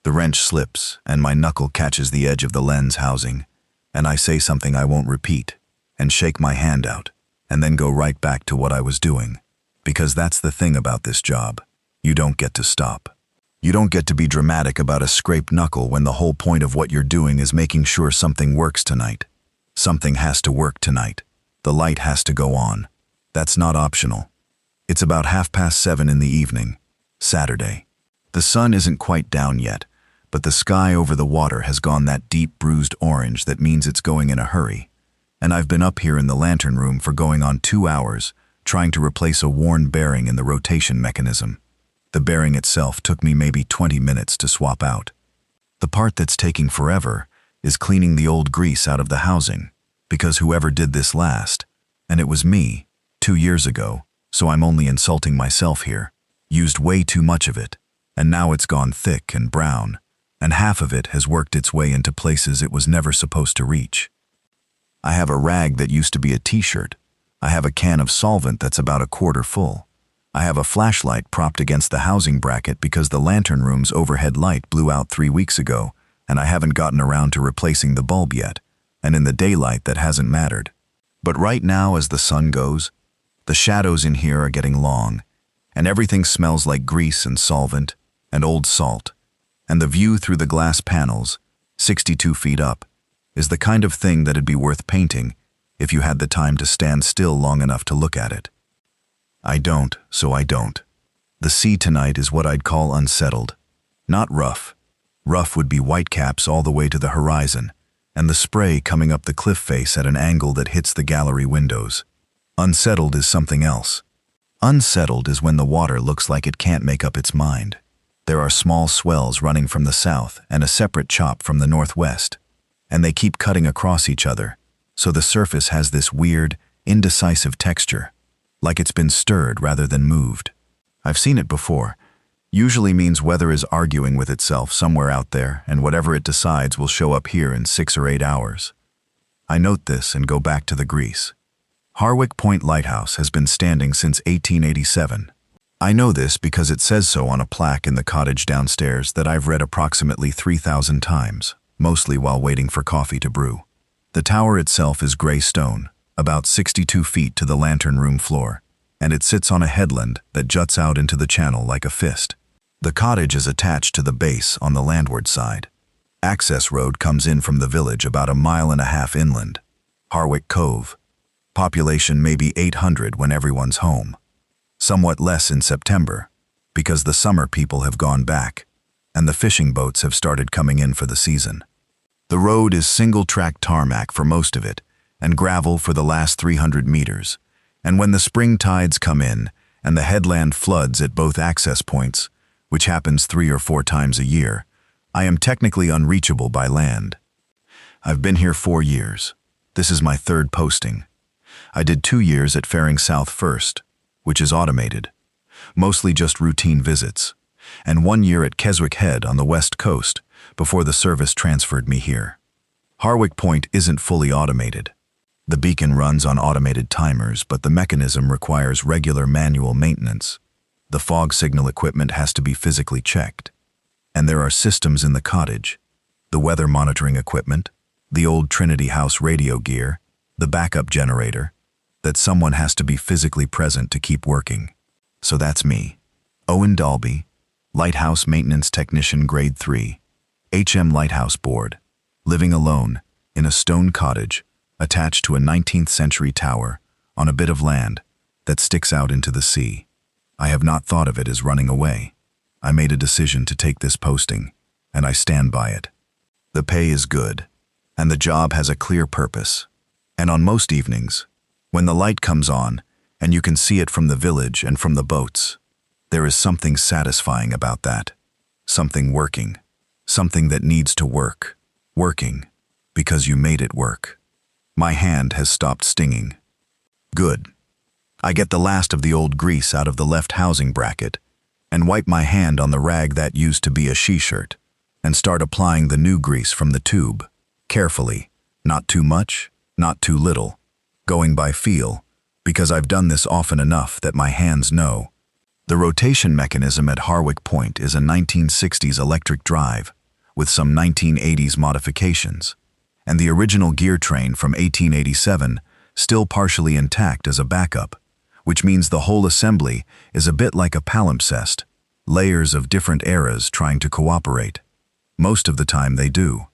The wrench slips, and my knuckle catches the edge of the lens housing, and I say something I won't repeat, and shake my hand out, and then go right back to what I was doing. Because that's the thing about this job. You don't get to stop. You don't get to be dramatic about a scraped knuckle when the whole point of what you're doing is making sure something works tonight. Something has to work tonight. The light has to go on. That's not optional. It's about 7:30 in the evening, Saturday. The sun isn't quite down yet, but the sky over the water has gone that deep bruised orange that means it's going in a hurry. And I've been up here in the lantern room for going on 2 hours, trying to replace a worn bearing in the rotation mechanism. The bearing itself took me maybe 20 minutes to swap out. The part that's taking forever is cleaning the old grease out of the housing, because whoever did this last, and it was me, 2 years ago, so I'm only insulting myself here, used way too much of it, and now it's gone thick and brown, and half of it has worked its way into places it was never supposed to reach. I have a rag that used to be a t-shirt. I have a can of solvent that's about a quarter full. I have a flashlight propped against the housing bracket because the lantern room's overhead light blew out 3 weeks ago, and I haven't gotten around to replacing the bulb yet, and in the daylight that hasn't mattered. But right now, as the sun goes, the shadows in here are getting long, and everything smells like grease and solvent and old salt, and the view through the glass panels, 62 feet up, is the kind of thing that'd be worth painting if you had the time to stand still long enough to look at it. I don't, so I don't. The sea tonight is what I'd call unsettled. Not rough. Rough would be whitecaps all the way to the horizon, and the spray coming up the cliff face at an angle that hits the gallery windows. Unsettled is something else. Unsettled is when the water looks like it can't make up its mind. There are small swells running from the south and a separate chop from the northwest, and they keep cutting across each other, so the surface has this weird, indecisive texture, like it's been stirred rather than moved. I've seen it before. Usually means weather is arguing with itself somewhere out there, and whatever it decides will show up here in 6 or 8 hours. I note this and go back to the grease. Harwick Point Lighthouse has been standing since 1887. I know this because it says so on a plaque in the cottage downstairs that I've read approximately 3,000 times, mostly while waiting for coffee to brew. The tower itself is gray stone, about 62 feet to the lantern room floor, and it sits on a headland that juts out into the channel like a fist. The cottage is attached to the base on the landward side. Access road comes in from the village about 1.5 miles inland. Harwick Cove. Population maybe 800 when everyone's home. Somewhat less in September, because the summer people have gone back, and the fishing boats have started coming in for the season. The road is single-track tarmac for most of it, and gravel for the last 300 meters, and when the spring tides come in, and the headland floods at both access points, which happens 3 or 4 times a year, I am technically unreachable by land. I've been here 4 years. This is my 3rd posting. I did 2 years at Faring South first, which is automated, mostly just routine visits, and 1 year at Keswick Head on the west coast before the service transferred me here. Harwick Point isn't fully automated. The beacon runs on automated timers, but the mechanism requires regular manual maintenance. The fog signal equipment has to be physically checked. And there are systems in the cottage, the weather monitoring equipment, the old Trinity House radio gear, the backup generator, that someone has to be physically present to keep working. So that's me, Owen Dalby, Lighthouse Maintenance Technician Grade 3, HM Lighthouse Board, living alone in a stone cottage attached to a 19th century tower on a bit of land that sticks out into the sea. I have not thought of it as running away. I made a decision to take this posting, and I stand by it. The pay is good, and the job has a clear purpose. And on most evenings, when the light comes on, and you can see it from the village and from the boats, there is something satisfying about that. Something working. Something that needs to work. Working, because you made it work. My hand has stopped stinging. Good. I get the last of the old grease out of the left housing bracket, and wipe my hand on the rag that used to be a she-shirt, and start applying the new grease from the tube, carefully, not too much, not too little, going by feel, because I've done this often enough that my hands know. The rotation mechanism at Harwick Point is a 1960s electric drive, with some 1980s modifications, and the original gear train from 1887 still partially intact as a backup, which means the whole assembly is a bit like a palimpsest, layers of different eras trying to cooperate. Most of the time they do.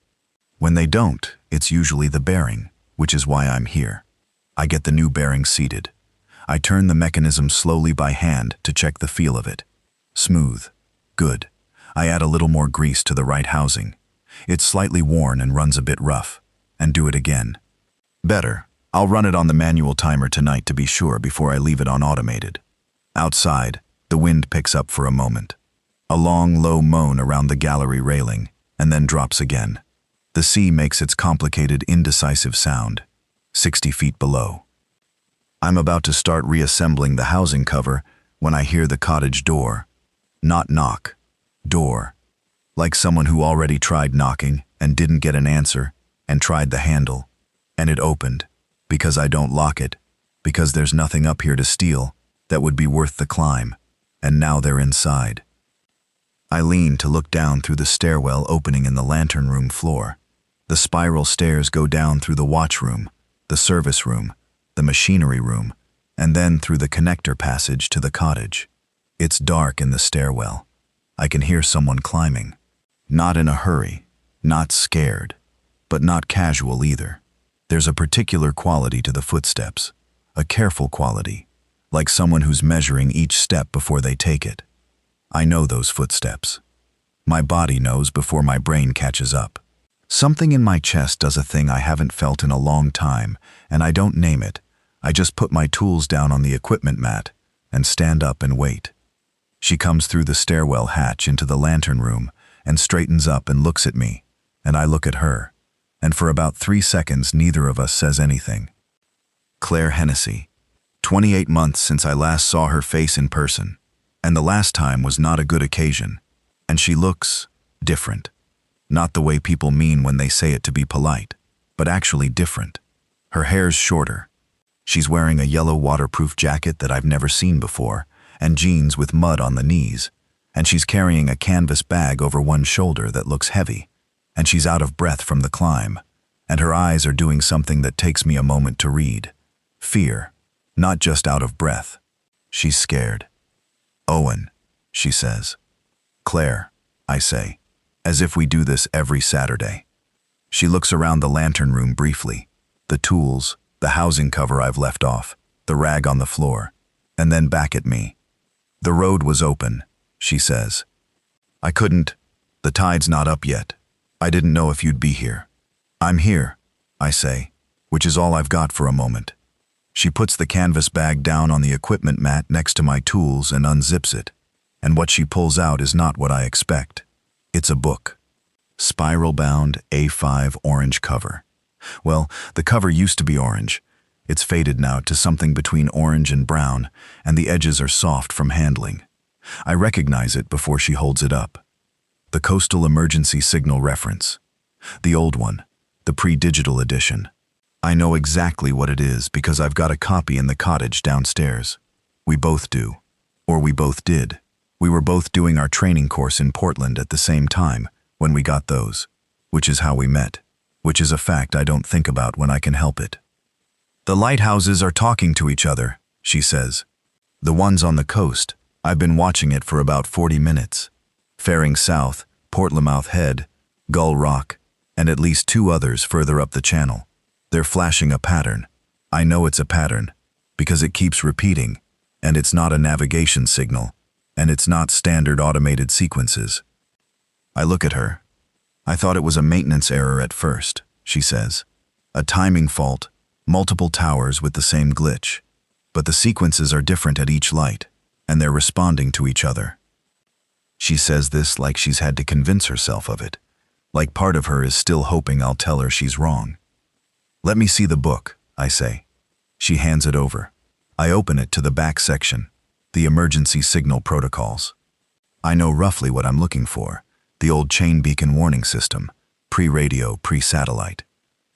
When they don't, it's usually the bearing, which is why I'm here. I get the new bearing seated. I turn the mechanism slowly by hand to check the feel of it. Smooth. Good. I add a little more grease to the right housing. It's slightly worn and runs a bit rough. And do it again. Better. I'll run it on the manual timer tonight to be sure before I leave it on automated. Outside, the wind picks up for a moment. A long, low moan around the gallery railing, and then drops again. The sea makes its complicated, indecisive sound, 60 feet below. I'm about to start reassembling the housing cover when I hear the cottage door. Not knock. Door. Like someone who already tried knocking and didn't get an answer and tried the handle. And it opened. Because I don't lock it. Because there's nothing up here to steal that would be worth the climb. And now they're inside. I lean to look down through the stairwell opening in the lantern room floor. The spiral stairs go down through the watch room, the service room, the machinery room, and then through the connector passage to the cottage. It's dark in the stairwell. I can hear someone climbing. Not in a hurry, not scared, but not casual either. There's a particular quality to the footsteps, a careful quality, like someone who's measuring each step before they take it. I know those footsteps. My body knows before my brain catches up. Something in my chest does a thing I haven't felt in a long time, and I don't name it. I just put my tools down on the equipment mat and stand up and wait. She comes through the stairwell hatch into the lantern room and straightens up and looks at me, and I look at her, and for about 3 seconds neither of us says anything. Claire Hennessy. 28 months since I last saw her face in person, and the last time was not a good occasion, and she looks different. Not the way people mean when they say it to be polite, but actually different. Her hair's shorter. She's wearing a yellow waterproof jacket that I've never seen before, and jeans with mud on the knees, and she's carrying a canvas bag over one shoulder that looks heavy, and she's out of breath from the climb, and her eyes are doing something that takes me a moment to read. Fear, not just out of breath. She's scared. Owen, she says. Claire, I say, as if we do this every Saturday. She looks around the lantern room briefly, the tools, the housing cover I've left off, the rag on the floor, and then back at me. The road was open, she says. I couldn't. The tide's not up yet. I didn't know if you'd be here. I'm here, I say, which is all I've got for a moment. She puts the canvas bag down on the equipment mat next to my tools and unzips it, and what she pulls out is not what I expect. It's a book. Spiral-bound A5 orange cover. Well, the cover used to be orange. It's faded now to something between orange and brown, and the edges are soft from handling. I recognize it before she holds it up. The Coastal Emergency Signal Reference. The old one, the pre-digital edition. I know exactly what it is because I've got a copy in the cottage downstairs. We both do. Or we both did. We were both doing our training course in Portland at the same time when we got those, which is how we met, which is a fact I don't think about when I can help it. The lighthouses are talking to each other, she says. The ones on the coast, I've been watching it for about 40 minutes. Faring South, Portlamouth Head, Gull Rock, and at least 2 others further up the channel. They're flashing a pattern. I know it's a pattern, because it keeps repeating, and it's not a navigation signal, and it's not standard automated sequences. I look at her. I thought it was a maintenance error at first, she says. A timing fault, multiple towers with the same glitch. But the sequences are different at each light, and they're responding to each other. She says this like she's had to convince herself of it, like part of her is still hoping I'll tell her she's wrong. Let me see the book, I say. She hands it over. I open it to the back section, the emergency signal protocols. I know roughly what I'm looking for, the old chain beacon warning system, pre-radio, pre-satellite.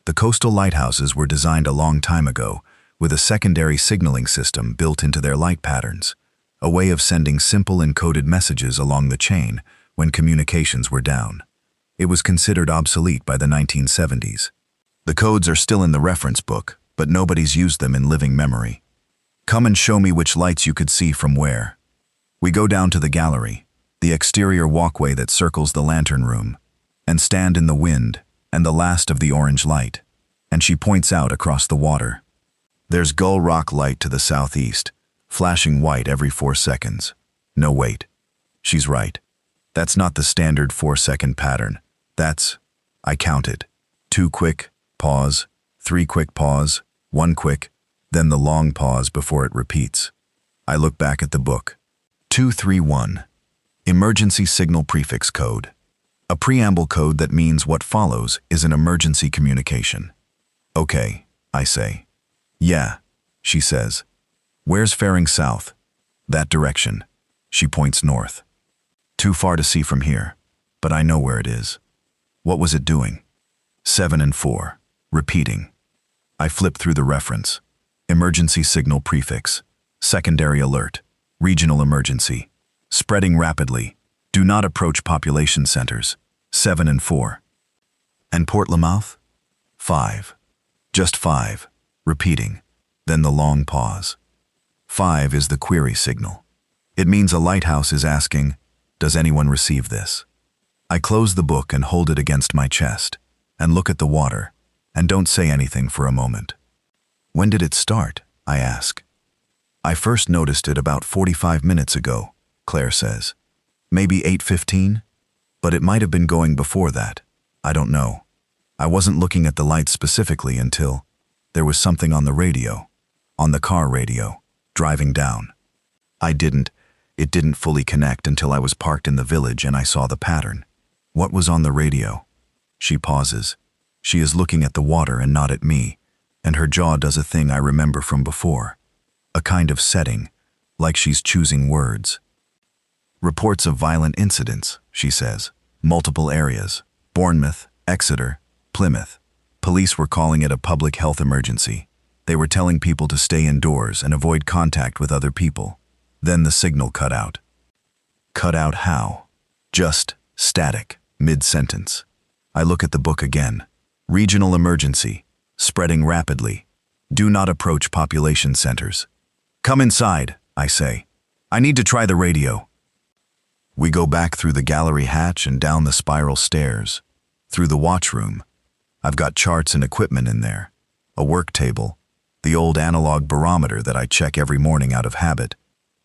The coastal lighthouses were designed a long time ago, with a secondary signaling system built into their light patterns, a way of sending simple encoded messages along the chain when communications were down. It was considered obsolete by the 1970s. The codes are still in the reference book, but nobody's used them in living memory. Come and show me which lights you could see from where. We go down to the gallery, the exterior walkway that circles the lantern room, and stand in the wind and the last of the orange light, and she points out across the water. There's Gull Rock light to the southeast, flashing white every 4 seconds. No, wait. She's right. That's not the standard 4-second pattern. That's, I counted, 2 quick, pause, 3 quick pause, 1 quick, then the long pause before it repeats. I look back at the book. 231. Emergency Signal Prefix Code. A preamble code that means what follows is an emergency communication. Okay, I say. Yeah, she says. Where's fairing south? That direction. She points north. Too far to see from here, but I know where it is. What was it doing? 7 and 4. Repeating. I flip through the reference. Emergency signal prefix. Secondary alert. Regional emergency. Spreading rapidly. Do not approach population centers. 7 and 4. And Port Lamouth? 5. Just 5. Repeating. Then the long pause. 5 is the query signal. It means a lighthouse is asking, does anyone receive this? I close the book and hold it against my chest, and look at the water, and don't say anything for a moment. When did it start? I ask. I first noticed it about 45 minutes ago, Claire says. Maybe 8:15? But it might have been going before that. I don't know. I wasn't looking at the lights specifically until there was something on the radio, on the car radio, driving down. It didn't fully connect until I was parked in the village and I saw the pattern. What was on the radio? She pauses. She is looking at the water and not at me, and her jaw does a thing I remember from before. A kind of setting, like she's choosing words. Reports of violent incidents, she says. Multiple areas. Bournemouth, Exeter, Plymouth. Police were calling it a public health emergency. They were telling people to stay indoors and avoid contact with other people. Then the signal cut out. Cut out how? Just static, mid-sentence. I look at the book again. Regional emergency. Spreading rapidly. Do not approach population centers. Come inside, I say. I need to try the radio. We go back through the gallery hatch and down the spiral stairs. Through the watchroom. I've got charts and equipment in there. A work table. The old analog barometer that I check every morning out of habit.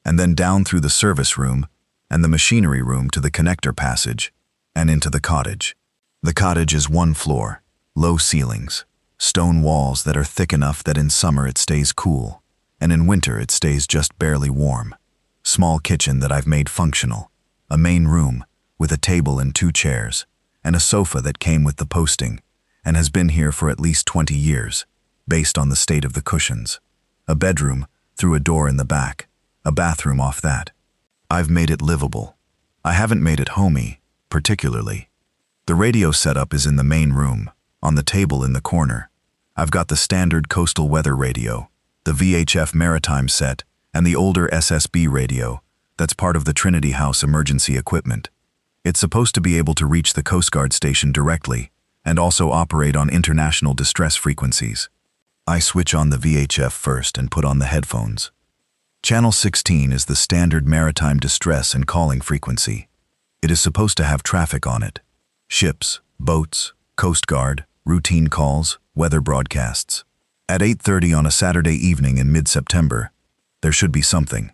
And then down through the service room and the machinery room to the connector passage and into the cottage. The cottage is 1 floor, low ceilings, stone walls that are thick enough that in summer it stays cool, and in winter it stays just barely warm. Small kitchen that I've made functional, a main room with a table and 2 chairs, and a sofa that came with the posting and has been here for at least 20 years, based on the state of the cushions. A bedroom through a door in the back. A bathroom off that. I've made it livable. I haven't made it homey, particularly. The radio setup is in the main room, on the table in the corner. I've got the standard coastal weather radio, the VHF maritime set, and the older SSB radio that's part of the Trinity House emergency equipment. It's supposed to be able to reach the Coast Guard station directly and also operate on international distress frequencies. I switch on the VHF first and put on the headphones. Channel 16 is the standard maritime distress and calling frequency. It is supposed to have traffic on it. Ships, boats, Coast Guard, routine calls, weather broadcasts. At 8:30 on a Saturday evening in mid-September, there should be something.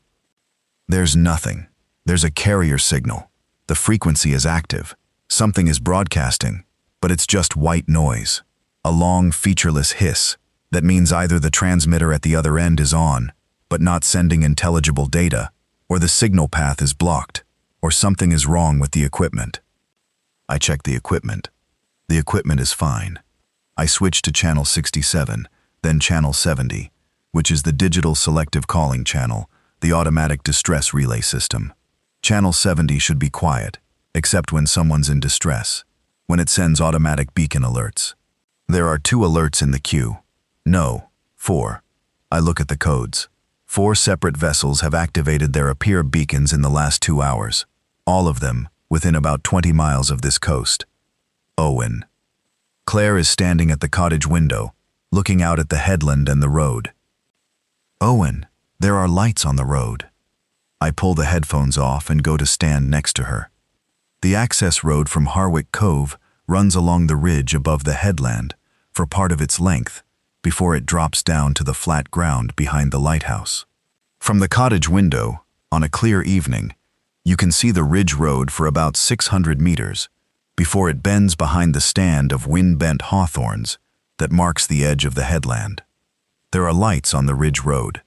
There's nothing. There's a carrier signal. The frequency is active. Something is broadcasting, but it's just white noise. A long, featureless hiss that means either the transmitter at the other end is on, but not sending intelligible data, or the signal path is blocked, or something is wrong with the equipment. I check the equipment. The equipment is fine. I switch to channel 67, then channel 70, which is the digital selective calling channel, the automatic distress relay system. Channel 70 should be quiet, except when someone's in distress, when it sends automatic beacon alerts. There are 2 alerts in the queue. No, 4. I look at the codes. 4 separate vessels have activated their appear beacons in the last 2 hours, all of them within about 20 miles of this coast. Owen. Claire is standing at the cottage window, looking out at the headland and the road. Owen, there are lights on the road. I pull the headphones off and go to stand next to her. The access road from Harwick Cove runs along the ridge above the headland for part of its length before it drops down to the flat ground behind the lighthouse. From the cottage window, on a clear evening, you can see the ridge road for about 600 meters before it bends behind the stand of wind-bent hawthorns that marks the edge of the headland. There are lights on the ridge road,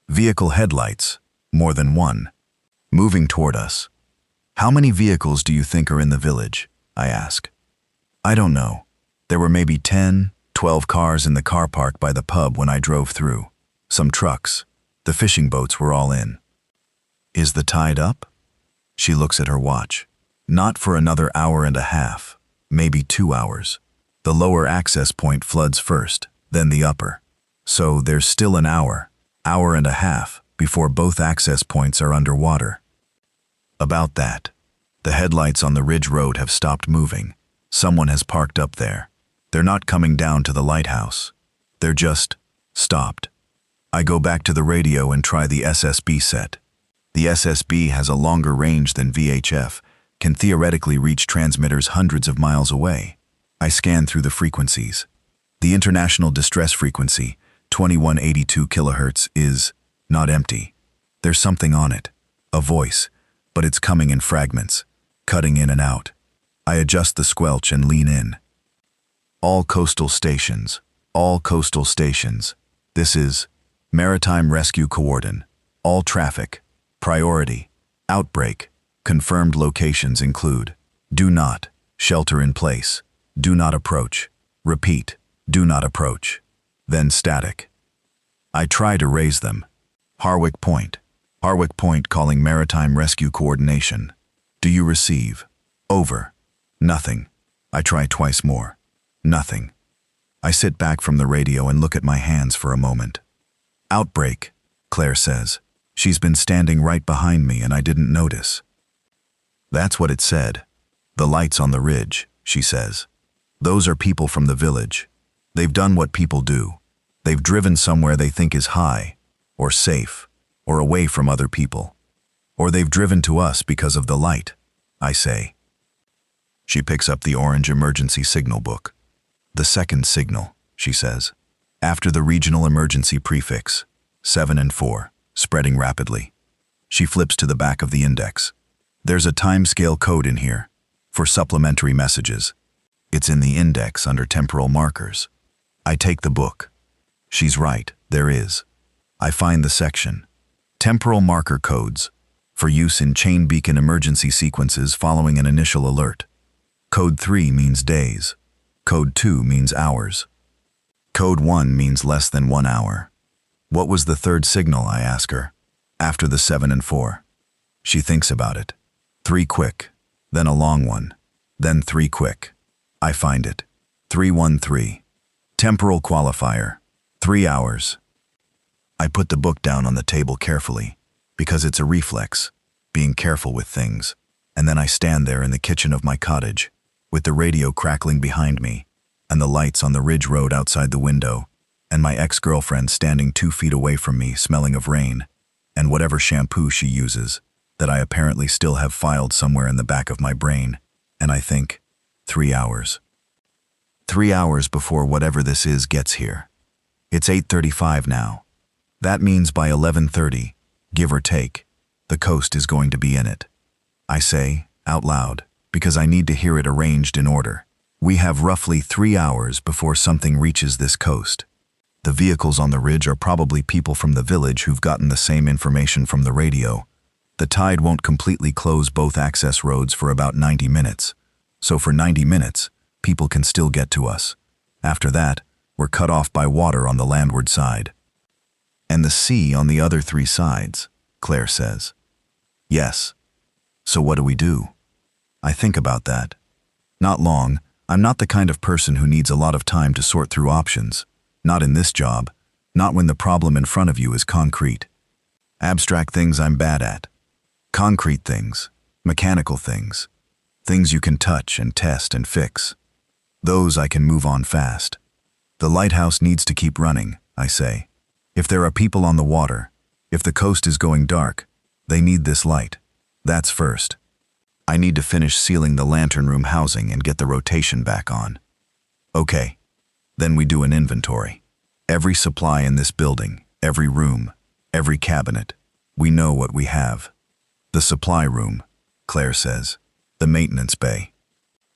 vehicle headlights, more than one, moving toward us. How many vehicles do you think are in the village? I ask. I don't know. There were maybe 10, 12 cars in the car park by the pub when I drove through. Some trucks. The fishing boats were all in. Is the tide up? She looks at her watch. Not for another hour and a half, maybe 2 hours. The lower access point floods first, then the upper. So there's still an hour and a half before both access points are underwater. About that. The headlights on the ridge road have stopped moving. Someone has parked up there. They're not coming down to the lighthouse. They're just stopped. I go back to the radio and try the SSB set. The SSB has a longer range than VHF, can theoretically reach transmitters hundreds of miles away. I scan through the frequencies. The international distress frequency, 2182 kilohertz, is not empty. There's something on it, a voice, but it's coming in fragments, cutting in and out. I adjust the squelch and lean in. All coastal stations. This is Maritime Rescue Coordinate. All traffic. Priority. Outbreak. Confirmed locations include: do not, shelter in place. Do not approach. Repeat, do not approach. Then static. I try to raise them. Harwick Point calling Maritime Rescue Coordination. Do you receive? Over. Nothing. I try twice more. Nothing. I sit back from the radio and look at my hands for a moment. Outbreak, Claire says. She's been standing right behind me and I didn't notice. That's what it said. The lights on the ridge, she says. Those are people from the village. They've done what people do. They've driven somewhere they think is high, or safe, or away from other people. Or they've driven to us because of the light, I say. She picks up the orange emergency signal book. The second signal, she says. After the regional emergency prefix, 7 and 4, spreading rapidly. She flips to the back of the index. There's a timescale code in here, for supplementary messages. It's in the index under temporal markers. I take the book. She's right, there is. I find the section. Temporal marker codes, for use in chain beacon emergency sequences following an initial alert. Code 3 means days. Code 2 means hours. Code 1 means less than 1 hour. What was the third signal, I ask her, after the 7 and 4? She thinks about it. 3 quick, then a long one, then 3 quick. I find it. 313. Temporal qualifier. 3 hours. I put the book down on the table carefully, because it's a reflex, being careful with things, and then I stand there in the kitchen of my cottage, with the radio crackling behind me, and the lights on the ridge road outside the window, and my ex-girlfriend standing 2 feet away from me smelling of rain, and whatever shampoo she uses, that I apparently still have filed somewhere in the back of my brain, and I think, 3 hours. 3 hours before whatever this is gets here. It's 8:35 now. That means by 11:30, give or take, the coast is going to be in it. I say, out loud, because I need to hear it arranged in order. We have roughly 3 hours before something reaches this coast. The vehicles on the ridge are probably people from the village who've gotten the same information from the radio. The tide won't completely close both access roads for about 90 minutes. So for 90 minutes, people can still get to us. After that, we're cut off by water on the landward side. And the sea on the other 3 sides, Claire says. Yes. So what do we do? I think about that. Not long. I'm not the kind of person who needs a lot of time to sort through options. Not in this job. Not when the problem in front of you is concrete. Abstract things I'm bad at. Concrete things. Mechanical things. Things you can touch and test and fix. Those I can move on fast. The lighthouse needs to keep running, I say. If there are people on the water, if the coast is going dark, they need this light. That's first. I need to finish sealing the lantern room housing and get the rotation back on. Okay. Then we do an inventory. Every supply in this building, every room, every cabinet. We know what we have. The supply room, Claire says. The maintenance bay.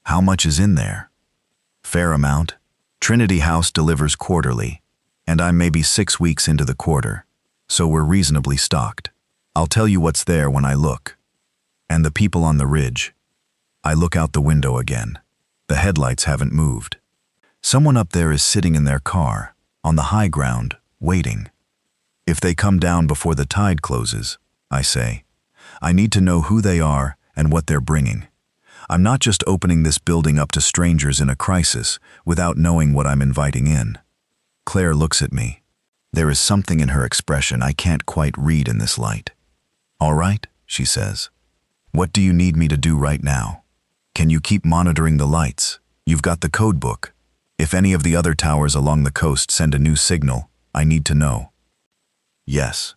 How much is in there? Fair amount. Trinity House delivers quarterly, and I'm maybe 6 weeks into the quarter, so we're reasonably stocked. I'll tell you what's there when I look. And the people on the ridge. I look out the window again. The headlights haven't moved. Someone up there is sitting in their car, on the high ground, waiting. If they come down before the tide closes, I say, I need to know who they are and what they're bringing. I'm not just opening this building up to strangers in a crisis without knowing what I'm inviting in. Claire looks at me. There is something in her expression I can't quite read in this light. All right, she says. What do you need me to do right now? Can you keep monitoring the lights? You've got the code book. If any of the other towers along the coast send a new signal, I need to know. Yes.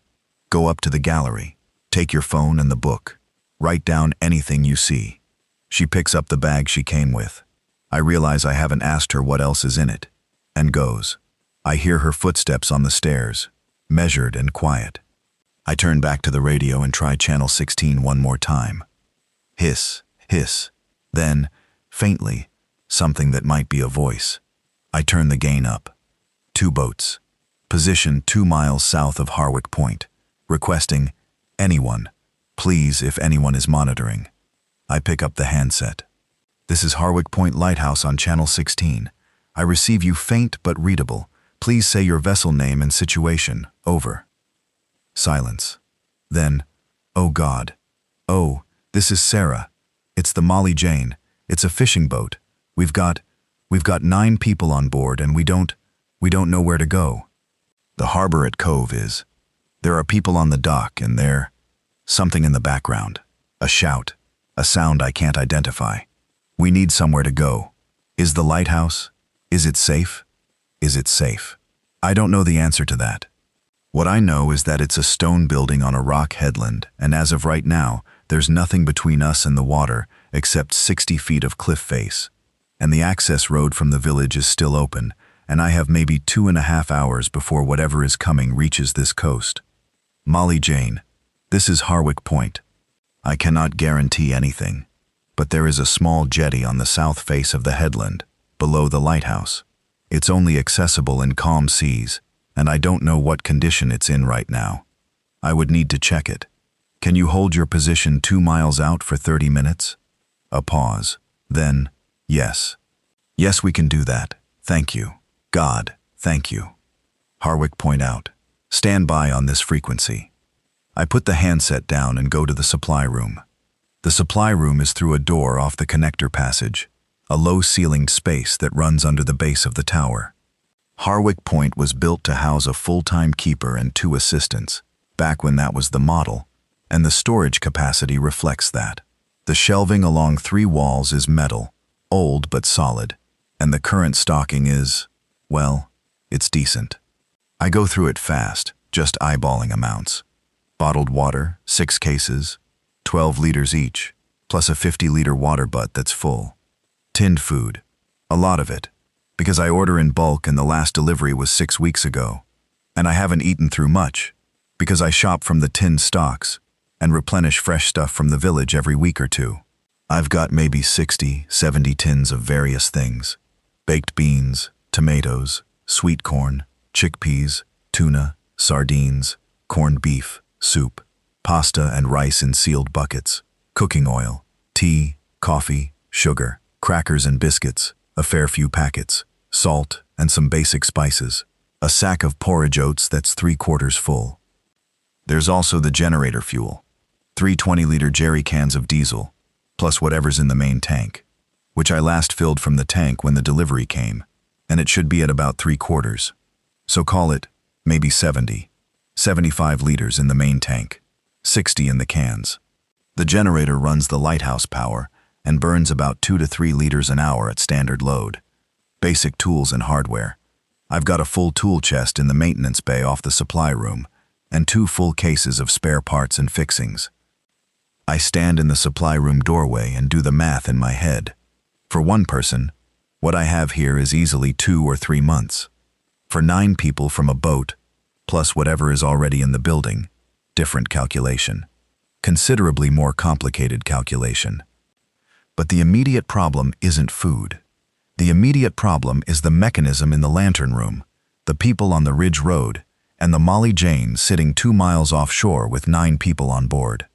Go up to the gallery. Take your phone and the book. Write down anything you see. She picks up the bag she came with. I realize I haven't asked her what else is in it, and goes. I hear her footsteps on the stairs, measured and quiet. I turn back to the radio and try channel 16 one more time. Hiss, hiss. Then, faintly, something that might be a voice. I turn the gain up. 2 boats. Position 2 miles south of Harwick Point. Requesting, anyone, please if anyone is monitoring. I pick up the handset. This is Harwick Point Lighthouse on channel 16. I receive you faint but readable. Please say your vessel name and situation. Over. Silence. Then, oh God. Oh, this is Sarah. It's the Molly Jane. It's a fishing boat. We've got 9 people on board and we don't know where to go. The harbor at Cove is. There are people on the dock and there, something in the background. A shout. A sound I can't identify. We need somewhere to go. Is the lighthouse? Is it safe? Is it safe? I don't know the answer to that. What I know is that it's a stone building on a rock headland, and as of right now, there's nothing between us and the water except 60 feet of cliff face. And the access road from the village is still open, and I have maybe 2.5 hours before whatever is coming reaches this coast. Molly Jane, this is Harwick Point. I cannot guarantee anything, but there is a small jetty on the south face of the headland, below the lighthouse. It's only accessible in calm seas, and I don't know what condition it's in right now. I would need to check it. Can you hold your position 2 miles out for 30 minutes? A pause. Then, yes. Yes, we can do that. Thank you. God, thank you. Harwick Point out. Stand by on this frequency. I put the handset down and go to the supply room. The supply room is through a door off the connector passage, a low-ceilinged space that runs under the base of the tower. Harwick Point was built to house a full-time keeper and 2 assistants, back when that was the model, and the storage capacity reflects that. The shelving along 3 walls is metal, old but solid, and the current stocking is, well, it's decent. I go through it fast, just eyeballing amounts. Bottled water, 6 cases, 12 liters each, plus a 50-liter water butt that's full. Tinned food, a lot of it, because I order in bulk and the last delivery was 6 weeks ago. And I haven't eaten through much, because I shop from the tinned stocks and replenish fresh stuff from the village every week or 2. I've got maybe 60, 70 tins of various things. Baked beans, tomatoes, sweet corn, chickpeas, tuna, sardines, corned beef, soup, pasta and rice in sealed buckets, cooking oil, tea, coffee, sugar, crackers and biscuits, a fair few packets, salt and some basic spices, a sack of porridge oats that's 3/4 full. There's also the generator fuel, 3 20-liter jerry cans of diesel, plus whatever's in the main tank, which I last filled from the tank when the delivery came, and it should be at about 3/4. So call it maybe 70, 75 liters in the main tank, 60 in the cans. The generator runs the lighthouse power and burns about 2 to 3 liters an hour at standard load, Basic tools and hardware. I've got a full tool chest in the maintenance bay off the supply room, and 2 full cases of spare parts and fixings. I stand in the supply room doorway and do the math in my head. For one person, what I have here is easily 2 or 3 months. For 9 people from a boat, plus whatever is already in the building, different calculation. Considerably more complicated calculation. But the immediate problem isn't food. The immediate problem is the mechanism in the lantern room, the people on the Ridge Road, and the Molly Jane sitting 2 miles offshore with 9 people on board.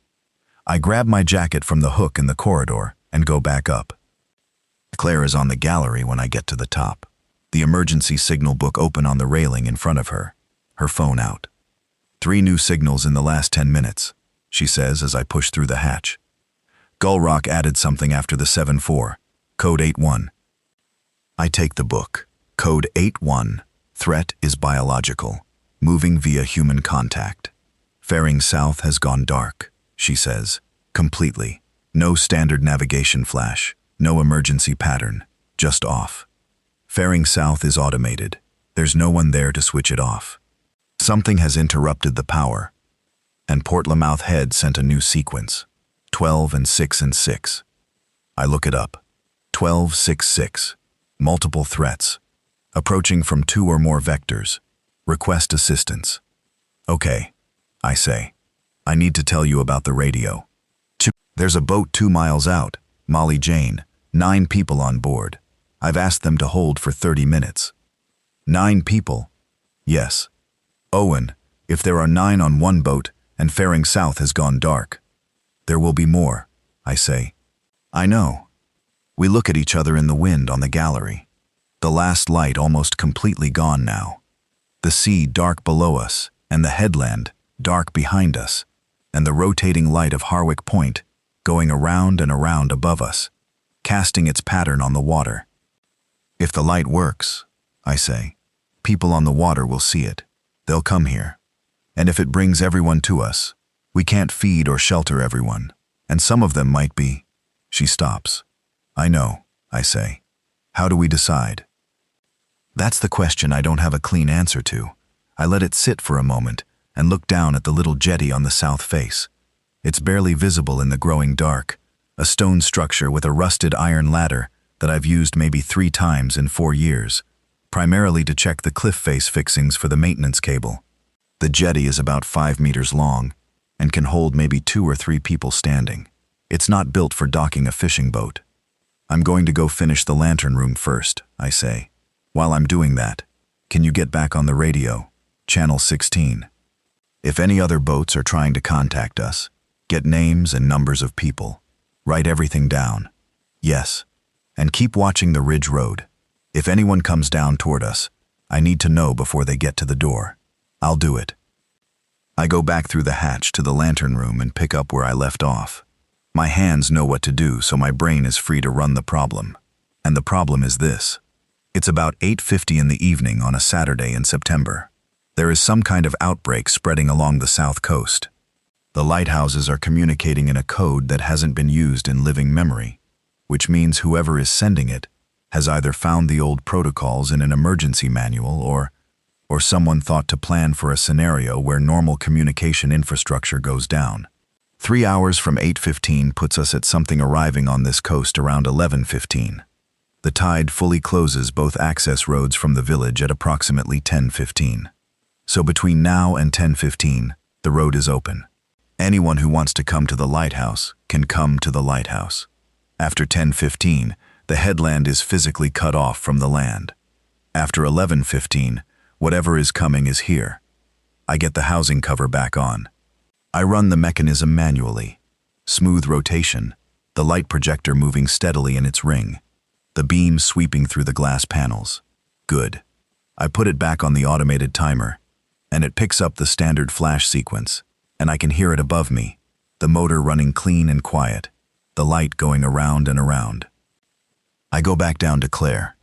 I grab my jacket from the hook in the corridor and go back up. Claire is on the gallery when I get to the top, the emergency signal book open on the railing in front of her, her phone out. 3 new signals in the last 10 minutes, she says as I push through the hatch. Gullrock added something after the 7-4, code 81. I take the book. Code 81, threat is biological, moving via human contact. Faring south has gone dark, she says, completely. No standard navigation flash, no emergency pattern, just off. Faring south is automated. There's no one there to switch it off. Something has interrupted the power. And Portlamouth Head sent a new sequence, 12 and 6 and 6. I look it up. 12-6-6. Multiple threats. Approaching from 2 or more vectors. Request assistance. Okay, I say. I need to tell you about the radio. There's a boat 2 miles out, Molly Jane, 9 people on board. I've asked them to hold for 30 minutes. 9 people? Yes. Owen, if there are 9 on one boat and faring south has gone dark. There will be more, I say. I know. We look at each other in the wind on the gallery. The last light almost completely gone now. The sea dark below us, and the headland dark behind us, and the rotating light of Harwick Point going around and around above us, casting its pattern on the water. If the light works, I say, people on the water will see it. They'll come here. And if it brings everyone to us, we can't feed or shelter everyone, and some of them might be. She stops. I know, I say. How do we decide? That's the question I don't have a clean answer to. I let it sit for a moment and look down at the little jetty on the south face. It's barely visible in the growing dark, a stone structure with a rusted iron ladder that I've used maybe 3 times in 4 years, primarily to check the cliff face fixings for the maintenance cable. The jetty is about 5 meters long and can hold maybe 2 or 3 people standing. It's not built for docking a fishing boat. I'm going to go finish the lantern room first, I say. While I'm doing that, can you get back on the radio, channel 16? If any other boats are trying to contact us, get names and numbers of people. Write everything down. Yes. And keep watching the Ridge Road. If anyone comes down toward us, I need to know before they get to the door. I'll do it. I go back through the hatch to the lantern room and pick up where I left off. My hands know what to do, so my brain is free to run the problem. And the problem is this. It's about 8:50 in the evening on a Saturday in September. There is some kind of outbreak spreading along the south coast. The lighthouses are communicating in a code that hasn't been used in living memory, which means whoever is sending it has either found the old protocols in an emergency manual or someone thought to plan for a scenario where normal communication infrastructure goes down. 3 hours from 8:15 puts us at something arriving on this coast around 11:15. The tide fully closes both access roads from the village at approximately 10:15. So between now and 10:15, the road is open. Anyone who wants to come to the lighthouse can come to the lighthouse. After 10:15, the headland is physically cut off from the land. After 11:15, whatever is coming is here. I get the housing cover back on. I run the mechanism manually. Smooth rotation, the light projector moving steadily in its ring, the beam sweeping through the glass panels. Good. I put it back on the automated timer, and it picks up the standard flash sequence, and I can hear it above me, the motor running clean and quiet, the light going around and around. I go back down to Claire.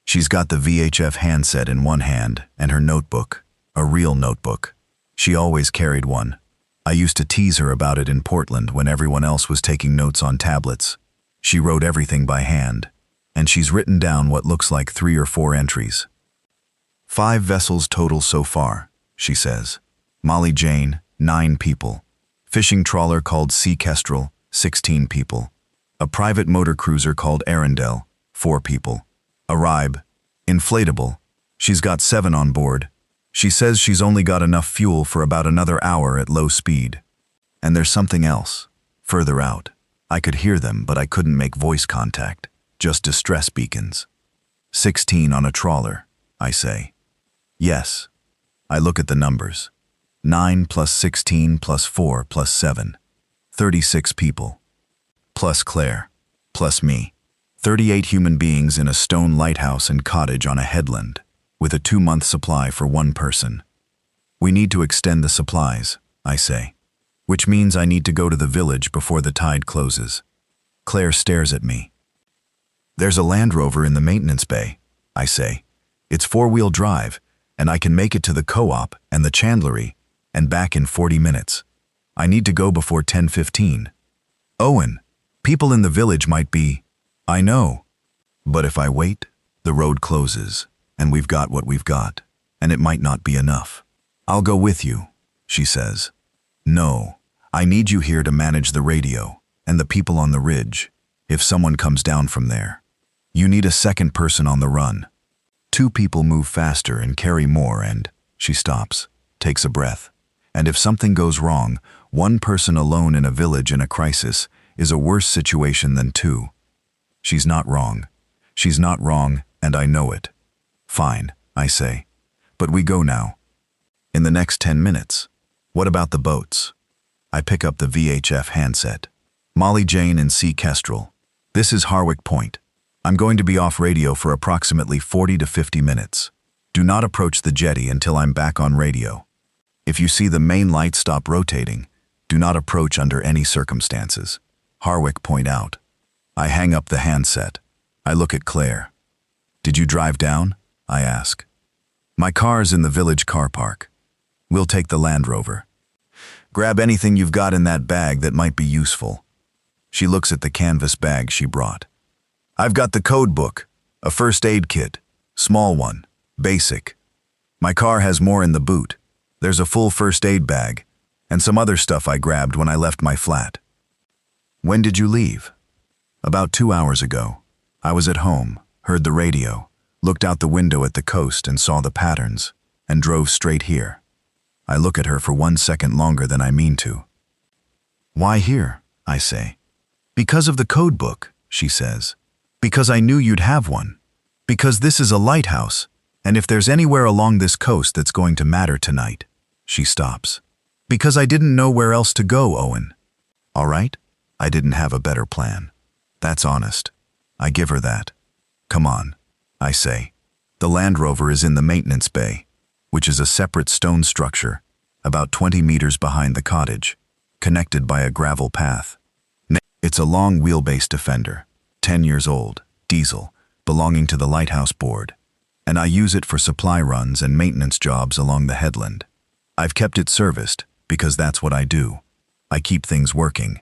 She's got the VHF handset in one hand and her notebook, a real notebook. She always carried one. I used to tease her about it in Portland when everyone else was taking notes on tablets. She wrote everything by hand. and she's written down what looks like 3 or 4 entries. 5 vessels total so far, she says. Molly Jane, 9 people. Fishing trawler called Sea Kestrel, 16 people. A private motor cruiser called Arundel, 4 people. A Ribe, inflatable. She's got 7 on board. She says she's only got enough fuel for about another hour at low speed. And there's something else, further out. I could hear them, but I couldn't make voice contact, just distress beacons. 16 on a trawler, I say. Yes. I look at the numbers. 9 plus 16 plus 4 plus 7. 36 people. Plus Claire. Plus me. 38 human beings in a stone lighthouse and cottage on a headland, with a 2-month supply for 1 person. We need to extend the supplies, I say. Which means I need to go to the village before the tide closes. Claire stares at me. There's a Land Rover in the maintenance bay, I say. It's 4-wheel drive, and I can make it to the co-op and the chandlery, and back in 40 minutes. I need to go before 10:15. Owen, people in the village might be... I know. But if I wait, the road closes, and we've got what we've got, and it might not be enough. I'll go with you, she says. No, I need you here to manage the radio, and the people on the ridge, if someone comes down from there. You need a second person on the run. 2 people move faster and carry more and... She stops, takes a breath. And if something goes wrong, 1 person alone in a village in a crisis is a worse situation than 2. She's not wrong. She's not wrong, and I know it. Fine, I say. But we go now. In the next 10 minutes. What about the boats? I pick up the VHF handset. Molly Jane and Sea Kestrel. This is Harwick Point. I'm going to be off radio for approximately 40 to 50 minutes. Do not approach the jetty until I'm back on radio. If you see the main light stop rotating, do not approach under any circumstances. Harwick Point out. I hang up the handset. I look at Claire. Did you drive down? I ask. My car's in the village car park. We'll take the Land Rover. Grab anything you've got in that bag that might be useful. She looks at the canvas bag she brought. I've got the code book, a first aid kit, small one, basic. My car has more in the boot. There's a full first aid bag, and some other stuff I grabbed when I left my flat. When did you leave? About 2 hours ago. I was at home, heard the radio, looked out the window at the coast and saw the patterns, and drove straight here. I look at her for 1 second longer than I mean to. Why here? I say. Because of the code book, she says. Because I knew you'd have one. Because this is a lighthouse, and if there's anywhere along this coast that's going to matter tonight. She stops. Because I didn't know where else to go, Owen. All right? I didn't have a better plan. That's honest. I give her that. Come on, I say. The Land Rover is in the maintenance bay, which is a separate stone structure, about 20 meters behind the cottage, connected by a gravel path. It's a long wheelbase Defender, 10 years old, diesel, belonging to the Lighthouse board, and I use it for supply runs and maintenance jobs along the headland. I've kept it serviced because that's what I do. I keep things working,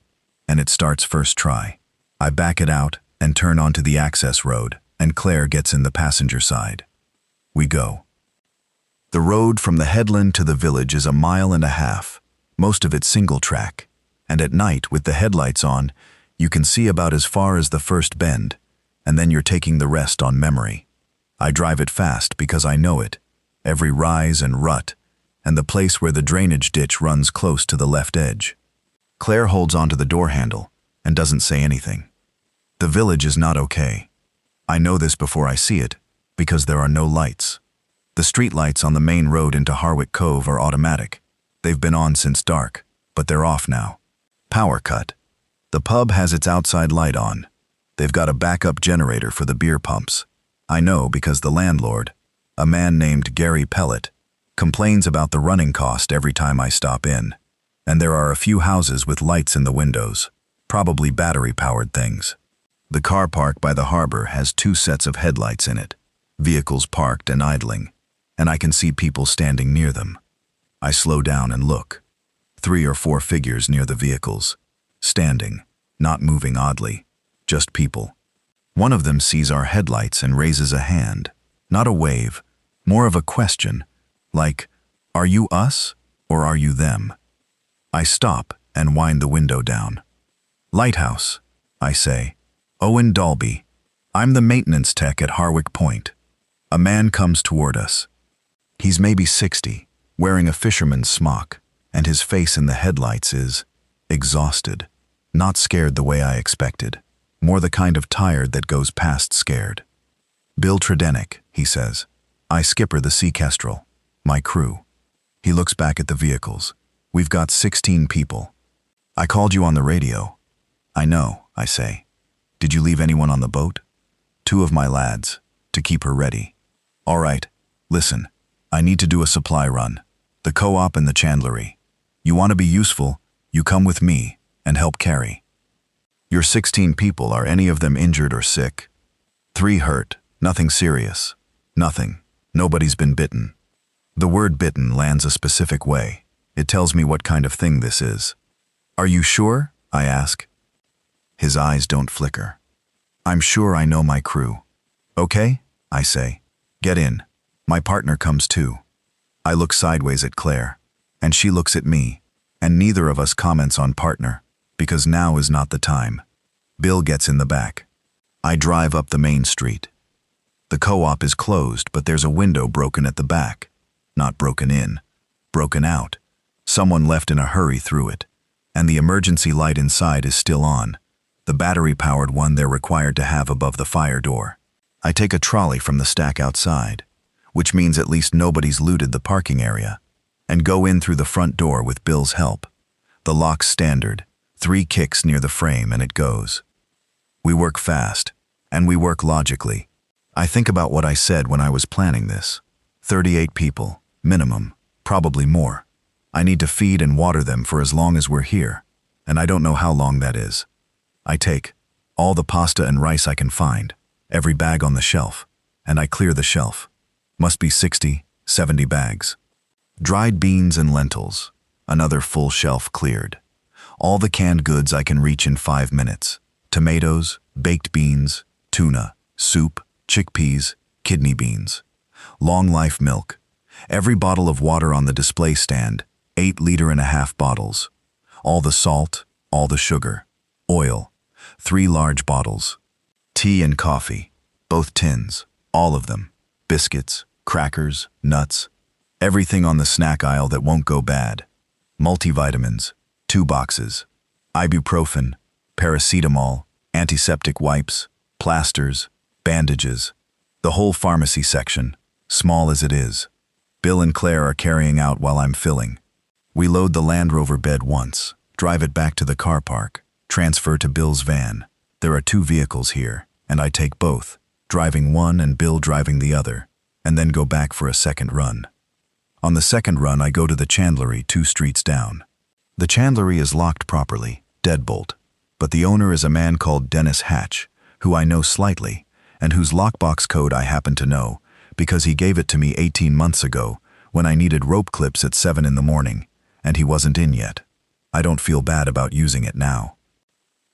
and it starts first try. I back it out and turn onto the access road, and Claire gets in the passenger side. We go. The road from the headland to the village is 1.5 miles, most of it single track, and at night with the headlights on, you can see about as far as the first bend, and then you're taking the rest on memory. I drive it fast because I know it, every rise and rut, and the place where the drainage ditch runs close to the left edge. Claire holds onto the door handle and doesn't say anything. The village is not okay. I know this before I see it, because there are no lights. The street lights on the main road into Harwick Cove are automatic. They've been on since dark, but they're off now. Power cut. The pub has its outside light on. They've got a backup generator for the beer pumps. I know because the landlord, a man named Gary Pellet, complains about the running cost every time I stop in. And there are a few houses with lights in the windows, probably battery-powered things. The car park by the harbor has 2 sets of headlights in it, vehicles parked and idling, and I can see people standing near them. I slow down and look. 3 or 4 figures near the vehicles, standing, not moving oddly, just people. One of them sees our headlights and raises a hand. Not a wave, more of a question, like, are you us or are you them? I stop and wind the window down. Lighthouse, I say. Owen Dalby. I'm the maintenance tech at Harwick Point. A man comes toward us. He's maybe 60, wearing a fisherman's smock, and his face in the headlights is exhausted. Not scared the way I expected, more the kind of tired that goes past scared. Bill Tredenick, he says. I skipper the Sea Kestrel. My crew. He looks back at the vehicles. We've got 16 people. I called you on the radio. I know, I say. Did you leave anyone on the boat? 2 of my lads, to keep her ready. All right, listen, I need to do a supply run. The co-op and the chandlery. You want to be useful, you come with me and help carry. Your 16 people, are any of them injured or sick? 3 hurt, nothing serious. Nothing. Nobody's been bitten. The word bitten lands a specific way. It tells me what kind of thing this is. Are you sure? I ask. His eyes don't flicker. I'm sure I know my crew. Okay, I say. Get in. My partner comes too. I look sideways at Claire, and she looks at me, and neither of us comments on partner, because now is not the time. Bill gets in the back. I drive up the main street. The co-op is closed, but there's a window broken at the back. Not broken in, broken out. Someone left in a hurry through it, and the emergency light inside is still on, the battery-powered one they're required to have above the fire door. I take a trolley from the stack outside, which means at least nobody's looted the parking area, and go in through the front door with Bill's help. The lock's standard, 3 kicks near the frame and it goes. We work fast, and we work logically. I think about what I said when I was planning this. 38 people, minimum, probably more. I need to feed and water them for as long as we're here, and I don't know how long that is. I take all the pasta and rice I can find, every bag on the shelf, and I clear the shelf. Must be 60, 70 bags. Dried beans and lentils, another full shelf cleared. All the canned goods I can reach in 5 minutes. Tomatoes, baked beans, tuna, soup, chickpeas, kidney beans. Long life milk. Every bottle of water on the display stand, 8.5-liter bottles. All the salt, all the sugar. Oil, 3 large bottles. Tea and coffee, both tins, all of them. Biscuits, crackers, nuts. Everything on the snack aisle that won't go bad. Multivitamins, 2 boxes. Ibuprofen, paracetamol, antiseptic wipes, plasters, bandages. The whole pharmacy section, small as it is. Bill and Claire are carrying out while I'm filling. We load the Land Rover bed once, drive it back to the car park, transfer to Bill's van. There are 2 vehicles here, and I take both, driving one and Bill driving the other, and then go back for a second run. On the second run, I go to the chandlery 2 streets down. The chandlery is locked properly, deadbolt, but the owner is a man called Dennis Hatch, who I know slightly, and whose lockbox code I happen to know, because he gave it to me 18 months ago when I needed rope clips at 7 in the morning, and he wasn't in yet. I don't feel bad about using it now.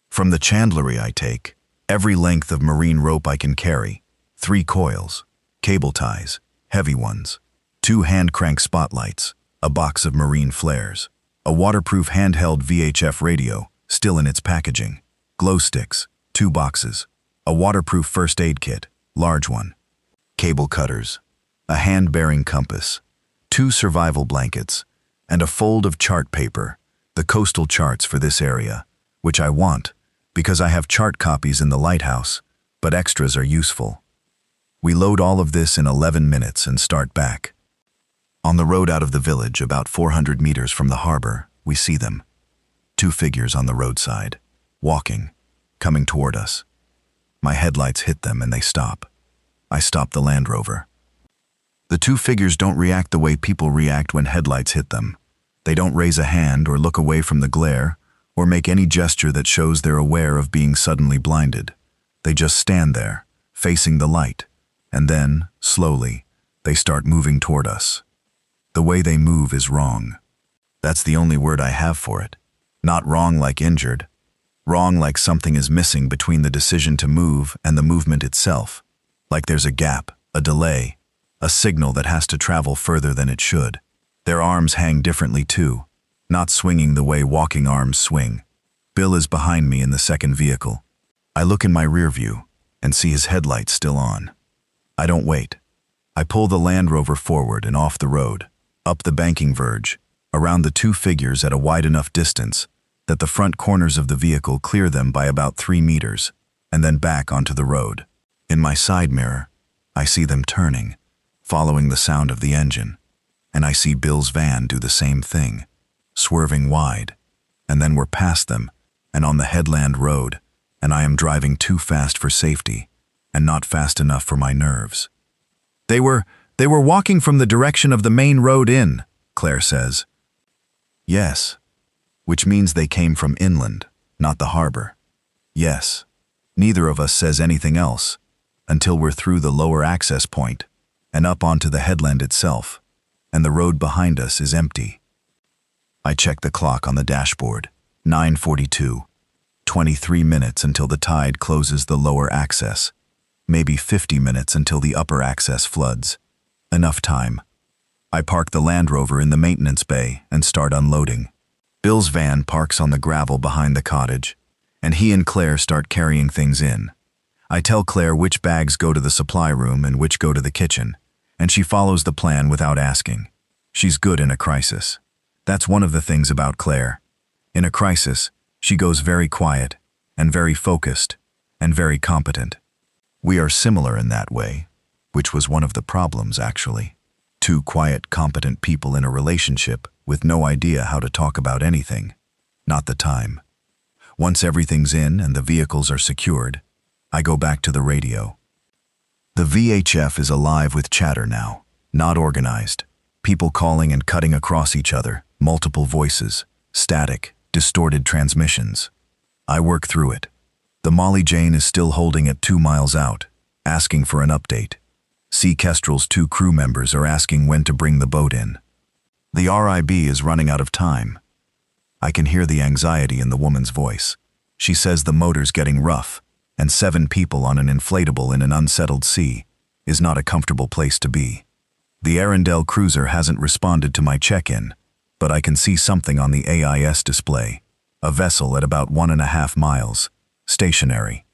From the chandlery I take every length of marine rope I can carry, 3 coils, cable ties, heavy ones, 2 hand crank spotlights, a box of marine flares, a waterproof handheld VHF radio, still in its packaging, glow sticks, 2 boxes, a waterproof first aid kit, large one, cable cutters, a hand-bearing compass, 2 survival blankets, and a fold of chart paper, the coastal charts for this area, which I want because I have chart copies in the Lighthouse, but extras are useful. We load all of this in 11 minutes and start back. On the road out of the village, about 400 meters from the harbor, we see them. 2 figures on the roadside, walking, coming toward us. My headlights hit them and they stop. I stop the Land Rover. The 2 figures don't react the way people react when headlights hit them. They don't raise a hand or look away from the glare or make any gesture that shows they're aware of being suddenly blinded. They just stand there, facing the light, and then, slowly, they start moving toward us. The way they move is wrong. That's the only word I have for it. Not wrong like injured. Wrong like something is missing between the decision to move and the movement itself. Like there's a gap, a delay, a signal that has to travel further than it should. Their arms hang differently too, not swinging the way walking arms swing. Bill is behind me in the second vehicle. I look in my rear view and see his headlights still on. I don't wait. I pull the Land Rover forward and off the road, up the banking verge, around the two figures at a wide enough distance that the front corners of the vehicle clear them by about 3 meters, and then back onto the road. In my side mirror, I see them turning, following the sound of the engine, and I see Bill's van do the same thing, swerving wide, and then we're past them and on the headland road, and I am driving too fast for safety and not fast enough for my nerves. They were walking from the direction of the main road in, Claire says. Yes, which means they came from inland, not the harbor. Yes, neither of us says anything else until we're through the lower access point and up onto the headland itself, and the road behind us is empty. I check the clock on the dashboard, 9:42, 23 minutes until the tide closes the lower access, maybe 50 minutes until the upper access floods. Enough time. I park the Land Rover in the maintenance bay and start unloading. Bill's van parks on the gravel behind the cottage, and he and Claire start carrying things in. I tell Claire which bags go to the supply room and which go to the kitchen, and she follows the plan without asking. She's good in a crisis. That's one of the things about Claire. In a crisis, she goes very quiet and very focused and very competent. We are similar in that way, which was one of the problems, actually. Two quiet, competent people in a relationship with no idea how to talk about anything. Not the time. Once everything's in and the vehicles are secured, I go back to the radio. The VHF is alive with chatter now, not organized. People calling and cutting across each other, multiple voices, static, distorted transmissions. I work through it. The Molly Jane is still holding at 2 miles out, asking for an update. Sea Kestrel's 2 crew members are asking when to bring the boat in. The RIB is running out of time. I can hear the anxiety in the woman's voice. She says the motor's getting rough, and 7 people on an inflatable in an unsettled sea is not a comfortable place to be. The Arendelle cruiser hasn't responded to my check-in, but I can see something on the AIS display, a vessel at about 1.5 miles, stationary.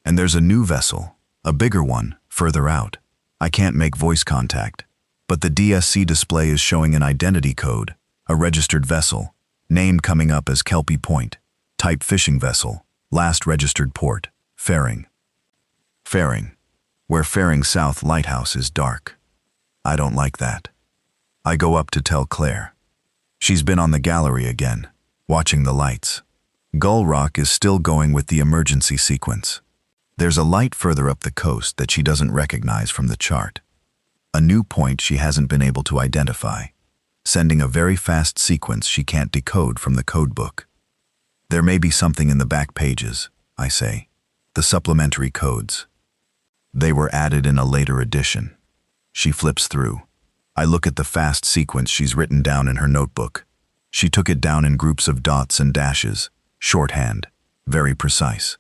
And there's a new vessel, a bigger one, further out. I can't make voice contact, but the DSC display is showing an identity code, a registered vessel, name coming up as Kelpie Point, type fishing vessel, last registered port, Fairing. Fairing, where Fairing South Lighthouse is dark. I don't like that. I go up to tell Claire. She's been on the gallery again, watching the lights. Gull Rock is still going with the emergency sequence. There's a light further up the coast that she doesn't recognize from the chart. A new point she hasn't been able to identify, sending a very fast sequence she can't decode from the codebook. There may be something in the back pages, I say. The supplementary codes. They were added in a later edition. She flips through. I look at the fast sequence she's written down in her notebook. She took it down in groups of dots and dashes, shorthand, very precise.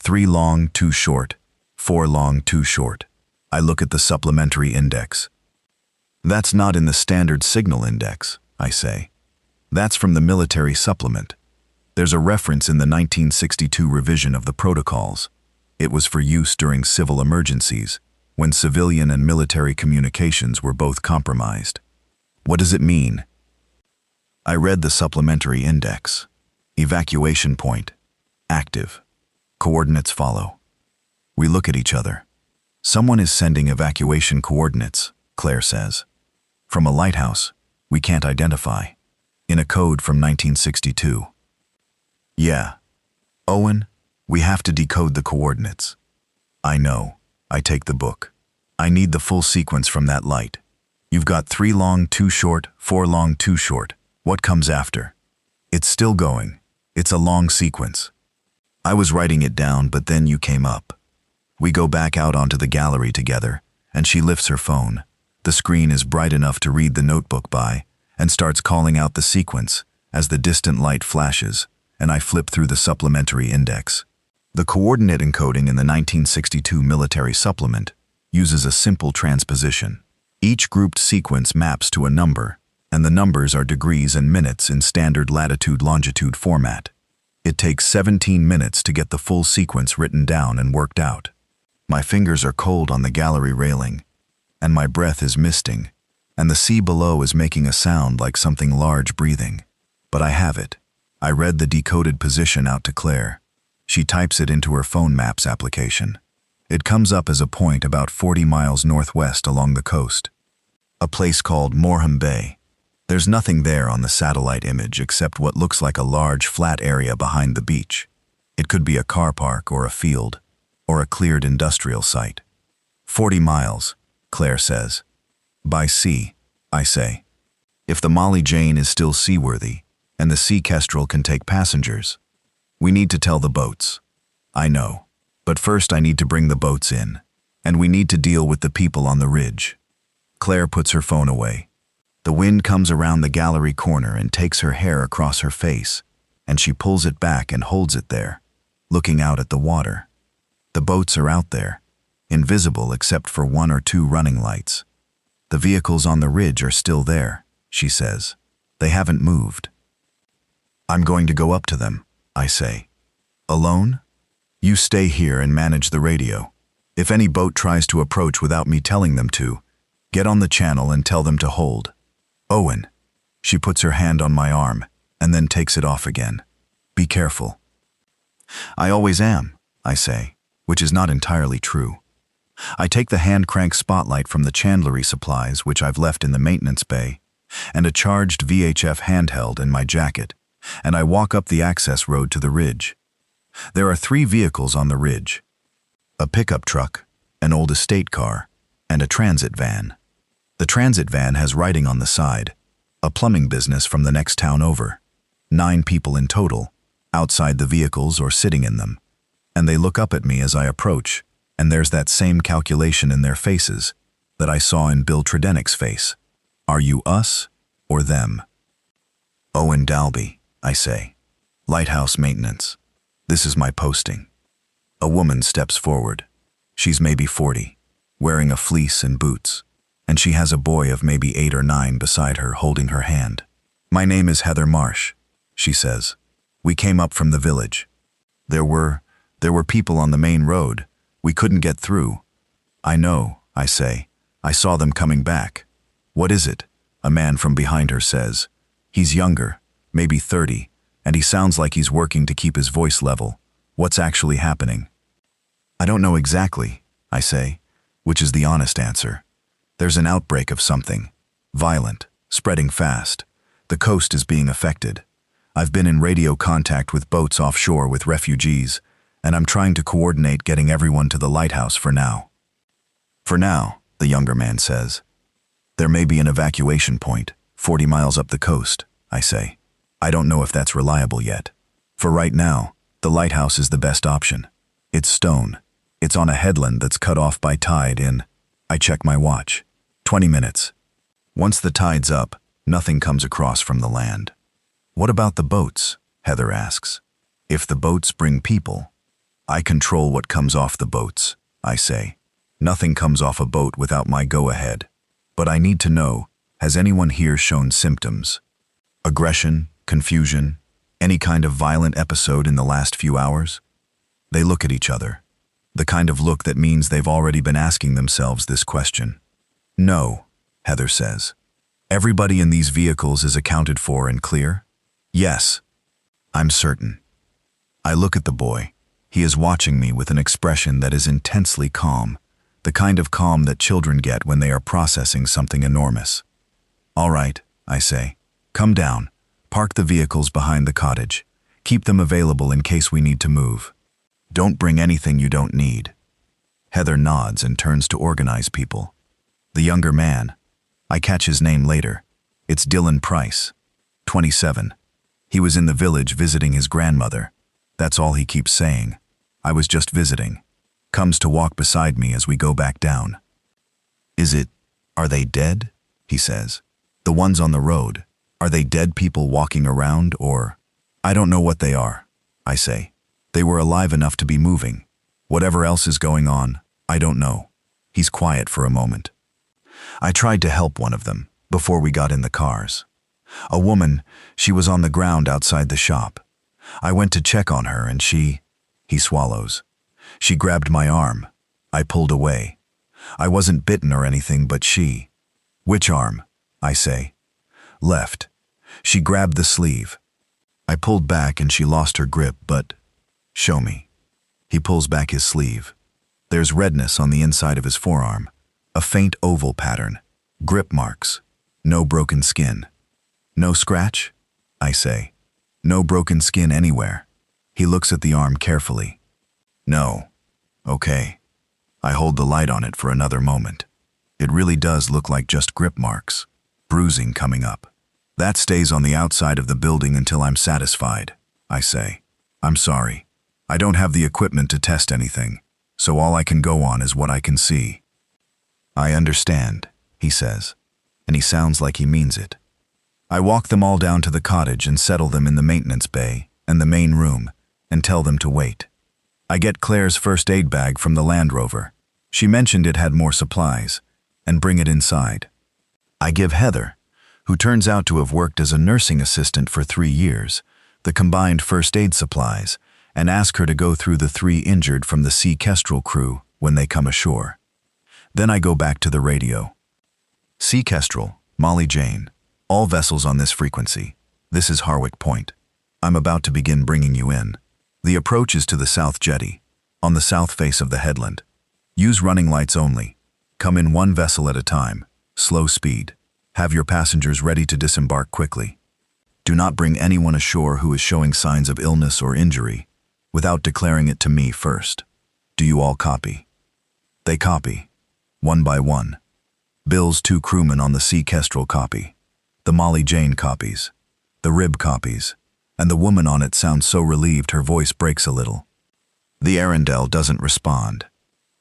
3 long, 2 short, 4 long, 2 short. I look at the supplementary index. That's not in the standard signal index, I say. That's from the military supplement. There's a reference in the 1962 revision of the protocols. It was for use during civil emergencies, when civilian and military communications were both compromised. What does it mean? I read the supplementary index. Evacuation point. Active. Coordinates follow. We look at each other. Someone is sending evacuation coordinates, Claire says. From a lighthouse we can't identify. In a code from 1962. Yeah. Owen, we have to decode the coordinates. I know. I take the book. I need the full sequence from that light. You've got 3 long, 2 short, 4 long, 2 short. What comes after? It's still going. It's a long sequence. I was writing it down, but then you came up. We go back out onto the gallery together, and she lifts her phone. The screen is bright enough to read the notebook by, and starts calling out the sequence as the distant light flashes, and I flip through the supplementary index. The coordinate encoding in the 1962 military supplement uses a simple transposition. Each grouped sequence maps to a number, and the numbers are degrees and minutes in standard latitude-longitude format. It takes 17 minutes to get the full sequence written down and worked out. My fingers are cold on the gallery railing, and my breath is misting, and the sea below is making a sound like something large breathing. But I have it. I read the decoded position out to Claire. She types it into her phone maps application. It comes up as a point about 40 miles northwest along the coast. A place called Morecambe Bay. There's nothing there on the satellite image except what looks like a large flat area behind the beach. It could be a car park or a field, or a cleared industrial site. 40 miles, Claire says. By sea, I say. If the Molly Jane is still seaworthy, and the Sea Kestrel can take passengers, we need to tell the boats. I know. But first I need to bring the boats in, and we need to deal with the people on the ridge. Claire puts her phone away. The wind comes around the gallery corner and takes her hair across her face, and she pulls it back and holds it there, looking out at the water. The boats are out there, invisible except for 1 or 2 running lights. The vehicles on the ridge are still there, she says. They haven't moved. I'm going to go up to them, I say. Alone? You stay here and manage the radio. If any boat tries to approach without me telling them to, get on the channel and tell them to hold. Owen. She puts her hand on my arm and then takes it off again. Be careful. I always am, I say, which is not entirely true. I take the hand crank spotlight from the chandlery supplies which I've left in the maintenance bay, and a charged VHF handheld in my jacket, and I walk up the access road to the ridge. There are 3 vehicles on the ridge. A pickup truck, an old estate car, and a transit van. The transit van has writing on the side, a plumbing business from the next town over. 9 people in total, outside the vehicles or sitting in them. And they look up at me as I approach, and there's that same calculation in their faces that I saw in Bill Tredenick's face. Are you us or them? Owen Dalby, I say. Lighthouse maintenance. This is my posting. A woman steps forward. She's maybe 40, wearing a fleece and boots, and she has a boy of maybe 8 or 9 beside her holding her hand. My name is Heather Marsh, she says. We came up from the village. There were people on the main road. We couldn't get through. I know, I say. I saw them coming back. What is it? A man from behind her says. He's younger, maybe 30, and he sounds like he's working to keep his voice level. What's actually happening? I don't know exactly, I say, which is the honest answer. There's an outbreak of something. Violent, spreading fast. The coast is being affected. I've been in radio contact with boats offshore with refugees, and I'm trying to coordinate getting everyone to the lighthouse for now. For now, the younger man says. There may be an evacuation point, 40 miles up the coast, I say. I don't know if that's reliable yet. For right now, the lighthouse is the best option. It's stone. It's on a headland that's cut off by tide in, I check my watch, 20 minutes. Once the tide's up, nothing comes across from the land. What about the boats? Heather asks. If the boats bring people, I control what comes off the boats, I say. Nothing comes off a boat without my go-ahead. But I need to know, has anyone here shown symptoms? Aggression, confusion, any kind of violent episode in the last few hours? They look at each other. The kind of look that means they've already been asking themselves this question. No, Heather says. Everybody in these vehicles is accounted for and clear? Yes, I'm certain. I look at the boy. He is watching me with an expression that is intensely calm, the kind of calm that children get when they are processing something enormous. All right, I say. Come down. Park the vehicles behind the cottage. Keep them available in case we need to move. Don't bring anything you don't need. Heather nods and turns to organize people. The younger man. I catch his name later. It's Dylan Price, 27. He was in the village visiting his grandmother. That's all he keeps saying. I was just visiting. Comes to walk beside me as we go back down. Are they dead? He says. The ones on the road. Are they dead people walking around or? I don't know what they are, I say. They were alive enough to be moving. Whatever else is going on, I don't know. He's quiet for a moment. I tried to help one of them before we got in the cars. A woman, she was on the ground outside the shop. I went to check on her and he swallows. She grabbed my arm. I pulled away. I wasn't bitten or anything, but Which arm? I say. Left. She grabbed the sleeve. I pulled back and she lost her grip, but show me. He pulls back his sleeve. There's redness on the inside of his forearm, a faint oval pattern, grip marks, no broken skin. No scratch? I say. No broken skin anywhere. He looks at the arm carefully. No. Okay. I hold the light on it for another moment. It really does look like just grip marks, bruising coming up. That stays on the outside of the building until I'm satisfied, I say. I'm sorry. I don't have the equipment to test anything, so all I can go on is what I can see. I understand, he says, and he sounds like he means it. I walk them all down to the cottage and settle them in the maintenance bay and the main room and tell them to wait. I get Claire's first aid bag from the Land Rover. She mentioned it had more supplies, and bring it inside. I give Heather, who turns out to have worked as a nursing assistant for 3 years, the combined first aid supplies, and ask her to go through the 3 injured from the Sea Kestrel crew when they come ashore. Then I go back to the radio. Sea Kestrel, Molly Jane, all vessels on this frequency. This is Harwick Point. I'm about to begin bringing you in. The approach is to the south jetty, on the south face of the headland. Use running lights only. Come in 1 vessel at a time, slow speed. Have your passengers ready to disembark quickly. Do not bring anyone ashore who is showing signs of illness or injury without declaring it to me first. Do you all copy? They copy, 1 by 1. Bill's 2 crewmen on the Sea Kestrel copy. The Molly Jane copies. The Rib copies. And the woman on it sounds so relieved her voice breaks a little. The Arundel doesn't respond.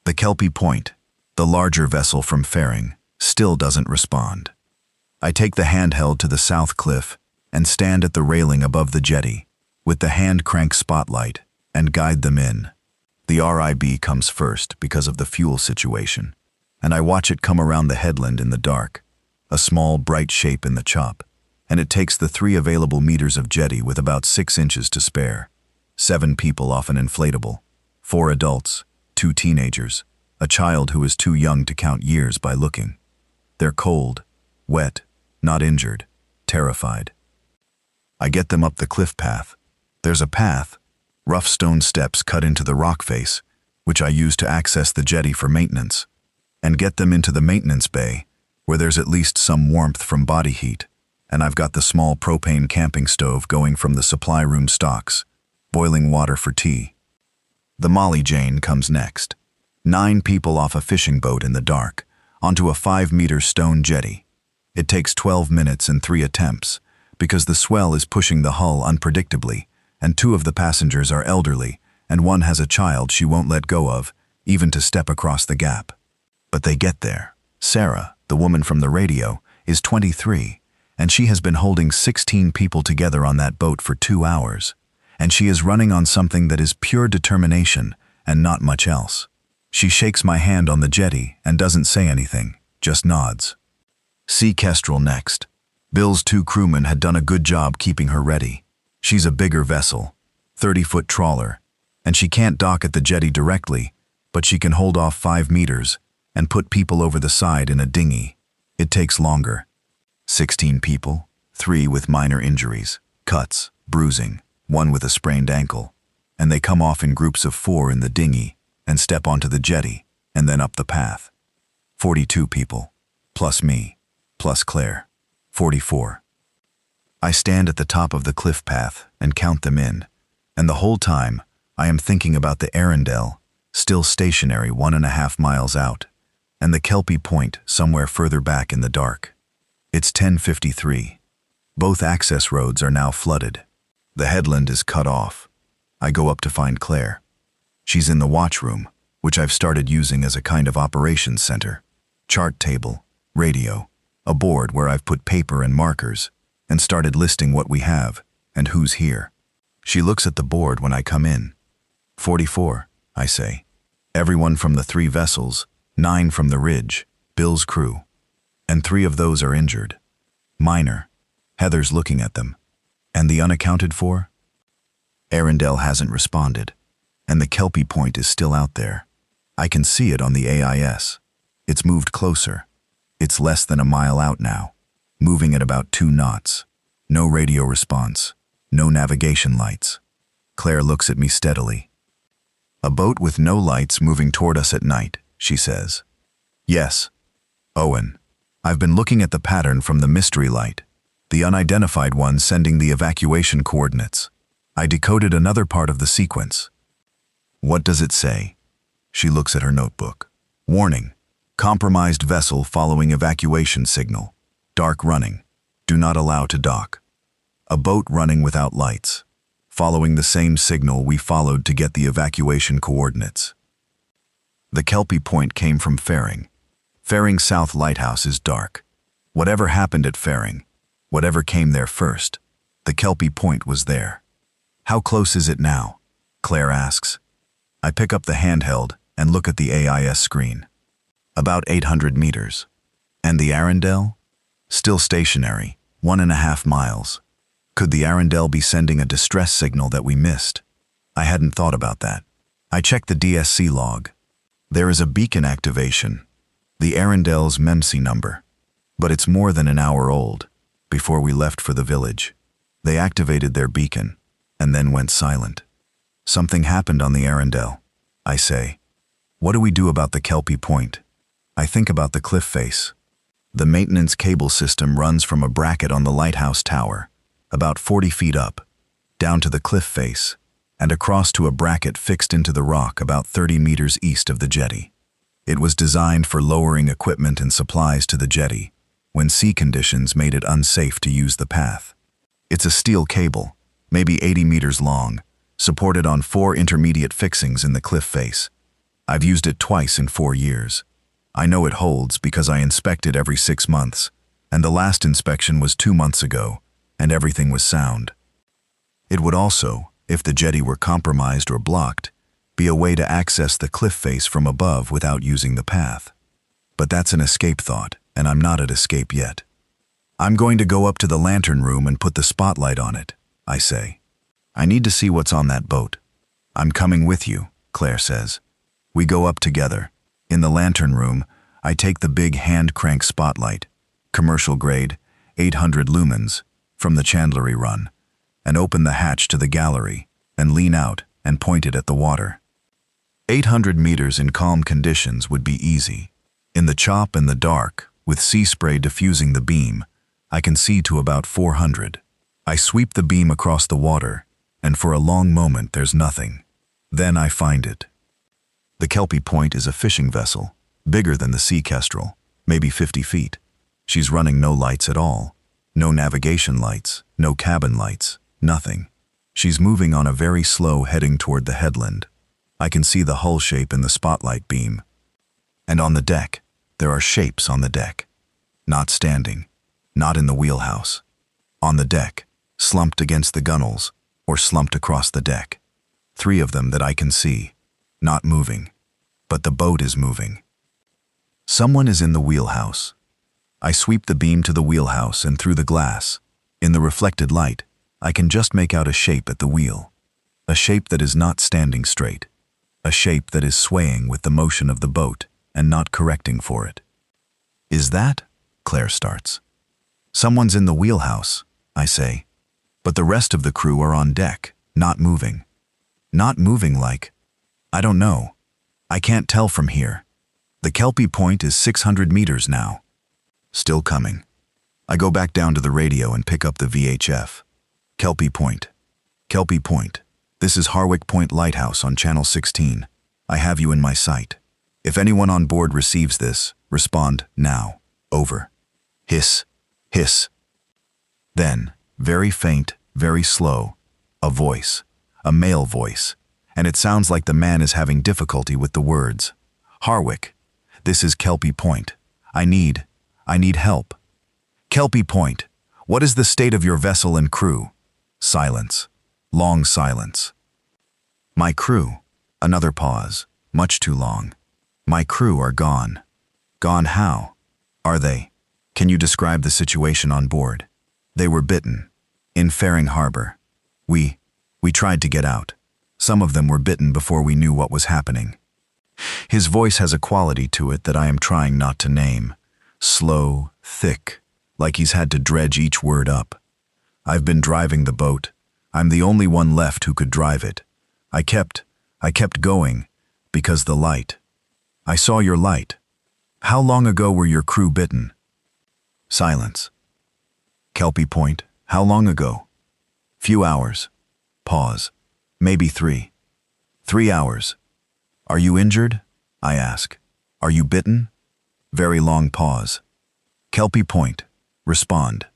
The Kelpie Point, the larger vessel from Faring, still doesn't respond. I take the handheld to the south cliff and stand at the railing above the jetty with the hand crank spotlight and guide them in. The RIB comes first because of the fuel situation, and I watch it come around the headland in the dark, a small bright shape in the chop, and it takes the 3 available meters of jetty with about 6 inches to spare. 7 people off an inflatable, 4 adults, 2 teenagers, a child who is too young to count years by looking. They're cold, wet, not injured, terrified. I get them up the cliff path. There's a path, rough stone steps cut into the rock face, which I use to access the jetty for maintenance, and get them into the maintenance bay, where there's at least some warmth from body heat, and I've got the small propane camping stove going from the supply room stocks, boiling water for tea. The Molly Jane comes next. 9 people off a fishing boat in the dark, onto a 5-meter stone jetty. It takes 12 minutes and 3 attempts, because the swell is pushing the hull unpredictably, and 2 of the passengers are elderly, and 1 has a child she won't let go of, even to step across the gap. But they get there. Sarah, the woman from the radio, is 23, and she has been holding 16 people together on that boat for 2 hours, and she is running on something that is pure determination and not much else. She shakes my hand on the jetty and doesn't say anything, just nods. Sea Kestrel next. Bill's 2 crewmen had done a good job keeping her ready. She's a bigger vessel, 30-foot trawler, and she can't dock at the jetty directly, but she can hold off 5 meters and put people over the side in a dinghy. It takes longer. 16 people, 3 with minor injuries, cuts, bruising, 1 with a sprained ankle, and they come off in groups of 4 in the dinghy and step onto the jetty and then up the path. 42 people, plus me, plus Claire, 44. I stand at the top of the cliff path and count them in, and the whole time I am thinking about the Arundel, still stationary 1.5 miles out, and the Kelpie Point somewhere further back in the dark. It's 10:53. Both access roads are now flooded. The headland is cut off. I go up to find Claire. She's in the watch room, which I've started using as a kind of operations center. Chart table, radio, a board where I've put paper and markers, and started listing what we have and who's here. She looks at the board when I come in. 44, I say. Everyone from the 3 vessels, 9 from the Ridge, Bill's crew. And 3 of those are injured. Minor. Heather's looking at them. And the unaccounted for? Arundel hasn't responded. And the Kelpie Point is still out there. I can see it on the AIS. It's moved closer. It's less than a mile out now, moving at about 2 knots. No radio response. No navigation lights. Claire looks at me steadily. A boat with no lights moving toward us at night, she says. Yes. Owen. I've been looking at the pattern from the mystery light, the unidentified one sending the evacuation coordinates. I decoded another part of the sequence. What does it say? She looks at her notebook. Warning. Compromised vessel following evacuation signal. Dark running. Do not allow to dock. A boat running without lights, following the same signal we followed to get the evacuation coordinates. The Kelpie Point came from Faring. Faring South Lighthouse is dark. Whatever happened at Faring, whatever came there first, the Kelpie Point was there. How close is it now? Claire asks. I pick up the handheld and look at the AIS screen. About 800 meters. And the Arundel? Still stationary, 1.5 miles. Could the Arundel be sending a distress signal that we missed? I hadn't thought about that. I checked the DSC log. There is a beacon activation, the Arundel's MEMC number. But it's more than an hour old, before we left for the village. They activated their beacon, and then went silent. Something happened on the Arundel, I say. What do we do about the Kelpie Point? I think about the cliff face. The maintenance cable system runs from a bracket on the lighthouse tower, about 40 feet up, down to the cliff face, and across to a bracket fixed into the rock about 30 meters east of the jetty. It was designed for lowering equipment and supplies to the jetty, when sea conditions made it unsafe to use the path. It's a steel cable, maybe 80 meters long, supported on 4 intermediate fixings in the cliff face. I've used it twice in 4 years. I know it holds because I inspect it every 6 months, and the last inspection was 2 months ago, and everything was sound. It would also, if the jetty were compromised or blocked, be a way to access the cliff face from above without using the path. But that's an escape thought, and I'm not at escape yet. I'm going to go up to the lantern room and put the spotlight on it, I say. I need to see what's on that boat. I'm coming with you, Claire says. We go up together. In the lantern room, I take the big hand-crank spotlight, commercial grade, 800 lumens, from the chandlery run, and open the hatch to the gallery, and lean out and point it at the water. 800 meters in calm conditions would be easy. In the chop and the dark, with sea spray diffusing the beam, I can see to about 400. I sweep the beam across the water, and for a long moment there's nothing. Then I find it. The Kelpie Point is a fishing vessel, bigger than the Sea Kestrel, maybe 50 feet. She's running no lights at all. No navigation lights, no cabin lights, nothing. She's moving on a very slow heading toward the headland. I can see the hull shape in the spotlight beam. And on the deck, there are shapes on the deck. Not standing, not in the wheelhouse. On the deck, slumped against the gunnels, or slumped across the deck. 3 of them that I can see, not moving. But the boat is moving. Someone is in the wheelhouse. I sweep the beam to the wheelhouse and through the glass. In the reflected light, I can just make out a shape at the wheel. A shape that is not standing straight. A shape that is swaying with the motion of the boat and not correcting for it. Is that? Claire starts. Someone's in the wheelhouse, I say. But the rest of the crew are on deck, not moving. Not moving like, I don't know. I can't tell from here. The Kelpie Point is 600 meters now. Still coming. I go back down to the radio and pick up the VHF. Kelpie Point. Kelpie Point. This is Harwick Point Lighthouse on Channel 16. I have you in my sight. If anyone on board receives this, respond now. Over. Hiss. Hiss. Then, very faint, very slow, a voice. A male voice. And it sounds like the man is having difficulty with the words. Harwick. This is Kelpie Point. I need help. Kelpie Point. What is the state of your vessel and crew? Silence. Long silence. My crew. Another pause. Much too long. My crew are gone. Gone how? Are they? Can you describe the situation on board? They were bitten. In Faring Harbor. We tried to get out. Some of them were bitten before we knew what was happening. His voice has a quality to it that I am trying not to name. Slow, thick, like he's had to dredge each word up. I've been driving the boat. I'm the only one left who could drive it. I kept going, because the light. I saw your light. How long ago were your crew bitten? Silence. Kelpie Point, how long ago? Few hours. Pause. Maybe 3. 3 hours. Are you injured? I ask. Are you bitten? Very long pause. Kelpie Point. Respond.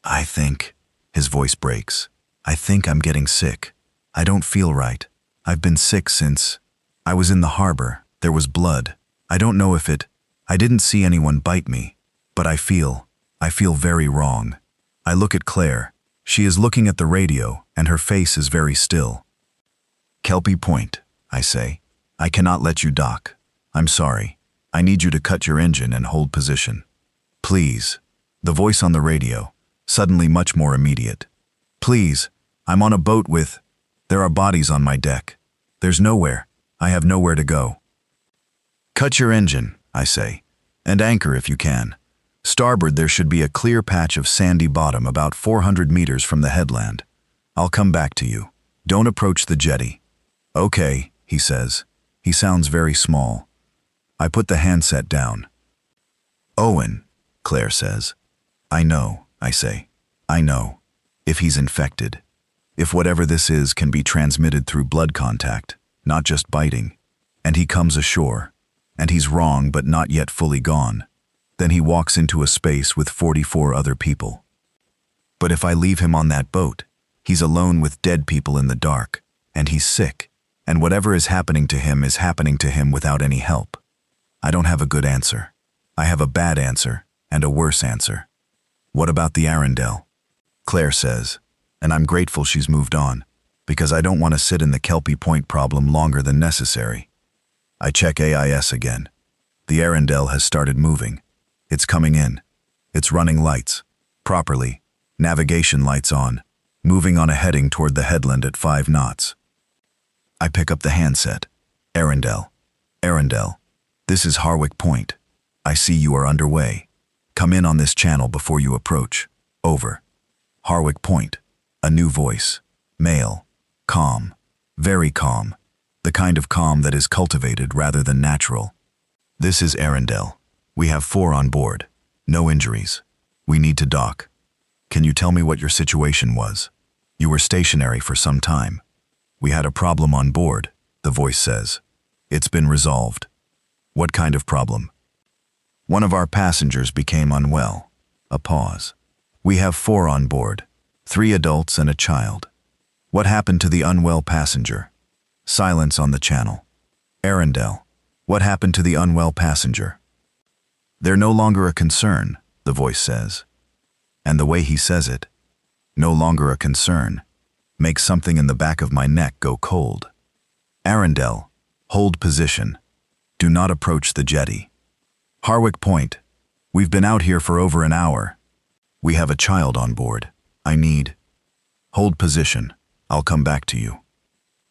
I think. His voice breaks. I think I'm getting sick. I don't feel right. I've been sick since. I was in the harbor. There was blood. I don't know if it. I didn't see anyone bite me. But I feel very wrong. I look at Claire. She is looking at the radio, and her face is very still. Kelpie Point, I say. I cannot let you dock. I'm sorry. I need you to cut your engine and hold position. Please. The voice on the radio, suddenly much more immediate. Please, I'm on a boat with. There are bodies on my deck. There's nowhere. I have nowhere to go. Cut your engine, I say, and anchor if you can. Starboard there should be a clear patch of sandy bottom about 400 meters from the headland. I'll come back to you. Don't approach the jetty. Okay, he says. He sounds very small. I put the handset down. Owen, Claire says. I know, I say. I know. If he's infected. If whatever this is can be transmitted through blood contact, not just biting. And he comes ashore. And he's wrong but not yet fully gone. Then he walks into a space with 44 other people. But if I leave him on that boat, he's alone with dead people in the dark. And he's sick. And whatever is happening to him without any help. I don't have a good answer. I have a bad answer and a worse answer. What about the Arundel? Claire says, and I'm grateful she's moved on, because I don't want to sit in the Kelpie Point problem longer than necessary. I check AIS again. The Arundel has started moving. It's coming in. It's running lights. Properly. Navigation lights on. Moving on a heading toward the headland at 5 knots. I pick up the handset. Arundel. Arundel. This is Harwick Point. I see you are underway. Come in on this channel before you approach. Over. Harwick Point. A new voice. Male. Calm. Very calm. The kind of calm that is cultivated rather than natural. This is Arundel. We have 4 on board. No injuries. We need to dock. Can you tell me what your situation was? You were stationary for some time. We had a problem on board, the voice says. It's been resolved. What kind of problem? One of our passengers became unwell. A pause. We have 4 on board, 3 adults and a child. What happened to the unwell passenger? Silence on the channel. Arundel. What happened to the unwell passenger? They're no longer a concern, the voice says. And the way he says it, no longer a concern, makes something in the back of my neck go cold. Arundel, hold position. Do not approach the jetty. Harwick Point, we've been out here for over an hour. We have a child on board. I need. Hold position. I'll come back to you.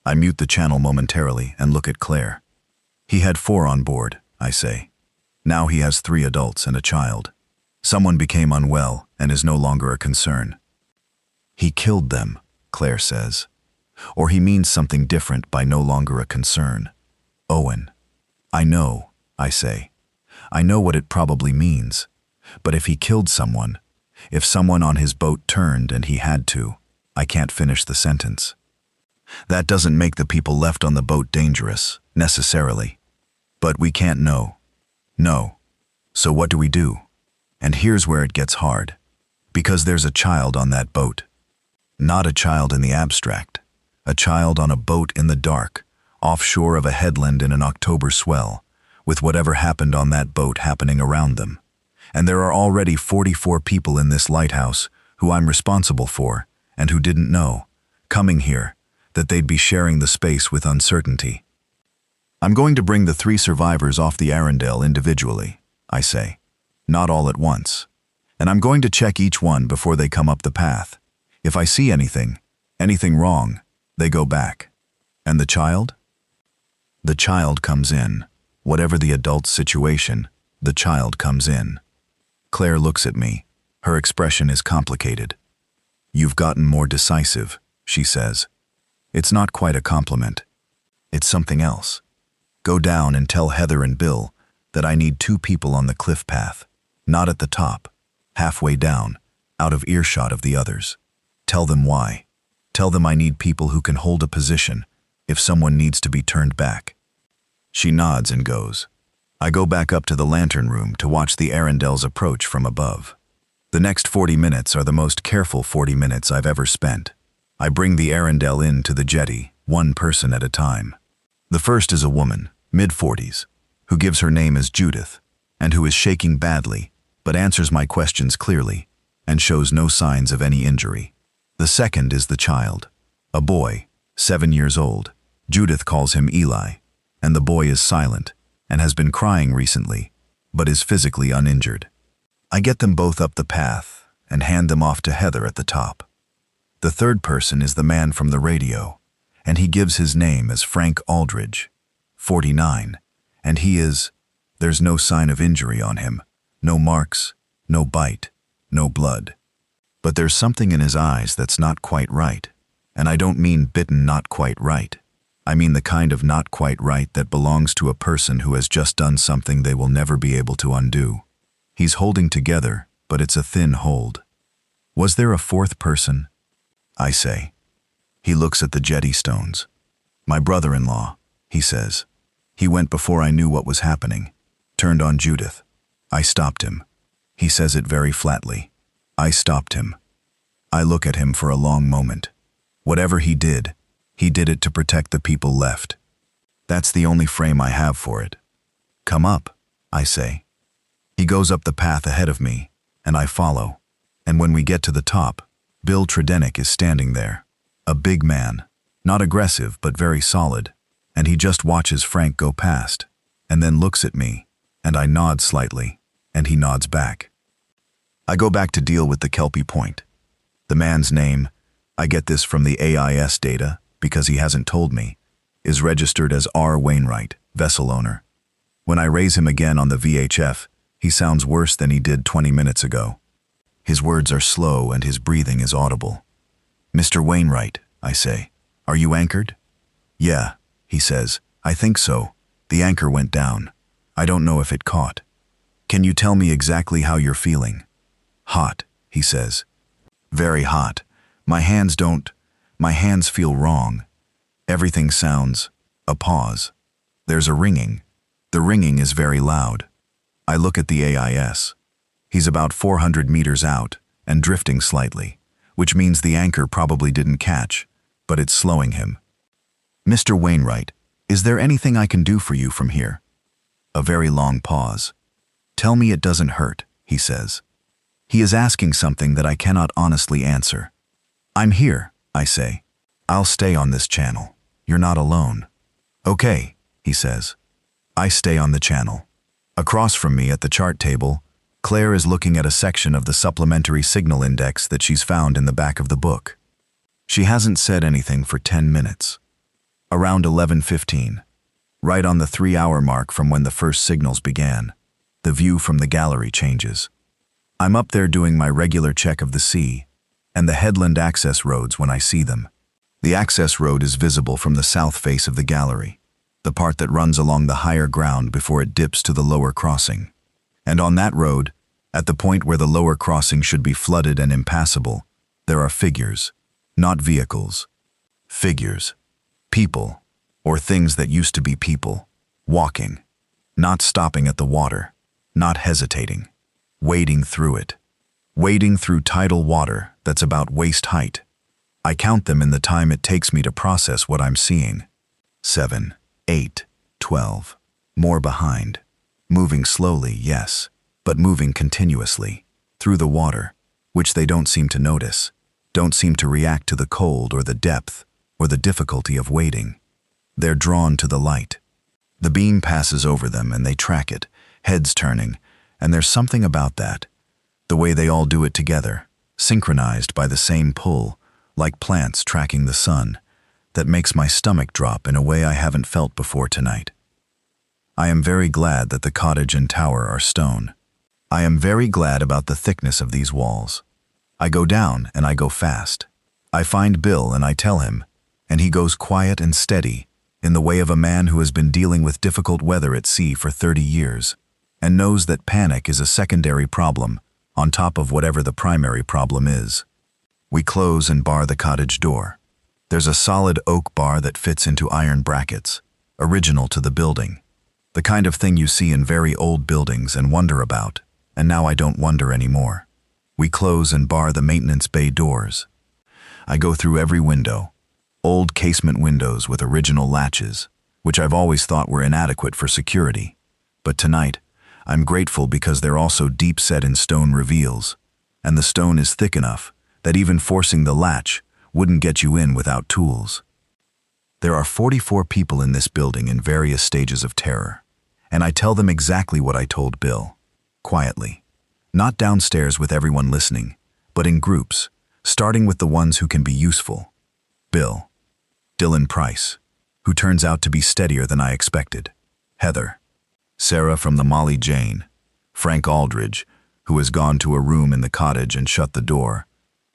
I mute the channel momentarily and look at Claire. He had 4 on board, I say. Now he has 3 adults and a child. Someone became unwell and is no longer a concern. He killed them, Claire says. Or he means something different by no longer a concern. Owen. I know, I say. I know what it probably means. But if he killed someone, if someone on his boat turned and he had to, I can't finish the sentence. That doesn't make the people left on the boat dangerous, necessarily. But we can't know. No. So what do we do? And here's where it gets hard. Because there's a child on that boat. Not a child in the abstract. A child on a boat in the dark, offshore of a headland in an October swell, with whatever happened on that boat happening around them. And there are already 44 people in this lighthouse who I'm responsible for and who didn't know, coming here, that they'd be sharing the space with uncertainty. I'm going to bring the 3 survivors off the Arendelle individually, I say, not all at once. And I'm going to check each one before they come up the path. If I see anything wrong, they go back. And the child? The child comes in. Whatever the adult's situation, the child comes in. Claire looks at me. Her expression is complicated. You've gotten more decisive, she says. It's not quite a compliment. It's something else. Go down and tell Heather and Bill that I need 2 people on the cliff path, not at the top, halfway down, out of earshot of the others. Tell them why. Tell them I need people who can hold a position if someone needs to be turned back. She nods and goes. I go back up to the lantern room to watch the Arendelle's approach from above. The next 40 minutes are the most careful 40 minutes I've ever spent. I bring the Arendelle in to the jetty, 1 person at a time. The first is a woman, mid-40s, who gives her name as Judith, and who is shaking badly, but answers my questions clearly, and shows no signs of any injury. The second is the child, a boy, 7 years old. Judith calls him Eli, and the boy is silent, and has been crying recently, but is physically uninjured. I get them both up the path, and hand them off to Heather at the top. The third person is the man from the radio, and he gives his name as Frank Aldridge, 49, and there's no sign of injury on him, no marks, no bite, no blood. But there's something in his eyes that's not quite right, and I don't mean bitten not quite right. I mean the kind of not quite right that belongs to a person who has just done something they will never be able to undo. He's holding together, but it's a thin hold. Was there a 4th person? I say. He looks at the jetty stones. My brother-in-law, he says. He went before I knew what was happening. Turned on Judith. I stopped him. He says it very flatly. I stopped him. I look at him for a long moment. Whatever he did it to protect the people left. That's the only frame I have for it. Come up, I say. He goes up the path ahead of me, and I follow. And when we get to the top, Bill Tredenick is standing there. A big man, not aggressive but very solid, and he just watches Frank go past, and then looks at me, and I nod slightly, and he nods back. I go back to deal with the Kelpie point. The man's name, I get this from the AIS data because he hasn't told me, is registered as R. Wainwright, vessel owner. When I raise him again on the VHF, he sounds worse than he did 20 minutes ago. His words are slow and his breathing is audible. Mr. Wainwright, I say, are you anchored? Yeah, he says, I think so. The anchor went down. I don't know if it caught. Can you tell me exactly how you're feeling? Hot, he says. Very hot. My hands feel wrong. Everything sounds, a pause. There's a ringing. The ringing is very loud. I look at the AIS. He's about 400 meters out and drifting slightly, which means the anchor probably didn't catch, but it's slowing him. Mr. Wainwright, is there anything I can do for you from here? A very long pause. Tell me it doesn't hurt, he says. He is asking something that I cannot honestly answer. I'm here, I say. I'll stay on this channel. You're not alone. Okay, he says. I stay on the channel. Across from me at the chart table, Claire is looking at a section of the supplementary signal index that she's found in the back of the book. She hasn't said anything for 10 minutes. Around 11:15, right on the 3-hour mark from when the first signals began, the view from the gallery changes. I'm up there doing my regular check of the sea and the headland access roads when I see them. The access road is visible from the south face of the gallery, the part that runs along the higher ground before it dips to the lower crossing. And on that road, at the point where the lower crossing should be flooded and impassable, there are figures, not vehicles. Figures. People, or things that used to be people, walking, not stopping at the water, not hesitating, wading through it, wading through tidal water that's about waist height. I count them in the time it takes me to process what I'm seeing. 7, 8, 12, more behind. Moving slowly, yes, but moving continuously, through the water, which they don't seem to notice. don't seem to react to the cold or the depth or the difficulty of waiting. They're drawn to the light. The beam passes over them and they track it, heads turning, and there's something about that. The way they all do it together, synchronized by the same pull, like plants tracking the sun, that makes my stomach drop in a way I haven't felt before tonight. I am very glad that the cottage and tower are stone. I am very glad about the thickness of these walls. I go down and I go fast. I find Bill and I tell him, and he goes quiet and steady, in the way of a man who has been dealing with difficult weather at sea for 30 years, and knows that panic is a secondary problem on top of whatever the primary problem is. We close and bar the cottage door. There's a solid oak bar that fits into iron brackets, original to the building. The kind of thing you see in very old buildings and wonder about, and now I don't wonder anymore. We close and bar the maintenance bay doors. I go through every window, old casement windows with original latches, which I've always thought were inadequate for security. But tonight, I'm grateful because they're also deep set in stone reveals, and the stone is thick enough that even forcing the latch wouldn't get you in without tools. There are 44 people in this building in various stages of terror, and I tell them exactly what I told Bill, quietly. Not downstairs with everyone listening, but in groups, starting with the ones who can be useful. Bill. Dylan Price, who turns out to be steadier than I expected. Heather. Sarah from the Molly Jane. Frank Aldridge, who has gone to a room in the cottage and shut the door,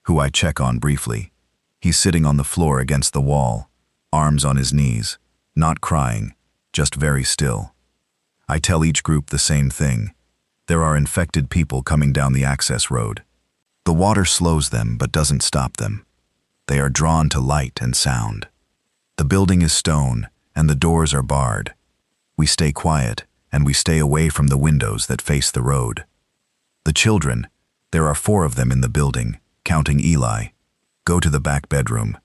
who I check on briefly. He's sitting on the floor against the wall, arms on his knees, not crying, just very still. I tell each group the same thing. There are infected people coming down the access road. The water slows them but doesn't stop them. They are drawn to light and sound. The building is stone and the doors are barred. We stay quiet and we stay away from the windows that face the road. The children, there are 4 of them in the building, counting Eli, go to the back bedroom.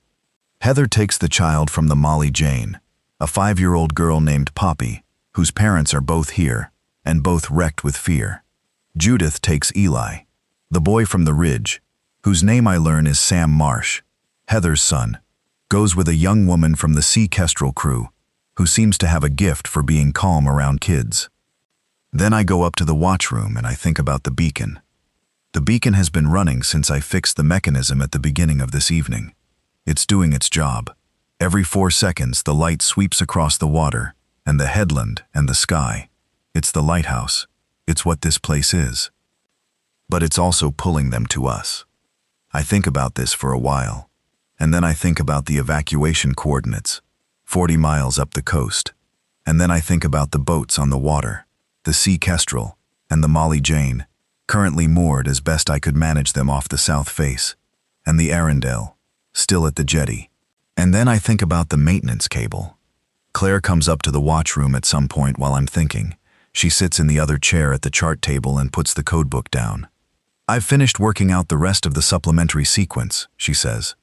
Heather takes the child from the Molly Jane, a 5-year-old girl named Poppy, whose parents are both here, and both wrecked with fear. Judith takes Eli, the boy from the Ridge, whose name I learn is Sam Marsh, Heather's son, goes with a young woman from the Sea Kestrel crew, who seems to have a gift for being calm around kids. Then I go up to the watchroom and I think about the beacon. The beacon has been running since I fixed the mechanism at the beginning of this evening. It's doing its job. Every 4 seconds the light sweeps across the water, and the headland and the sky. It's the lighthouse. It's what this place is. But it's also pulling them to us. I think about this for a while, and then I think about the evacuation coordinates, 40 miles up the coast, and then I think about the boats on the water, the Sea Kestrel and the Molly Jane, currently moored as best I could manage them off the south face, and the Arundel, still at the jetty. And then I think about the maintenance cable. Claire comes up to the watchroom at some point while I'm thinking. She sits in the other chair at the chart table and puts the codebook down. "I've finished working out the rest of the supplementary sequence," she says.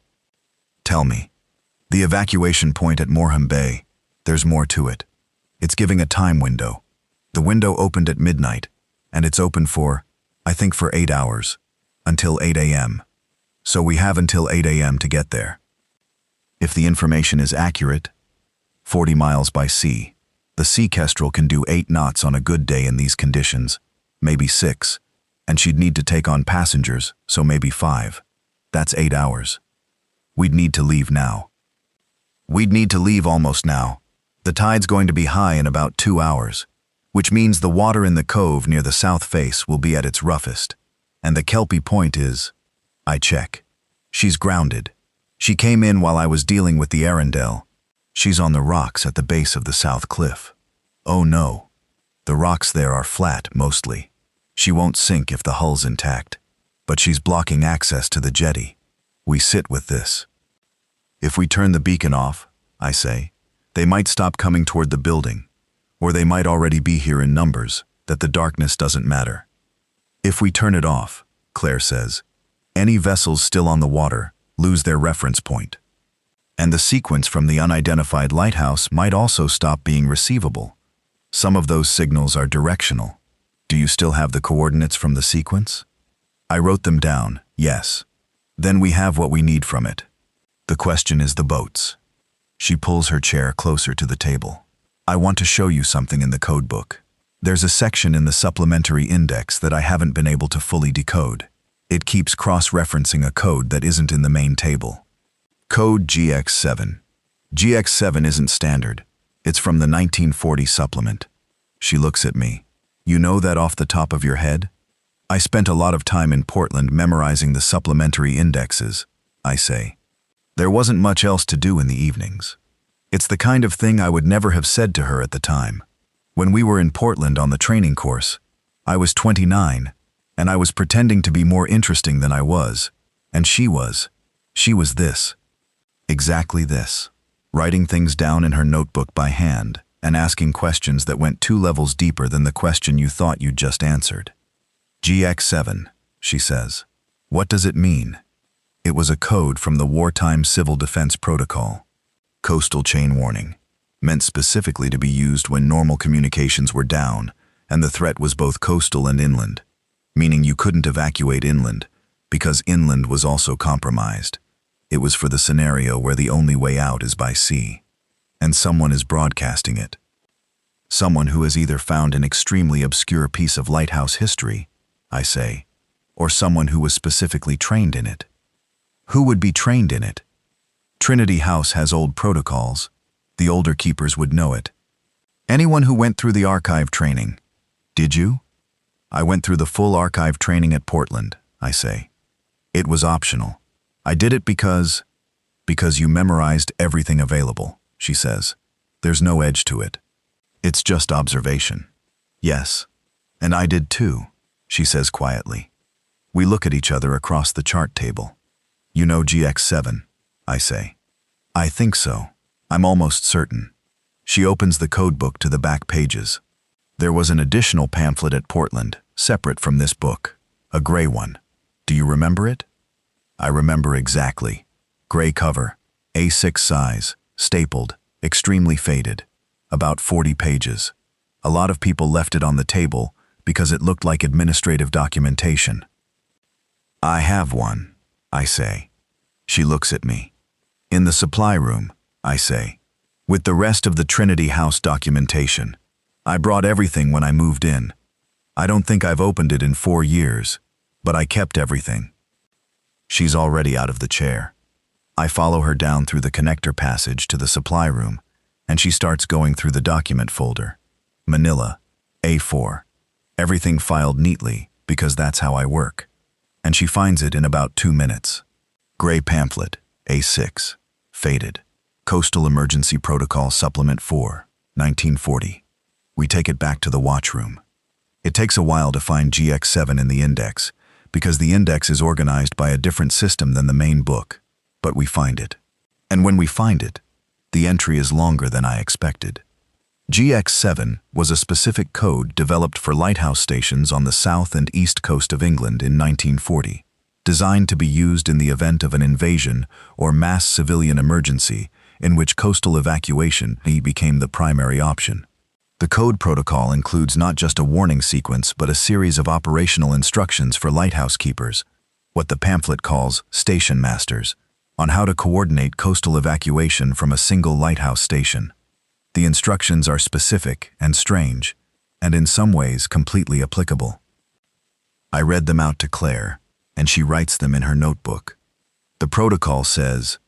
"Tell me." "The evacuation point at Morecambe Bay. There's more to it. It's giving a time window. The window opened at midnight, and it's open for, I think for 8 hours, until 8 a.m. So we have until 8 a.m. to get there. If the information is accurate, 40 miles by sea, the Sea Kestrel can do 8 knots on a good day in these conditions, maybe 6, and she'd need to take on passengers, so maybe 5. That's 8 hours. We'd need to leave now. We'd need to leave almost now. The tide's going to be high in about 2 hours, which means the water in the cove near the south face will be at its roughest. And the Kelpie Point is, I check. She's grounded. She came in while I was dealing with the Arundel. She's on the rocks at the base of the south cliff. Oh no. The rocks there are flat, mostly. She won't sink if the hull's intact. But she's blocking access to the jetty. We sit with this. If we turn the beacon off, I say, they might stop coming toward the building, or they might already be here in numbers, that the darkness doesn't matter. If we turn it off, Claire says, any vessels still on the water lose their reference point. And the sequence from the unidentified lighthouse might also stop being receivable. Some of those signals are directional. Do you still have the coordinates from the sequence? I wrote them down, yes. Then we have what we need from it. The question is the boats. She pulls her chair closer to the table. I want to show you something in the code book. There's a section in the supplementary index that I haven't been able to fully decode. It keeps cross-referencing a code that isn't in the main table. Code GX7. GX7 isn't standard. It's from the 1940 supplement. She looks at me. You know that off the top of your head? I spent a lot of time in Portland memorizing the supplementary indexes, I say. There wasn't much else to do in the evenings. It's the kind of thing I would never have said to her at the time. When we were in Portland on the training course, I was 29, and I was pretending to be more interesting than I was, and she was this. Exactly this. Writing things down in her notebook by hand and asking questions that went 2 levels deeper than the question you thought you'd just answered. GX7, she says. What does it mean? It was a code from the Wartime Civil Defense Protocol. Coastal chain warning. Meant specifically to be used when normal communications were down and the threat was both coastal and inland, meaning you couldn't evacuate inland because inland was also compromised. It was for the scenario where the only way out is by sea. And someone is broadcasting it. Someone who has either found an extremely obscure piece of lighthouse history, I say, or someone who was specifically trained in it. Who would be trained in it? Trinity House has old protocols. The older keepers would know it. Anyone who went through the archive training. Did you? I went through the full archive training at Portland, I say. It was optional. I did it because you memorized everything available, she says. There's no edge to it. It's just observation. Yes, and I did too, she says quietly. We look at each other across the chart table. You know GX7, I say. I think so. I'm almost certain. She opens the code book to the back pages. There was an additional pamphlet at Portland, separate from this book, a gray one. Do you remember it? I remember exactly. Gray cover, A6 size, stapled, extremely faded, about 40 pages. A lot of people left it on the table because it looked like administrative documentation. I have one, I say. She looks at me. In the supply room, I say, with the rest of the Trinity House documentation. I brought everything when I moved in. I don't think I've opened it in 4 years, but I kept everything. She's already out of the chair. I follow her down through the connector passage to the supply room, and she starts going through the document folder. Manila, A4. Everything filed neatly, because that's how I work. And she finds it in about 2 minutes. Gray pamphlet, A6. Faded. Coastal Emergency Protocol Supplement 4, 1940. We take it back to the watchroom. It takes a while to find GX7 in the index, because the index is organized by a different system than the main book, but we find it. And when we find it, the entry is longer than I expected. GX7 was a specific code developed for lighthouse stations on the south and east coast of England in 1940, designed to be used in the event of an invasion or mass civilian emergency in which coastal evacuation became the primary option. The code protocol includes not just a warning sequence but a series of operational instructions for lighthouse keepers, what the pamphlet calls station masters, on how to coordinate coastal evacuation from a single lighthouse station. The instructions are specific and strange, and in some ways completely applicable. I read them out to Claire, and she writes them in her notebook. The protocol says,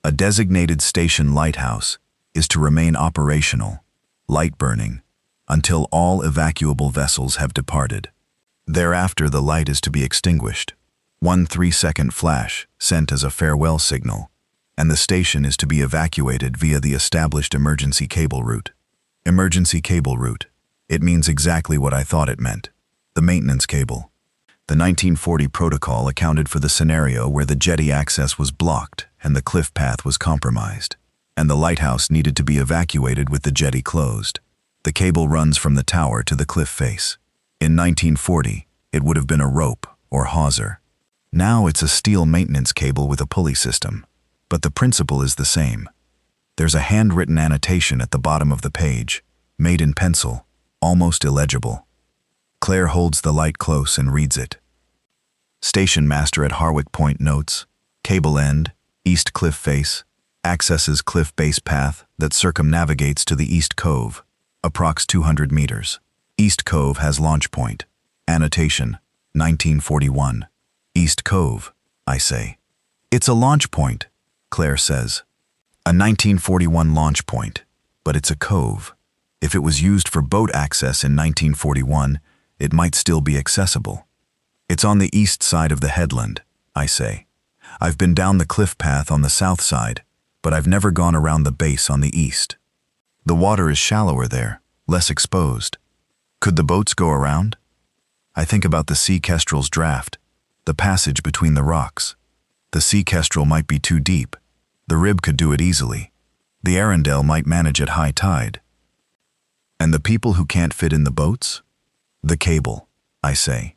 a designated station lighthouse is to remain operational, light burning, until all evacuable vessels have departed. Thereafter the light is to be extinguished, 1 3-second flash sent as a farewell signal, and the station is to be evacuated via the established emergency cable route. Emergency cable route. It means exactly what I thought it meant. The maintenance cable. The 1940 protocol accounted for the scenario where the jetty access was blocked and the cliff path was compromised, and the lighthouse needed to be evacuated with the jetty closed. The cable runs from the tower to the cliff face. In 1940, it would have been a rope or hawser. Now it's a steel maintenance cable with a pulley system, but the principle is the same. There's a handwritten annotation at the bottom of the page, made in pencil, almost illegible. Claire holds the light close and reads it. Station master at Harwick Point notes, cable end, east cliff face, accesses cliff base path that circumnavigates to the East Cove, approx 200 meters. East Cove has launch point. Annotation, 1941. East Cove, I say. It's a launch point, Claire says. A 1941 launch point, but it's a cove. If it was used for boat access in 1941, it might still be accessible. It's on the east side of the headland, I say. I've been down the cliff path on the south side, but I've never gone around the base on the east. The water is shallower there, less exposed. Could the boats go around? I think about the sea kestrel's draft, the passage between the rocks. The sea kestrel might be too deep. The rib could do it easily. The Arundel might manage at high tide. And the people who can't fit in the boats? The cable, I say.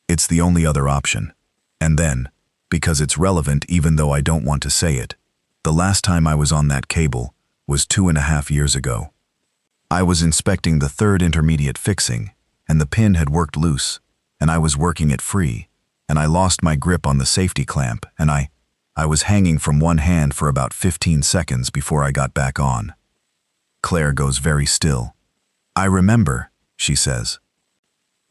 It's the only other option. And then, because it's relevant even though I don't want to say it, the last time I was on that cable was 2.5 years ago. I was inspecting the third intermediate fixing, and the pin had worked loose, and I was working it free, and I lost my grip on the safety clamp, and I was hanging from one hand for about 15 seconds before I got back on. Claire goes very still. I remember, she says.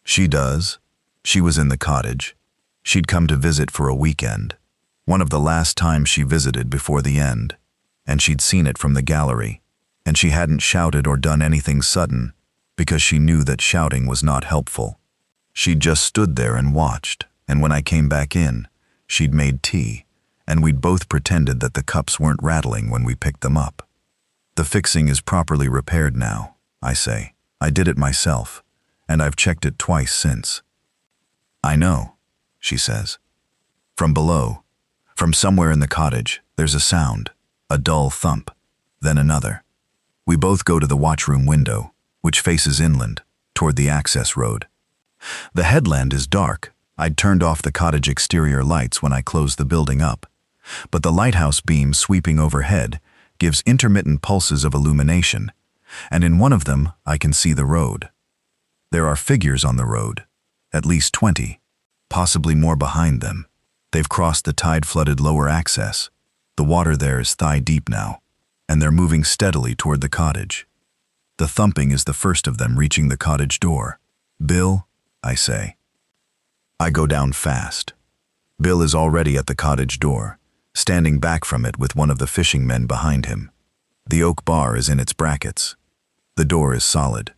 She does. She was in the cottage. She'd come to visit for a weekend, one of the last times she visited before the end, and she'd seen it from the gallery, and she hadn't shouted or done anything sudden because she knew that shouting was not helpful. She'd just stood there and watched, and when I came back in, she'd made tea, and we'd both pretended that the cups weren't rattling when we picked them up. The fixing is properly repaired now, I say. I did it myself, and I've checked it twice since. I know, she says. From below, from somewhere in the cottage, there's a sound, a dull thump, then another. We both go to the watchroom window, which faces inland, toward the access road. The headland is dark. I'd turned off the cottage exterior lights when I closed the building up, but the lighthouse beam sweeping overhead gives intermittent pulses of illumination, and in one of them I can see the road. There are figures on the road, at least 20, possibly more behind them. They've crossed the tide-flooded lower access. The water there is thigh-deep now, and they're moving steadily toward the cottage. The thumping is the first of them reaching the cottage door. Bill, I say. I go down fast. Bill is already at the cottage door, standing back from it with one of the fishing men behind him. The oak bar is in its brackets. The door is solid.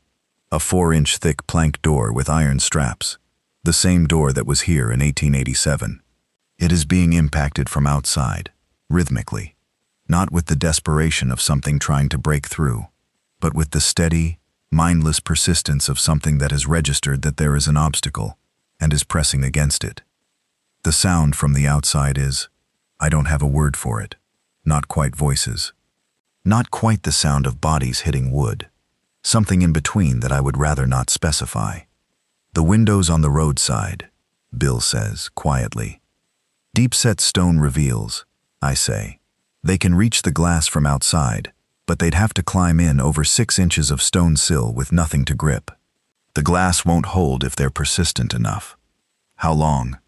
A 4-inch thick plank door with iron straps, the same door that was here in 1887. It is being impacted from outside, rhythmically, not with the desperation of something trying to break through, but with the steady, mindless persistence of something that has registered that there is an obstacle and is pressing against it. The sound from the outside is, I don't have a word for it, not quite voices, not quite the sound of bodies hitting wood, something in between that I would rather not specify. The windows on the roadside, Bill says quietly. Deep-set stone reveals, I say. They can reach the glass from outside, but they'd have to climb in over 6 inches of stone sill with nothing to grip. The glass won't hold if they're persistent enough. How long?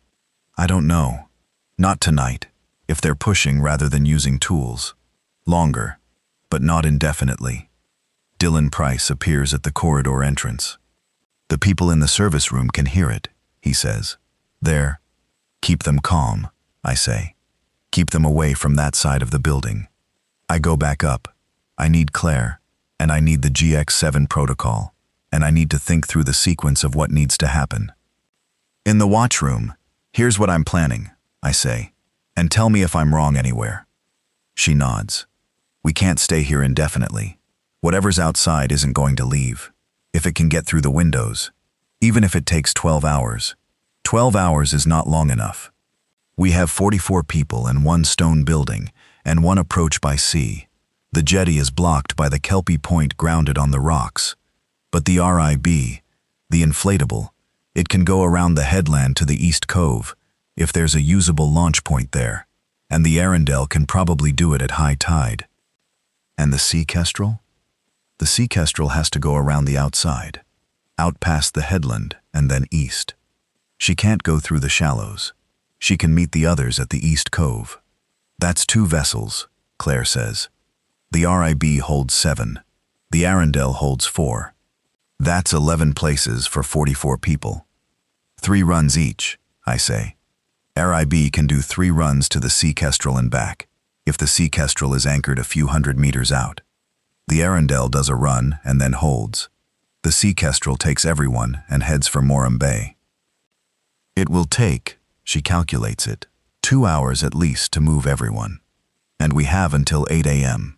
I don't know. Not tonight, if they're pushing rather than using tools. Longer, but not indefinitely. Dylan Price appears at the corridor entrance. The people in the service room can hear it, he says. There. Keep them calm, I say. Keep them away from that side of the building. I go back up. I need Claire, and I need the GX7 protocol, and I need to think through the sequence of what needs to happen. In the watchroom, here's what I'm planning, I say, and tell me if I'm wrong anywhere. She nods. We can't stay here indefinitely. Whatever's outside isn't going to leave. If it can get through the windows, even if it takes 12 hours. 12 hours is not long enough. We have 44 people and 1 stone building and 1 approach by sea. The jetty is blocked by the Kelpie Point grounded on the rocks. But the RIB, the inflatable, it can go around the headland to the East Cove if there's a usable launch point there, and the Arundel can probably do it at high tide. And the sea kestrel? The sea kestrel has to go around the outside, out past the headland and then east. She can't go through the shallows. She can meet the others at the East Cove. That's 2 vessels, Claire says. The RIB holds 7. The Arundel holds 4. That's 11 places for 44 people. 3 runs each, I say. RIB can do 3 runs to the Sea Kestrel and back, if the Sea Kestrel is anchored a few hundred meters out. The Arundel does a run and then holds. The Sea Kestrel takes everyone and heads for Moram Bay. It will take, she calculates it, 2 hours at least to move everyone. And we have until 8 a.m.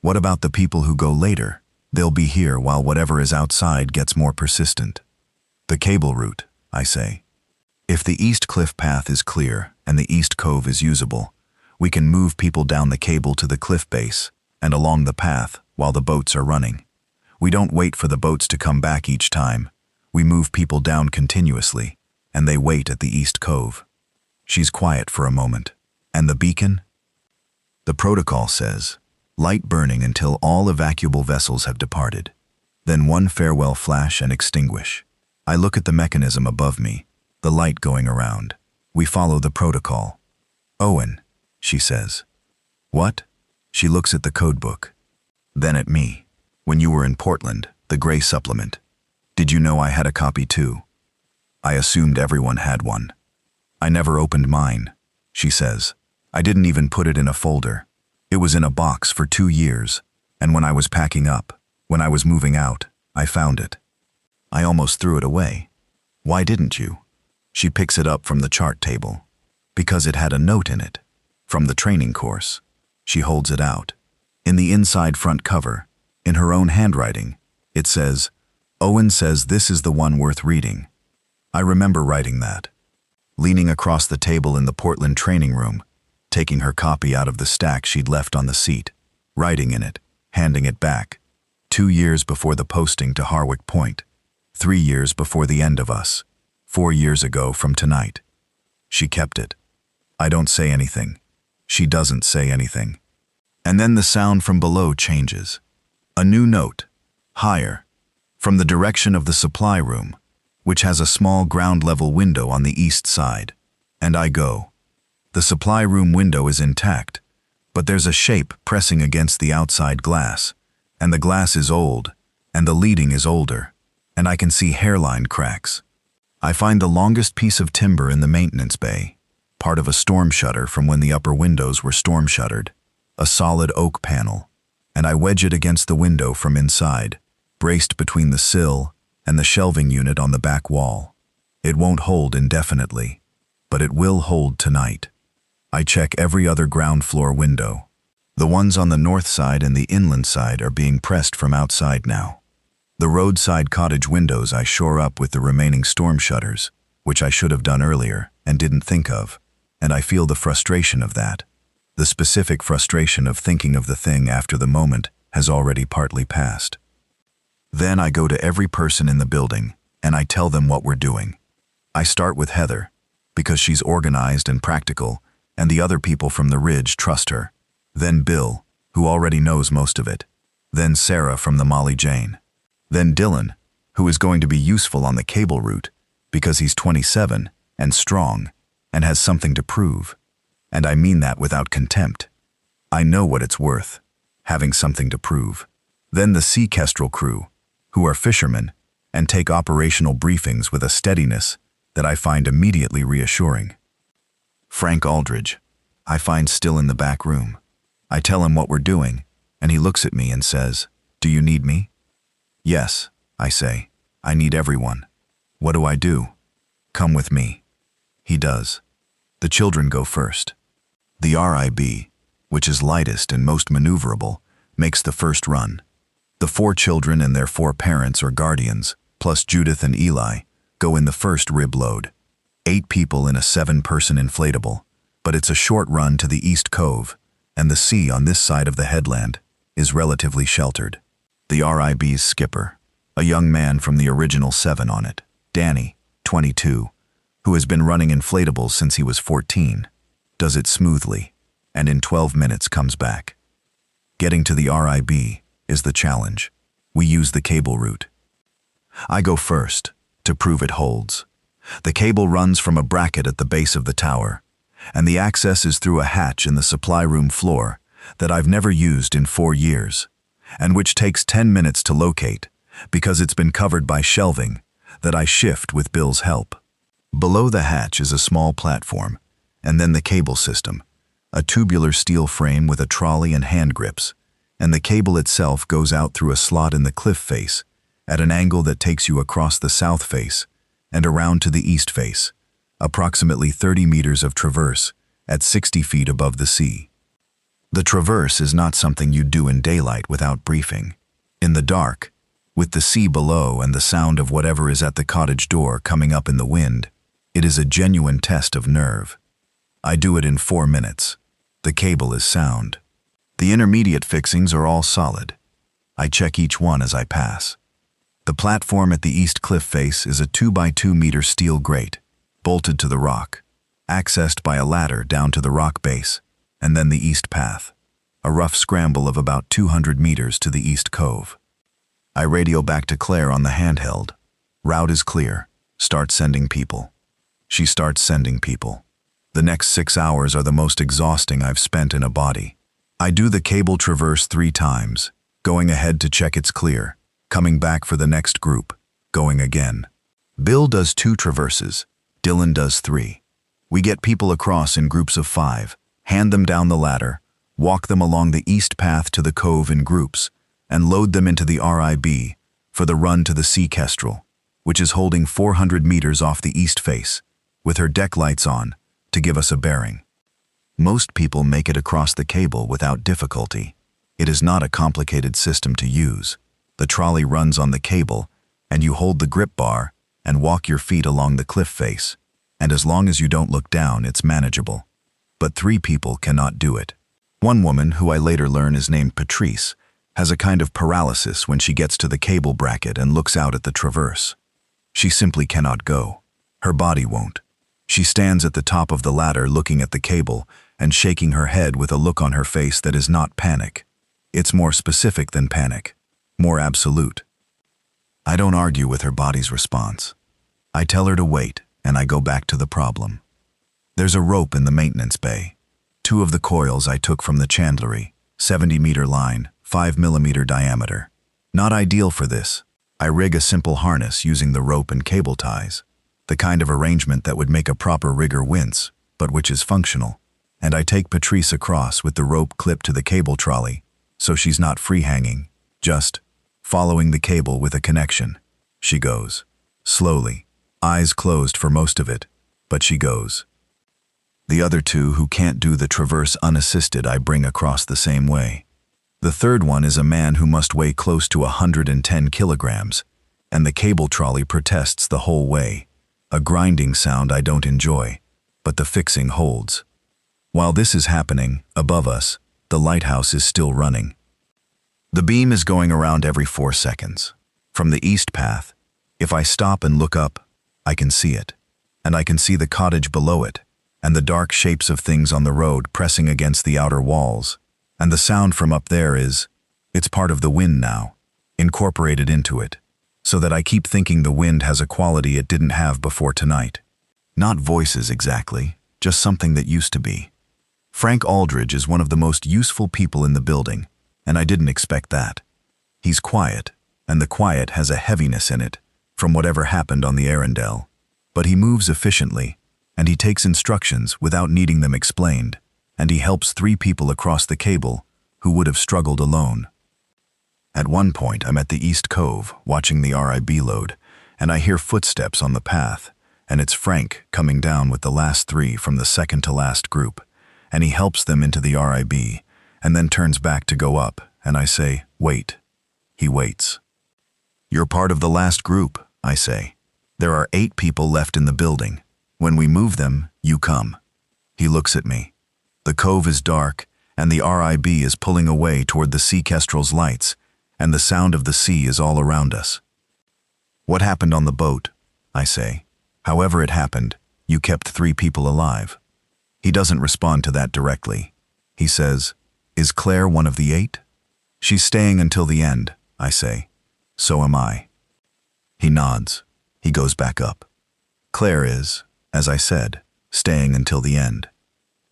What about the people who go later? They'll be here while whatever is outside gets more persistent. The cable route, I say. If the East Cliff path is clear and the East Cove is usable, we can move people down the cable to the cliff base and along the path while the boats are running. We don't wait for the boats to come back each time. We move people down continuously, and they wait at the East Cove. She's quiet for a moment. And the beacon? The protocol says, light burning until all evacuable vessels have departed. Then 1 farewell flash and extinguish. I look at the mechanism above me, the light going around. We follow the protocol. Owen, she says. What? She looks at the codebook. Then at me. When you were in Portland, the gray supplement. Did you know I had a copy too? I assumed everyone had one. I never opened mine, she says. I didn't even put it in a folder. It was in a box for 2 years, and when I was packing up, when I was moving out, I found it. I almost threw it away. Why didn't you? She picks it up from the chart table. Because it had a note in it. From the training course. She holds it out. In the inside front cover, in her own handwriting, it says, Owen says this is the one worth reading. I remember writing that. Leaning across the table in the Portland training room, taking her copy out of the stack she'd left on the seat, writing in it, handing it back. 2 years before the posting to Harwick Point. 3 years before the end of us. 4 years ago from tonight. She kept it. I don't say anything. She doesn't say anything. And then the sound from below changes. A new note. Higher. From the direction of the supply room, which has a small ground-level window on the east side. And I go. The supply room window is intact, but there's a shape pressing against the outside glass, and the glass is old, and the leading is older, and I can see hairline cracks. I find the longest piece of timber in the maintenance bay, part of a storm shutter from when the upper windows were storm shuttered, a solid oak panel, and I wedge it against the window from inside, braced between the sill and the shelving unit on the back wall. It won't hold indefinitely, but it will hold tonight. I check every other ground floor window. The ones on the north side and the inland side are being pressed from outside now. The roadside cottage windows I shore up with the remaining storm shutters, which I should have done earlier and didn't think of, and I feel the frustration of that. The specific frustration of thinking of the thing after the moment has already partly passed. Then I go to every person in the building, and I tell them what we're doing. I start with Heather, because she's organized and practical, and the other people from the Ridge trust her. Then Bill, who already knows most of it. Then Sarah from the Molly Jane. Then Dylan, who is going to be useful on the cable route, because he's 27 and strong and has something to prove. And I mean that without contempt. I know what it's worth, having something to prove. Then the Sea Kestrel crew, who are fishermen and take operational briefings with a steadiness that I find immediately reassuring. Frank Aldridge, I find still in the back room. I tell him what we're doing, and he looks at me and says, "Do you need me?" "Yes," I say. "I need everyone." "What do I do?" "Come with me." He does. The children go first. The RIB, which is lightest and most maneuverable, makes the first run. The 4 children and their 4 parents or guardians, plus Judith and Eli, go in the first rib load. 8 people in a 7-person inflatable, but it's a short run to the East Cove, and the sea on this side of the headland is relatively sheltered. The RIB's skipper, a young man from the original 7 on it, Danny, 22, who has been running inflatables since he was 14, does it smoothly, and in 12 minutes comes back. Getting to the RIB is the challenge. We use the cable route. I go first, to prove it holds. The cable runs from a bracket at the base of the tower, and the access is through a hatch in the supply room floor that I've never used in 4 years, and which takes 10 minutes to locate because it's been covered by shelving that I shift with Bill's help. Below the hatch is a small platform, and then the cable system, a tubular steel frame with a trolley and hand grips, and the cable itself goes out through a slot in the cliff face at an angle that takes you across the south face and around to the east face, approximately 30 meters of traverse at 60 feet above the sea. The traverse is not something you'd do in daylight without briefing. In the dark, with the sea below and the sound of whatever is at the cottage door coming up in the wind, it is a genuine test of nerve. I do it in 4 minutes. The cable is sound. The intermediate fixings are all solid. I check each one as I pass. The platform at the east cliff face is a 2 by 2 meter steel grate, bolted to the rock, accessed by a ladder down to the rock base, and then the east path, a rough scramble of about 200 meters to the east cove. I radio back to Claire on the handheld. Route is clear. Start sending people. She starts sending people. The next 6 hours are the most exhausting I've spent in a body. I do the cable traverse 3 times, going ahead to check it's clear, coming back for the next group, going again. Bill does 2 traverses. Dylan does 3. We get people across in groups of 5, hand them down the ladder, walk them along the east path to the cove in groups, and load them into the RIB for the run to the sea kestrel, which is holding 400 meters off the east face, with her deck lights on, to give us a bearing. Most people make it across the cable without difficulty. It is not a complicated system to use. The trolley runs on the cable, and you hold the grip bar and walk your feet along the cliff face, and as long as you don't look down, it's manageable. But 3 people cannot do it. One woman, who I later learn is named Patrice, has a kind of paralysis when she gets to the cable bracket and looks out at the traverse. She simply cannot go. Her body won't. She stands at the top of the ladder looking at the cable and shaking her head with a look on her face that is not panic. It's more specific than panic, more absolute. I don't argue with her body's response. I tell her to wait, and I go back to the problem. There's a rope in the maintenance bay. 2 of the coils I took from the chandlery, 70-meter line, 5mm diameter. Not ideal for this. I rig a simple harness using the rope and cable ties, the kind of arrangement that would make a proper rigger wince, but which is functional. And I take Patrice across with the rope clipped to the cable trolley, so she's not free hanging, just following the cable with a connection. She goes. Slowly, eyes closed for most of it, but she goes. The other 2 who can't do the traverse unassisted I bring across the same way. The third one is a man who must weigh close to 110 kilograms, and the cable trolley protests the whole way, a grinding sound I don't enjoy, but the fixing holds. While this is happening, above us, the lighthouse is still running. The beam is going around every 4 seconds. From the east path, if I stop and look up, I can see it, and I can see the cottage below it, and the dark shapes of things on the road pressing against the outer walls, and the sound from up there it's part of the wind now, incorporated into it, so that I keep thinking the wind has a quality it didn't have before tonight. Not voices exactly, just something that used to be. Frank Aldridge is one of the most useful people in the building, and I didn't expect that. He's quiet, and the quiet has a heaviness in it, from whatever happened on the Arundel, but he moves efficiently, and he takes instructions without needing them explained, and he helps 3 people across the cable who would have struggled alone. At one point, I'm at the East Cove, watching the RIB load, and I hear footsteps on the path, and it's Frank coming down with the last 3 from the second to last group, and he helps them into the RIB, and then turns back to go up, and I say, "Wait." He waits. "You're part of the last group," I say. "There are 8 people left in the building. When we move them, you come." He looks at me. The cove is dark, and the RIB is pulling away toward the sea kestrel's lights, and the sound of the sea is all around us. "What happened on the boat?" I say. "However it happened, you kept 3 people alive." He doesn't respond to that directly. He says, "Is Claire one of the 8? "She's staying until the end," I say. "So am I." He nods. He goes back up. Claire is, as I said, staying until the end.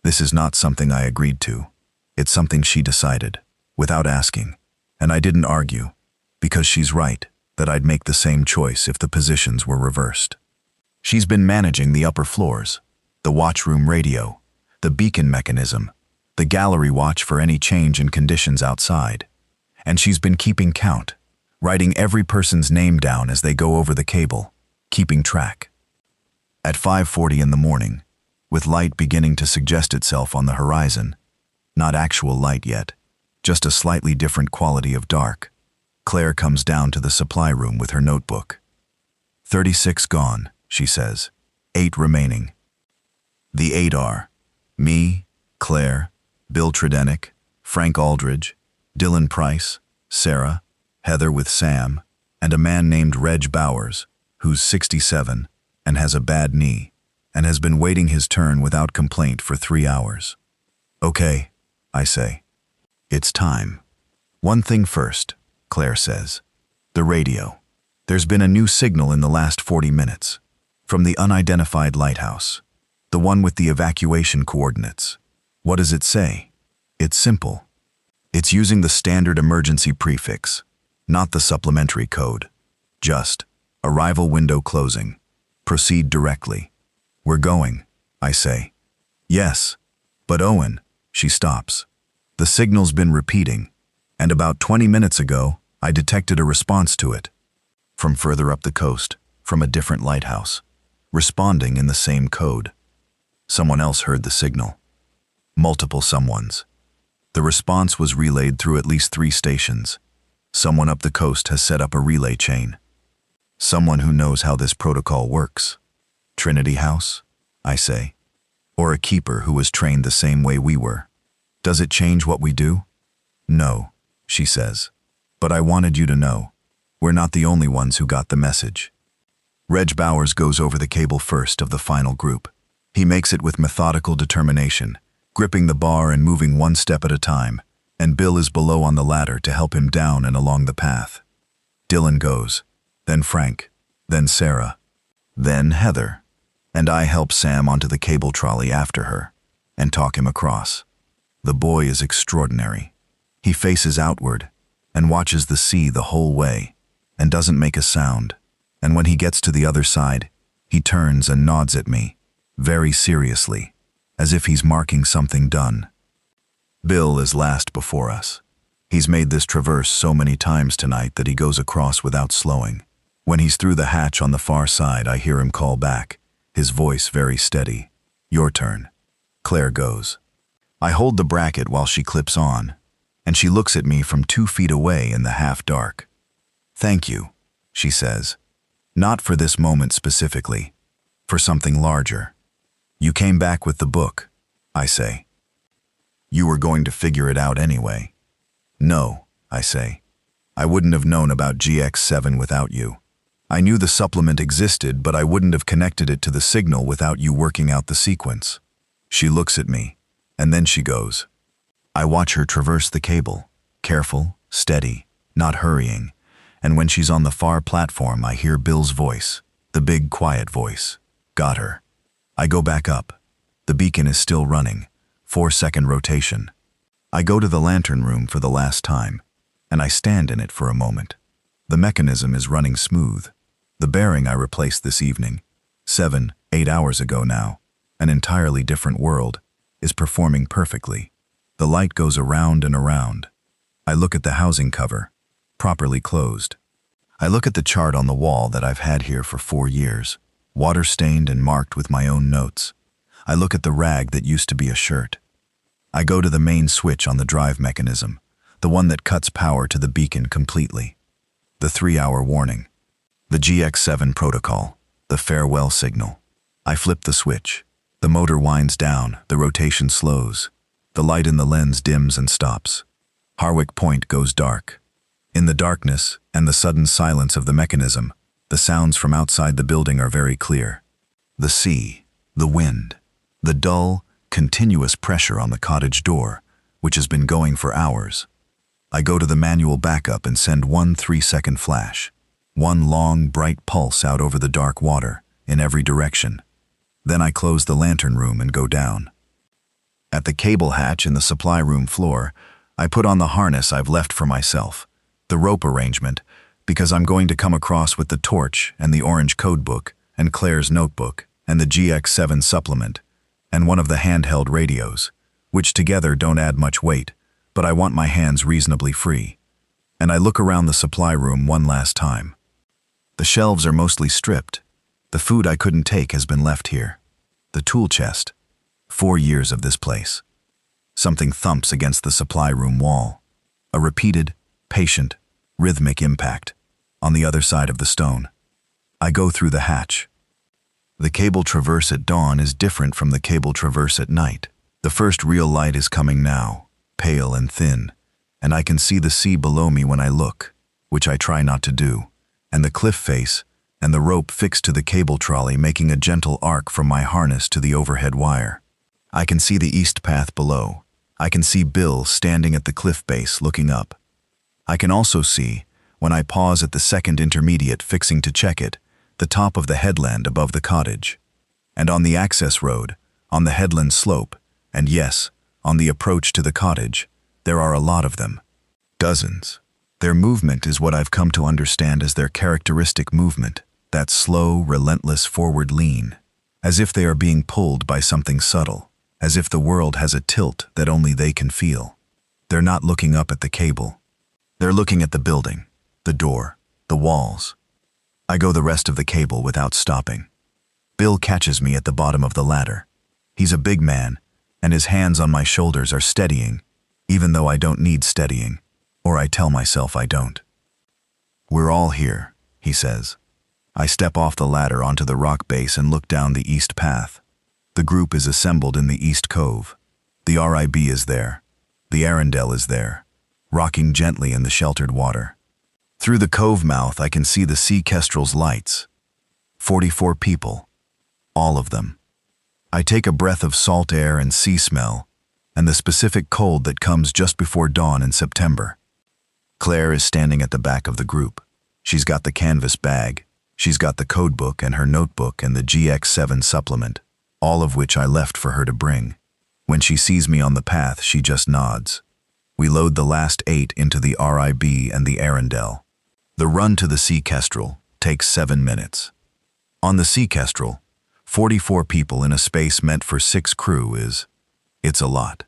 This is not something I agreed to. It's something she decided, without asking. And I didn't argue, because she's right that I'd make the same choice if the positions were reversed. She's been managing the upper floors, the watchroom radio, the beacon mechanism, the gallery watch for any change in conditions outside. And she's been keeping count, writing every person's name down as they go over the cable, keeping track. At 5:40 in the morning, with light beginning to suggest itself on the horizon, not actual light yet, just a slightly different quality of dark, Claire comes down to the supply room with her notebook. 36 gone, she says. 8 remaining. The 8 are me, Claire, Bill Tredenick, Frank Aldridge, Dylan Price, Sarah, Heather with Sam, and a man named Reg Bowers, who's 67 and has a bad knee, and has been waiting his turn without complaint for 3 hours. Okay, I say. It's time. One thing first, Claire says. The radio. There's been a new signal in the last 40 minutes. From the unidentified lighthouse. The one with the evacuation coordinates. What does it say? It's simple. It's using the standard emergency prefix, not the supplementary code. Just, arrival window closing. Proceed directly. We're going, I say. Yes, but Owen, she stops. The signal's been repeating, and about 20 minutes ago, I detected a response to it. From further up the coast, from a different lighthouse, responding in the same code. Someone else heard the signal. Multiple someones. The response was relayed through at least 3 stations. Someone up the coast has set up a relay chain. Someone who knows how this protocol works. Trinity House, I say. Or a keeper who was trained the same way we were. Does it change what we do? No, she says. But I wanted you to know. We're not the only ones who got the message. Reg Bowers goes over the cable first of the final group. He makes it with methodical determination, gripping the bar and moving one step at a time, and Bill is below on the ladder to help him down and along the path. Dylan goes, then Frank, then Sarah, then Heather, and I help Sam onto the cable trolley after her, and talk him across. The boy is extraordinary. He faces outward, and watches the sea the whole way, and doesn't make a sound, and when he gets to the other side, he turns and nods at me, very seriously, as if he's marking something done. Bill is last before us. He's made this traverse so many times tonight that he goes across without slowing. When he's through the hatch on the far side, I hear him call back, his voice very steady. Your turn. Claire goes. I hold the bracket while she clips on, and she looks at me from 2 feet away in the half-dark. Thank you, she says. Not for this moment specifically, for something larger. You came back with the book, I say. You were going to figure it out anyway. No, I say. I wouldn't have known about GX7 without you. I knew the supplement existed, but I wouldn't have connected it to the signal without you working out the sequence. She looks at me, and then she goes. I watch her traverse the cable, careful, steady, not hurrying, and when she's on the far platform, I hear Bill's voice, the big, quiet voice. Got her. I go back up. The beacon is still running, 4-second rotation. I go to the lantern room for the last time, and I stand in it for a moment. The mechanism is running smooth. The bearing I replaced this evening, 7, 8 hours ago now, an entirely different world, is performing perfectly. The light goes around and around. I look at the housing cover, properly closed. I look at the chart on the wall that I've had here for 4 years, water-stained and marked with my own notes. I look at the rag that used to be a shirt. I go to the main switch on the drive mechanism, the one that cuts power to the beacon completely. The 3-hour warning. The GX7 protocol, the farewell signal. I flip the switch. The motor winds down, the rotation slows. The light in the lens dims and stops. Harwick Point goes dark. In the darkness and the sudden silence of the mechanism, the sounds from outside the building are very clear. The sea, the wind, the dull, continuous pressure on the cottage door, which has been going for hours. I go to the manual backup and send one 3-second flash. One long, bright pulse out over the dark water, in every direction. Then I close the lantern room and go down. At the cable hatch in the supply room floor, I put on the harness I've left for myself, the rope arrangement, because I'm going to come across with the torch and the orange code book and Claire's notebook and the GX7 supplement and one of the handheld radios, which together don't add much weight, but I want my hands reasonably free. And I look around the supply room one last time. The shelves are mostly stripped. The food I couldn't take has been left here. The tool chest. 4 years of this place. Something thumps against the supply room wall. A repeated, patient, rhythmic impact on the other side of the stone. I go through the hatch. The cable traverse at dawn is different from the cable traverse at night. The first real light is coming now, pale and thin, and I can see the sea below me when I look, which I try not to do, and the cliff face and the rope fixed to the cable trolley making a gentle arc from my harness to the overhead wire. I can see the east path below. I can see Bill standing at the cliff base looking up. I can also see, when I pause at the second intermediate fixing to check it, the top of the headland above the cottage. And on the access road, on the headland slope, and yes, on the approach to the cottage, there are a lot of them. Dozens. Their movement is what I've come to understand as their characteristic movement, that slow, relentless forward lean, as if they are being pulled by something subtle, as if the world has a tilt that only they can feel. They're not looking up at the cable. They're looking at the building, the door, the walls. I go the rest of the cable without stopping. Bill catches me at the bottom of the ladder. He's a big man, and his hands on my shoulders are steadying, even though I don't need steadying, or I tell myself I don't. "We're all here," he says. I step off the ladder onto the rock base and look down the east path. The group is assembled in the east cove. The RIB is there. The Arundel is there, rocking gently in the sheltered water. Through the cove mouth I can see the sea kestrel's lights. 44 people. All of them. I take a breath of salt air and sea smell, and the specific cold that comes just before dawn in September. Claire is standing at the back of the group. She's got the canvas bag. She's got the code book and her notebook and the GX7 supplement, all of which I left for her to bring. When she sees me on the path, she just nods. We load the last 8 into the RIB and the Arundel. The run to the sea kestrel takes 7 minutes. On the sea kestrel, 44 people in a space meant for 6 crew it's a lot.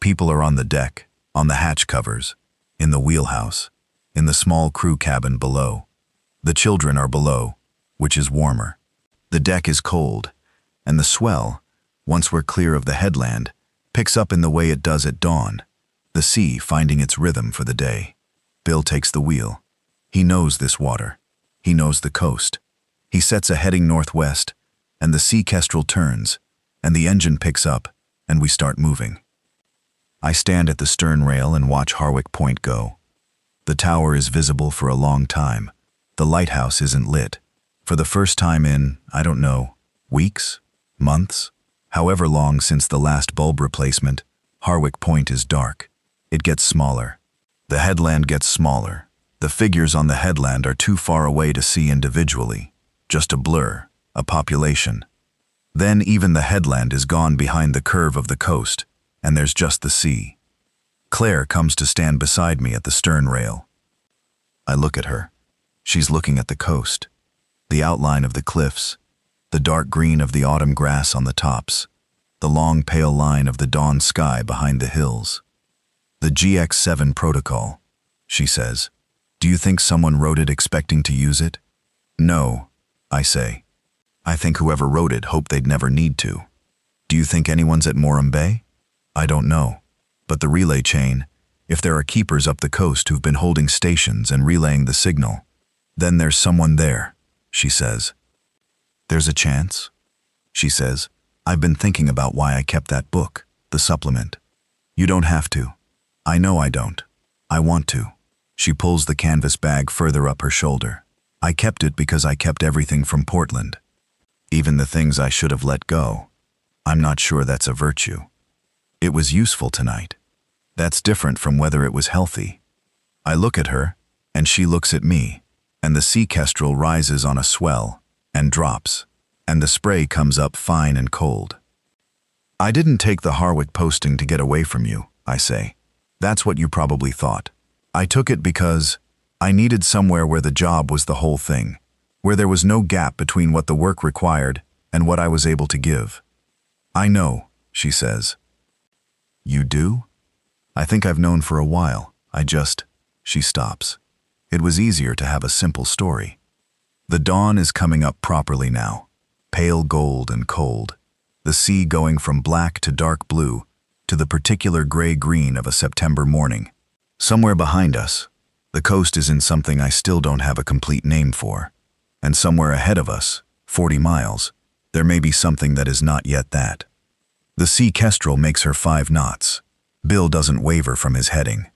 People are on the deck, on the hatch covers, in the wheelhouse, in the small crew cabin below. The children are below, which is warmer. The deck is cold, and the swell, once we're clear of the headland, picks up in the way it does at dawn, the sea finding its rhythm for the day. Bill takes the wheel. He knows this water. He knows the coast. He sets a heading northwest, and the sea kestrel turns, and the engine picks up, and we start moving. I stand at the stern rail and watch Harwick Point go. The tower is visible for a long time. The lighthouse isn't lit. For the first time in, I don't know, weeks? Months? However long since the last bulb replacement, Harwick Point is dark. It gets smaller. The headland gets smaller. The figures on the headland are too far away to see individually. Just a blur, a population. Then even the headland is gone behind the curve of the coast, and there's just the sea. Claire comes to stand beside me at the stern rail. I look at her. She's looking at the coast, the outline of the cliffs, the dark green of the autumn grass on the tops, the long pale line of the dawn sky behind the hills. "The GX7 protocol," she says. "Do you think someone wrote it expecting to use it?" "No," I say. "I think whoever wrote it hoped they'd never need to." "Do you think anyone's at Moram Bay?" "I don't know. But the relay chain, if there are keepers up the coast who've been holding stations and relaying the signal, then there's someone there," she says. "There's a chance?" she says. "I've been thinking about why I kept that book, the supplement." "You don't have to." "I know I don't. I want to." She pulls the canvas bag further up her shoulder. "I kept it because I kept everything from Portland. Even the things I should have let go. I'm not sure that's a virtue. It was useful tonight. That's different from whether it was healthy." I look at her, and she looks at me, and the sea kestrel rises on a swell and drops, and the spray comes up fine and cold. I didn't take the Harwick posting to get away from you, I say. That's what you probably thought. I took it because I needed somewhere where the job was the whole thing, where there was no gap between what the work required and what I was able to give. I know, she says. You do? I think I've known for a while. She stops. It was easier to have a simple story. The dawn is coming up properly now, pale gold and cold, the sea going from black to dark blue to the particular gray-green of a September morning. Somewhere behind us, the coast is in something I still don't have a complete name for, and somewhere ahead of us, 40 miles, there may be something that is not yet that. The sea kestrel makes her 5 knots. Bill doesn't waver from his heading.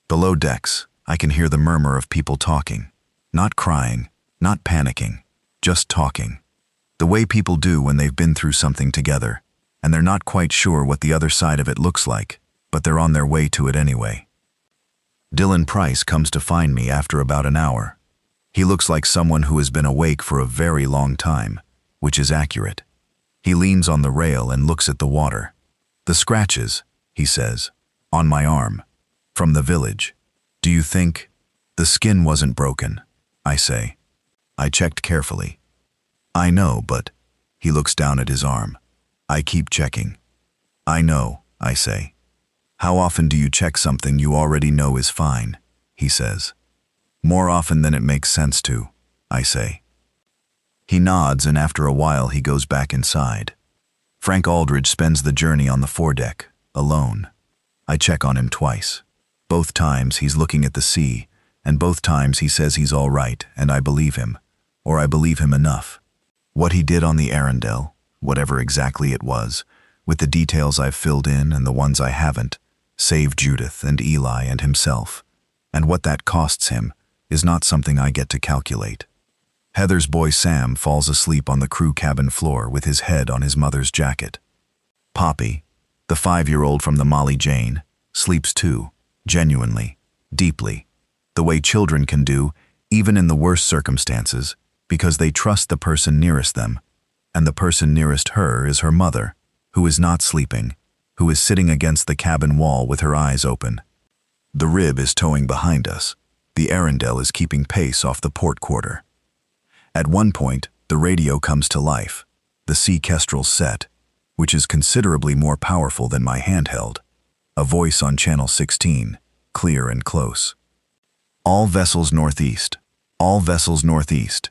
Below decks, I can hear the murmur of people talking, not crying, not panicking, just talking. The way people do when they've been through something together, and they're not quite sure what the other side of it looks like, but they're on their way to it anyway. Dylan Price comes to find me after about an hour. He looks like someone who has been awake for a very long time, which is accurate. He leans on the rail and looks at the water. The scratches, he says, on my arm, from the village. Do you think the skin wasn't broken? I say. I checked carefully. I know, but he looks down at his arm. I keep checking. I know, I say. How often do you check something you already know is fine? He says. More often than it makes sense to, I say. He nods, and after a while he goes back inside. Frank Aldridge spends the journey on the foredeck, alone. I check on him twice. Both times he's looking at the sea, and both times he says he's all right, and I believe him, or I believe him enough. What he did on the Arundel, whatever exactly it was, with the details I've filled in and the ones I haven't, saved Judith and Eli and himself, and what that costs him is not something I get to calculate. Heather's boy Sam falls asleep on the crew cabin floor with his head on his mother's jacket. Poppy, the 5-year-old from the Molly Jane, sleeps too, genuinely, deeply, the way children can do, even in the worst circumstances, because they trust the person nearest them, and the person nearest her is her mother, who is not sleeping, who is sitting against the cabin wall with her eyes open. The Rib is towing behind us. The Arundel is keeping pace off the port quarter. At one point, the radio comes to life, the sea kestrel's set, which is considerably more powerful than my handheld. A voice on channel 16, clear and close. All vessels northeast. All vessels northeast.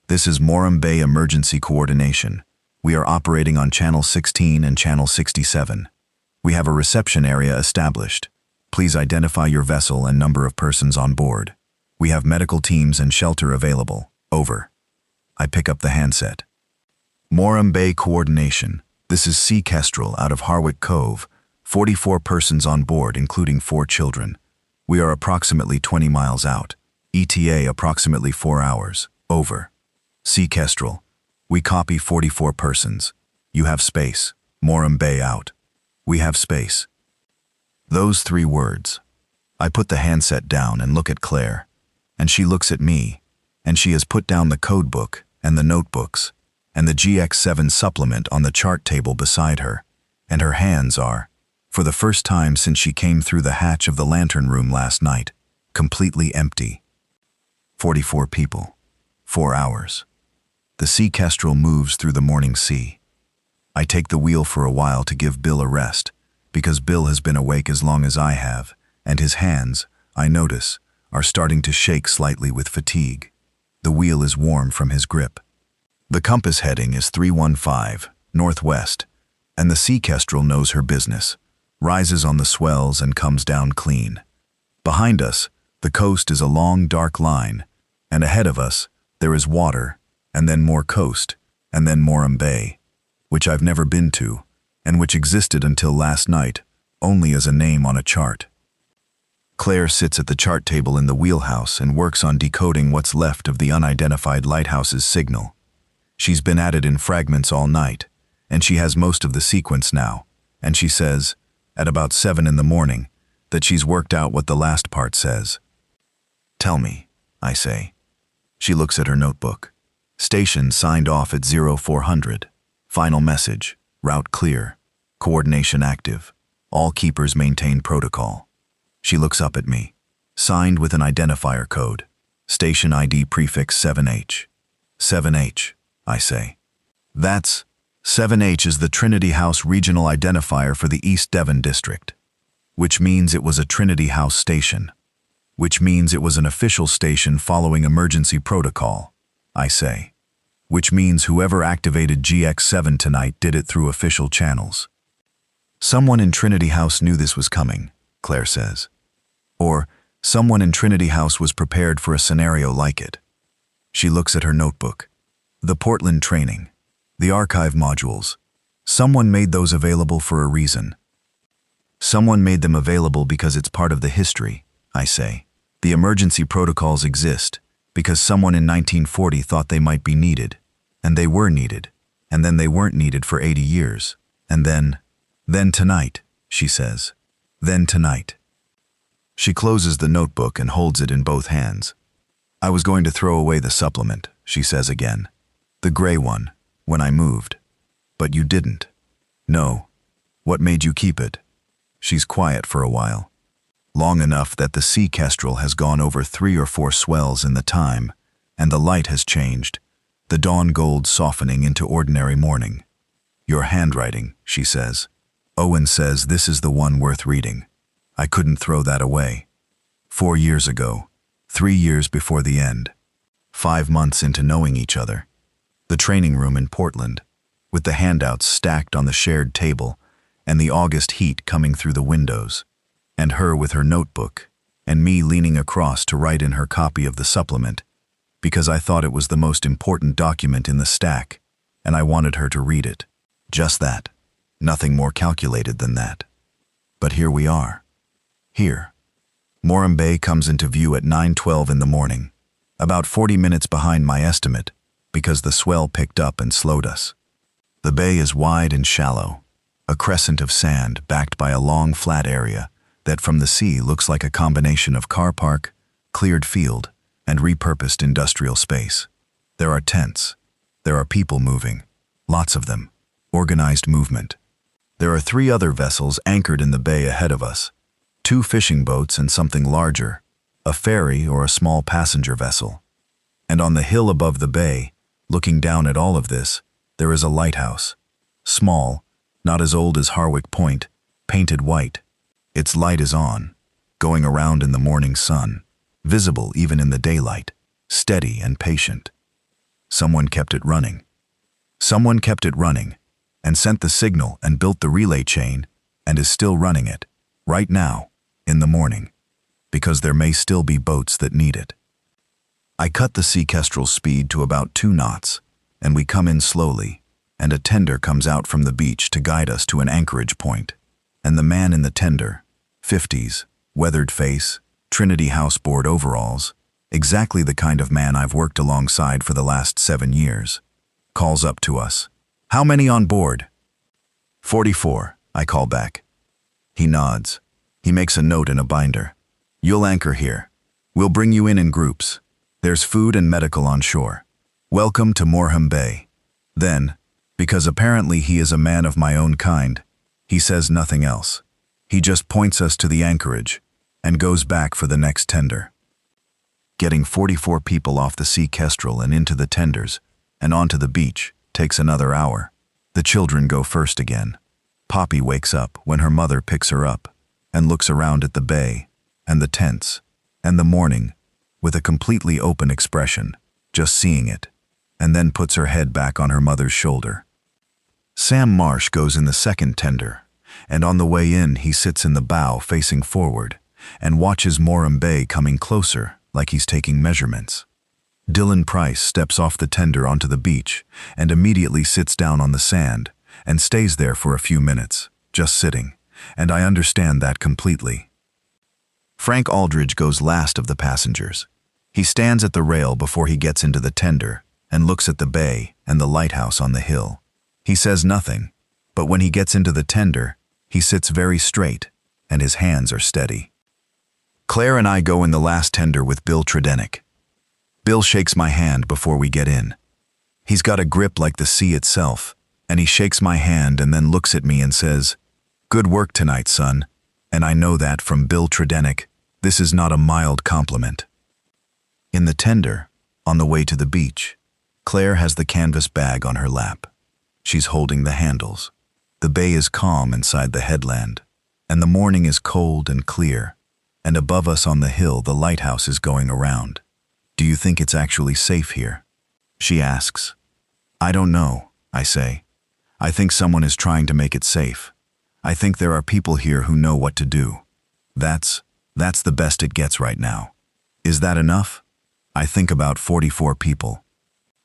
This is Moram Bay Emergency Coordination. We are operating on channel 16 and channel 67. We have a reception area established. Please identify your vessel and number of persons on board. We have medical teams and shelter available. Over. I pick up the handset. Moram Bay Coordination. This is Sea Kestrel out of Harwick Cove. 44 persons on board, including 4 children. We are approximately 20 miles out. ETA approximately 4 hours. Over. Sea Kestrel. We copy 44 persons. You have space. Moram Bay out. We have space. Those 3 words. I put the handset down and look at Claire, and she looks at me, and she has put down the code book and the notebooks and the GX7 supplement on the chart table beside her, and her hands are, for the first time since she came through the hatch of the lantern room last night, completely empty. 44 people. 4 hours. The Sea Kestrel moves through the morning sea. I take the wheel for a while to give Bill a rest, because Bill has been awake as long as I have, and his hands, I notice, are starting to shake slightly with fatigue. The wheel is warm from his grip. The compass heading is 315, northwest, and the Sea Kestrel knows her business, rises on the swells and comes down clean. Behind us, the coast is a long, dark line, and ahead of us, there is water, and then more coast, and then Moram Bay, which I've never been to, and which existed until last night, only as a name on a chart. Claire sits at the chart table in the wheelhouse and works on decoding what's left of the unidentified lighthouse's signal. She's been at it in fragments all night, and she has most of the sequence now, and she says, at about 7 in the morning, that she's worked out what the last part says. Tell me, I say. She looks at her notebook. Station signed off at 0400. Final message, route clear. Coordination active. All keepers maintain protocol. She looks up at me. Signed with an identifier code. Station ID prefix 7H. 7H, I say. That's 7H is the Trinity House regional identifier for the East Devon district, which means it was a Trinity House station, which means it was an official station following emergency protocol, I say, which means whoever activated GX7 tonight did it through official channels. Someone in Trinity House knew this was coming, Claire says. Or, someone in Trinity House was prepared for a scenario like it. She looks at her notebook. The Portland training. The archive modules. Someone made those available for a reason. Someone made them available because it's part of the history, I say. The emergency protocols exist because someone in 1940 thought they might be needed, and they were needed, and then they weren't needed for 80 years. And then tonight, she says. Then tonight. She closes the notebook and holds it in both hands. I was going to throw away the supplement, she says again. The gray one, when I moved. But you didn't. No. What made you keep it? She's quiet for a while. Long enough that the sea kestrel has gone over 3 or 4 swells in the time, and the light has changed, the dawn gold softening into ordinary morning. Your handwriting, she says. Owen says this is the one worth reading. I couldn't throw that away. 4 years ago. 3 years before the end. 5 months into knowing each other. The training room in Portland, with the handouts stacked on the shared table, and the August heat coming through the windows, and her with her notebook, and me leaning across to write in her copy of the supplement, because I thought it was the most important document in the stack, and I wanted her to read it. Just that. Nothing more calculated than that. But here we are. Here. Morecambe Bay comes into view at 9:12 in the morning, about 40 minutes behind my estimate, because the swell picked up and slowed us. The bay is wide and shallow, a crescent of sand backed by a long flat area that from the sea looks like a combination of car park, cleared field, and repurposed industrial space. There are tents. There are people moving, lots of them, organized movement. There are 3 other vessels anchored in the bay ahead of us, 2 fishing boats and something larger, a ferry or a small passenger vessel. And on the hill above the bay, looking down at all of this, there is a lighthouse. Small, not as old as Harwick Point, painted white. Its light is on, going around in the morning sun, visible even in the daylight, steady and patient. Someone kept it running. Someone kept it running, and sent the signal and built the relay chain, and is still running it, right now, in the morning, because there may still be boats that need it. I cut the sea kestrel's speed to about 2 knots, and we come in slowly, and a tender comes out from the beach to guide us to an anchorage point, and the man in the tender, 50s, weathered face, Trinity House board overalls, exactly the kind of man I've worked alongside for the last 7 years, calls up to us. How many on board? 44, I call back. He nods. He makes a note in a binder. You'll anchor here. We'll bring you in groups. There's food and medical on shore. Welcome to Morecambe Bay. Then, because apparently he is a man of my own kind, he says nothing else. He just points us to the anchorage and goes back for the next tender. Getting 44 people off the sea kestrel and into the tenders and onto the beach takes another hour. The children go first again. Poppy wakes up when her mother picks her up and looks around at the bay and the tents and the morning with a completely open expression, just seeing it, and then puts her head back on her mother's shoulder. Sam Marsh goes in the second tender, and on the way in he sits in the bow facing forward and watches Morecambe Bay coming closer like he's taking measurements. Dylan Price steps off the tender onto the beach and immediately sits down on the sand and stays there for a few minutes, just sitting, and I understand that completely. Frank Aldridge goes last of the passengers. He stands at the rail before he gets into the tender and looks at the bay and the lighthouse on the hill. He says nothing, but when he gets into the tender, he sits very straight and his hands are steady. Claire and I go in the last tender with Bill Tredenick. Bill shakes my hand before we get in. He's got a grip like the sea itself, and he shakes my hand and then looks at me and says, "Good work tonight, son." And I know that from Bill Tredenick, this is not a mild compliment. In the tender, on the way to the beach, Claire has the canvas bag on her lap. She's holding the handles. The bay is calm inside the headland, and the morning is cold and clear, and above us on the hill the lighthouse is going around. "Do you think it's actually safe here?" she asks. "I don't know," I say. "I think someone is trying to make it safe. I think there are people here who know what to do. That's the best it gets right now." "Is that enough?" I think about 44 people.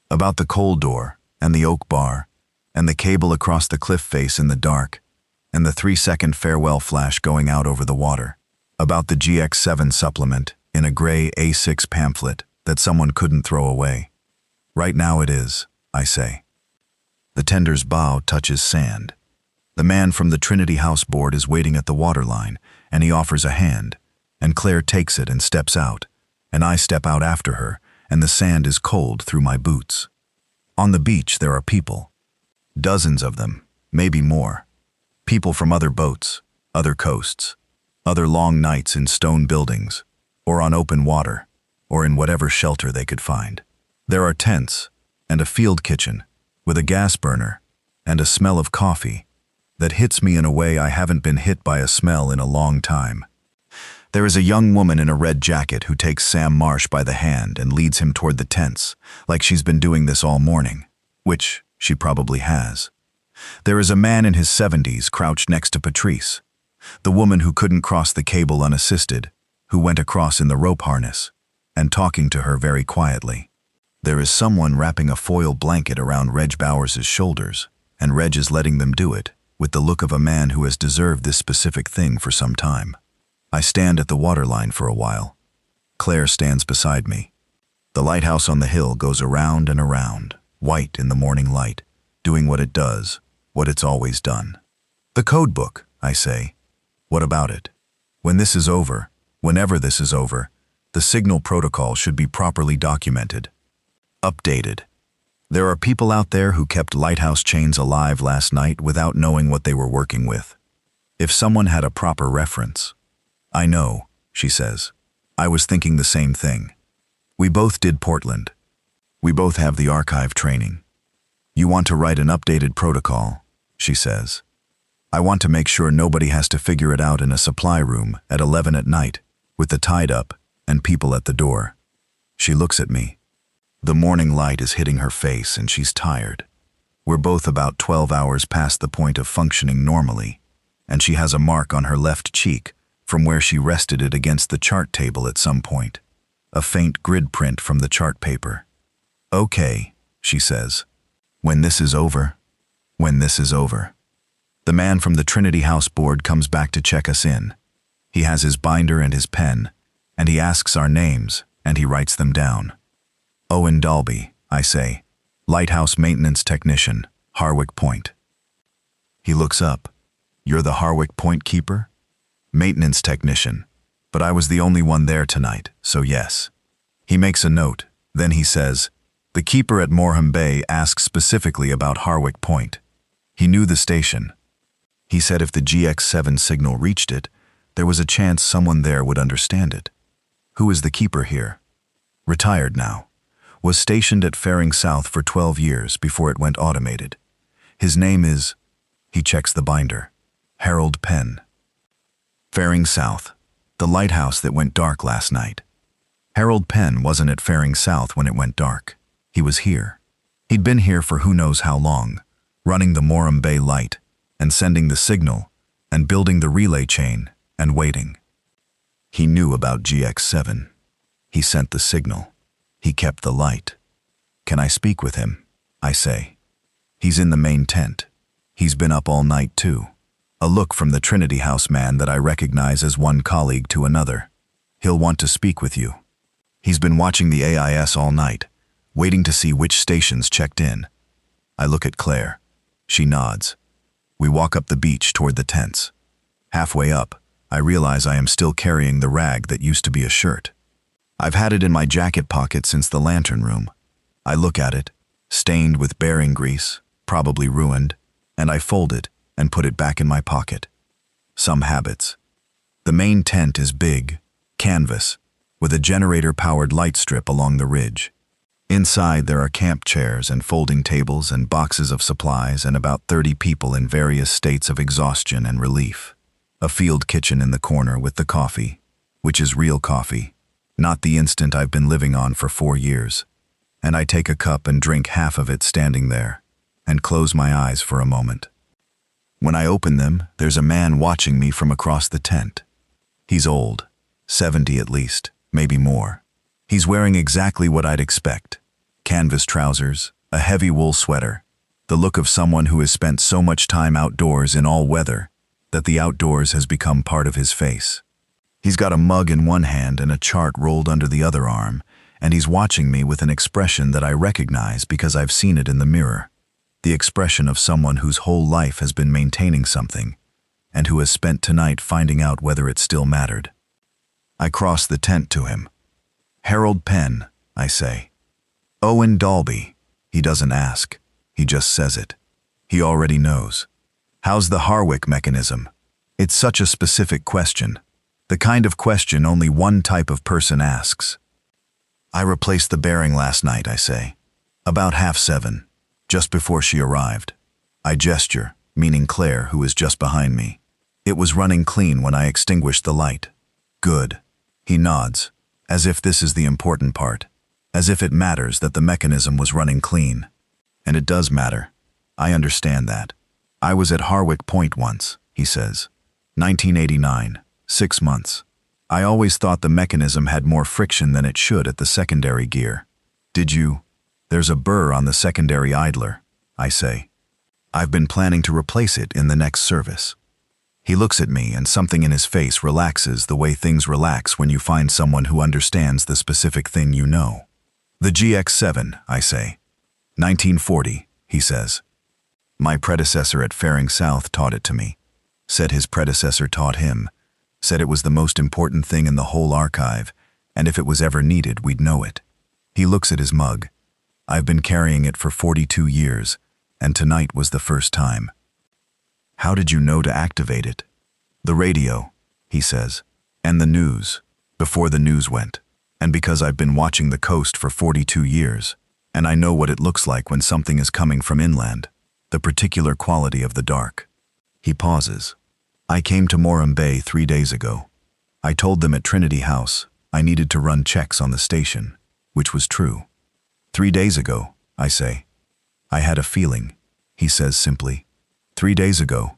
About the coal door, and the oak bar, and the cable across the cliff face in the dark, and the 3-second farewell flash going out over the water. About the GX7 supplement in a gray A6 pamphlet that someone couldn't throw away. "Right now it is," I say. The tender's bow touches sand. The man from the Trinity House board is waiting at the waterline, and he offers a hand, and Claire takes it and steps out, and I step out after her, and the sand is cold through my boots. On the beach there are people. Dozens of them, maybe more. People from other boats, other coasts, other long nights in stone buildings, or on open water, or in whatever shelter they could find. There are tents, and a field kitchen, with a gas burner, and a smell of coffee that hits me in a way I haven't been hit by a smell in a long time. There is a young woman in a red jacket who takes Sam Marsh by the hand and leads him toward the tents, like she's been doing this all morning, which she probably has. There is a man in his 70s crouched next to Patrice, the woman who couldn't cross the cable unassisted, who went across in the rope harness, and talking to her very quietly. There is someone wrapping a foil blanket around Reg Bowers's shoulders, and Reg is letting them do it, with the look of a man who has deserved this specific thing for some time. I stand at the waterline for a while. Claire stands beside me. The lighthouse on the hill goes around and around, white in the morning light, doing what it does, what it's always done. "The code book," I say. "What about it? When this is over, whenever this is over, the signal protocol should be properly documented. Updated. There are people out there who kept lighthouse chains alive last night without knowing what they were working with. If someone had a proper reference." "I know," she says. "I was thinking the same thing. We both did Portland. We both have the archive training. You want to write an updated protocol," she says. "I want to make sure nobody has to figure it out in a supply room at 11 at night, with the tide up and people at the door." She looks at me. The morning light is hitting her face and she's tired. We're both about 12 hours past the point of functioning normally, and she has a mark on her left cheek from where she rested it against the chart table at some point. A faint grid print from the chart paper. "Okay," she says. "When this is over, when this is over." The man from the Trinity House board comes back to check us in. He has his binder and his pen, and he asks our names, and he writes them down. "Owen Dalby," I say. "Lighthouse maintenance technician, Harwick Point." He looks up. "You're the Harwick Point keeper?" "Maintenance technician, but I was the only one there tonight, so yes." He makes a note, then he says, "The keeper at Morecambe Bay asked specifically about Harwick Point. He knew the station. He said if the GX7 signal reached it, there was a chance someone there would understand it." "Who is the keeper here?" "Retired now. Was stationed at Faring South for 12 years before it went automated. His name is," he checks the binder, "Harold Penn." Faring South, the lighthouse that went dark last night. Harold Penn wasn't at Faring South when it went dark. He was here. He'd been here for who knows how long, running the Morecambe Bay light, and sending the signal, and building the relay chain, and waiting. He knew about GX7. He sent the signal. He kept the light. "Can I speak with him?" I say. "He's in the main tent. He's been up all night too." A look from the Trinity House man that I recognize as one colleague to another. "He'll want to speak with you. He's been watching the AIS all night, waiting to see which stations checked in." I look at Claire. She nods. We walk up the beach toward the tents. Halfway up, I realize I am still carrying the rag that used to be a shirt. I've had it in my jacket pocket since the lantern room. I look at it, stained with bearing grease, probably ruined, and I fold it and put it back in my pocket. Some habits. The main tent is big, canvas, with a generator-powered light strip along the ridge. Inside there are camp chairs and folding tables and boxes of supplies and about 30 people in various states of exhaustion and relief. A field kitchen in the corner with the coffee, which is real coffee, not the instant I've been living on for 4 years. And I take a cup and drink half of it standing there, and close my eyes for a moment. When I open them, there's a man watching me from across the tent. He's old, 70 at least, maybe more. He's wearing exactly what I'd expect. Canvas trousers, a heavy wool sweater, the look of someone who has spent so much time outdoors in all weather that the outdoors has become part of his face. He's got a mug in one hand and a chart rolled under the other arm, and he's watching me with an expression that I recognize because I've seen it in the mirror. The expression of someone whose whole life has been maintaining something, and who has spent tonight finding out whether it still mattered. I cross the tent to him. "Harold Penn," I say. "Owen Dalby." He doesn't ask. He just says it. He already knows. "How's the Harwick mechanism?" It's such a specific question. The kind of question only one type of person asks. "I replaced the bearing last night," I say. "About 7:30, just before she arrived." I gesture, meaning Claire, who is just behind me. "It was running clean when I extinguished the light." "Good." He nods, as if this is the important part, as if it matters that the mechanism was running clean. And it does matter. I understand that. "I was at Harwick Point once," he says. 1989, 6 months. "I always thought the mechanism had more friction than it should at the secondary gear." "Did you?" "There's a burr on the secondary idler," I say. "I've been planning to replace it in the next service." He looks at me and something in his face relaxes the way things relax when you find someone who understands the specific thing you know. "The GX7, I say. 1940, he says. "My predecessor at Faring South taught it to me. Said his predecessor taught him. Said it was the most important thing in the whole archive, and if it was ever needed, we'd know it." He looks at his mug. "I've been carrying it for 42 years, and tonight was the first time." "How did you know to activate it?" "The radio," he says, "and the news, before the news went. And because I've been watching the coast for 42 years, and I know what it looks like when something is coming from inland, the particular quality of the dark." He pauses. "I came to Moram Bay 3 days ago. I told them at Trinity House I needed to run checks on the station, which was true." 3 days ago, I say. "I had a feeling," he says simply. 3 days ago,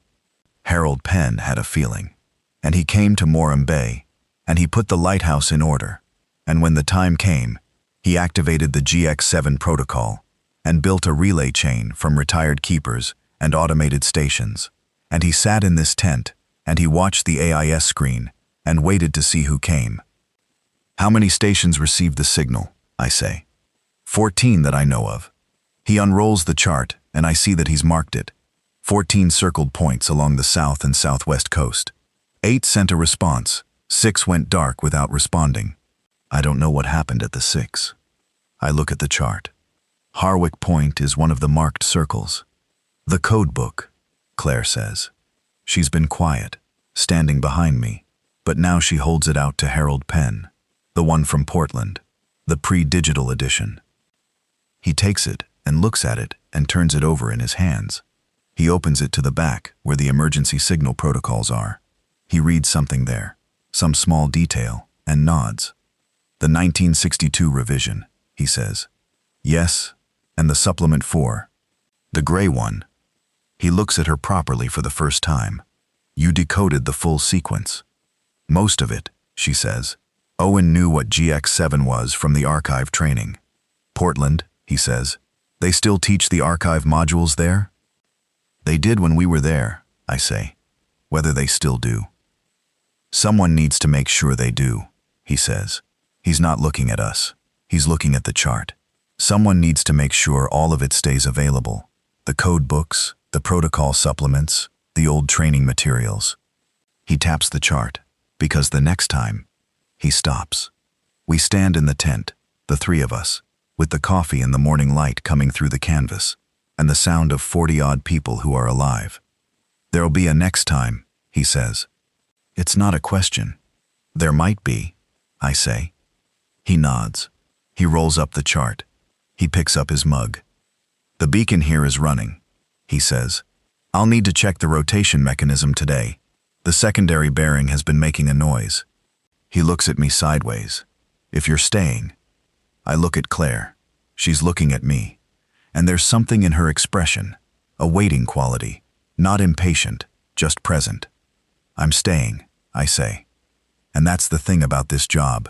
Harold Penn had a feeling. And he came to Moram Bay, and he put the lighthouse in order. And when the time came, he activated the GX7 protocol and built a relay chain from retired keepers and automated stations. And he sat in this tent, and he watched the AIS screen and waited to see who came. "How many stations received the signal?" I say. 14 that I know of." He unrolls the chart, and I see that he's marked it. 14 circled points along the south and southwest coast. 8 sent a response. 6 went dark without responding. I don't know what happened at the 6. I look at the chart. Harwick Point is one of the marked circles. "The code book," Claire says. She's been quiet, standing behind me, but now she holds it out to Harold Penn, the one from Portland, the pre-digital edition. He takes it and looks at it and turns it over in his hands. He opens it to the back where the emergency signal protocols are. He reads something there, some small detail, and nods. "The 1962 revision," he says. "Yes, and the supplement 4. The gray one." He looks at her properly for the first time. "You decoded the full sequence." "Most of it," she says. "Owen knew what GX7 was from the archive training." "Portland," he says. "They still teach the archive modules there?" "They did when we were there," I say. "Whether they still do." "Someone needs to make sure they do," he says. He's not looking at us. He's looking at the chart. "Someone needs to make sure all of it stays available. The code books, the protocol supplements, the old training materials." He taps the chart, because the next time, he stops. We stand in the tent, the 3 of us. with the coffee and the morning light coming through the canvas, and the sound of 40-odd people who are alive. "There'll be a next time," he says. It's not a question. "There might be," I say. He nods. He rolls up the chart. He picks up his mug. "The beacon here is running," he says. "I'll need to check the rotation mechanism today. The secondary bearing has been making a noise." He looks at me sideways. "If you're staying." I look at Claire. She's looking at me. And there's something in her expression, a waiting quality, not impatient, just present. "I'm staying," I say. And that's the thing about this job.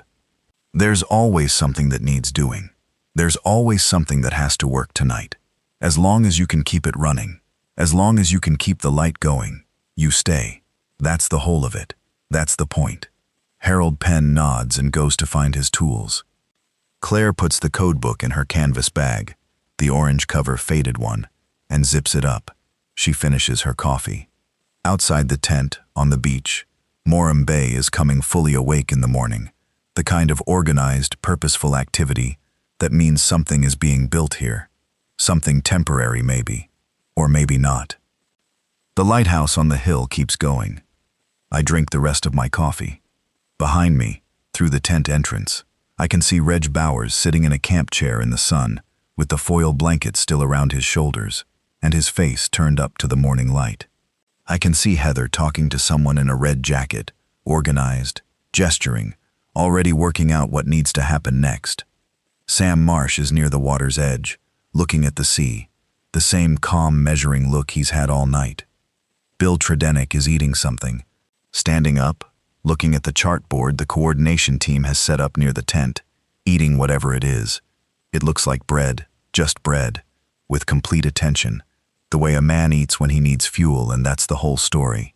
There's always something that needs doing. There's always something that has to work tonight. As long as you can keep it running, as long as you can keep the light going, you stay. That's the whole of it. That's the point. Harold Penn nods and goes to find his tools. Claire puts the code book in her canvas bag, the orange cover faded one, and zips it up. She finishes her coffee. Outside the tent, on the beach, Moram Bay is coming fully awake in the morning, the kind of organized, purposeful activity that means something is being built here. Something temporary maybe, or maybe not. The lighthouse on the hill keeps going. I drink the rest of my coffee. Behind me, through the tent entrance, I can see Reg Bowers sitting in a camp chair in the sun, with the foil blanket still around his shoulders, and his face turned up to the morning light. I can see Heather talking to someone in a red jacket, organized, gesturing, already working out what needs to happen next. Sam Marsh is near the water's edge, looking at the sea, the same calm, measuring look he's had all night. Bill Tredenick is eating something, standing up, looking at the chart board the coordination team has set up near the tent, eating whatever it is. It looks like bread, just bread, with complete attention, the way a man eats when he needs fuel, and that's the whole story.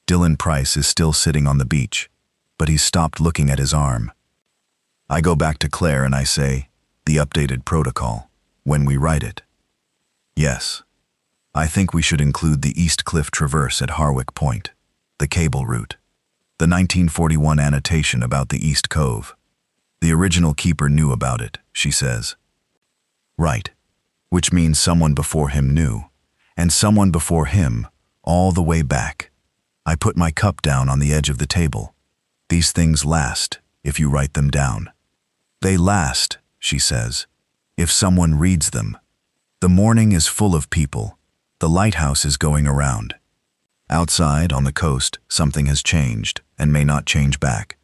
Dylan Price is still sitting on the beach, but he's stopped looking at his arm. I go back to Claire and I say, "The updated protocol, when we write it." "Yes. I think we should include the East Cliff Traverse at Harwick Point, the cable route, the 1941 annotation about the East Cove. The original keeper knew about it," she says. "Right. Which means someone before him knew, and someone before him, all the way back." I put my cup down on the edge of the table. "These things last, if you write them down." "They last," she says, "if someone reads them. The morning is full of people. The lighthouse is going around. Outside, on the coast, something has changed, and may not change back.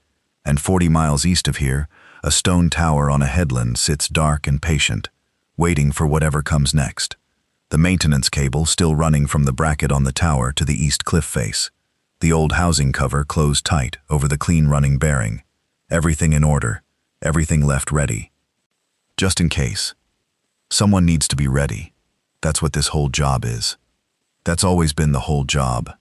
And 40 miles east of here, a stone tower on a headland sits dark and patient, waiting for whatever comes next. The maintenance cable still running from the bracket on the tower to the east cliff face. The old housing cover closed tight over the clean-running bearing. Everything in order, everything left ready. Just in case. Someone needs to be ready. That's what this whole job is. That's always been the whole job.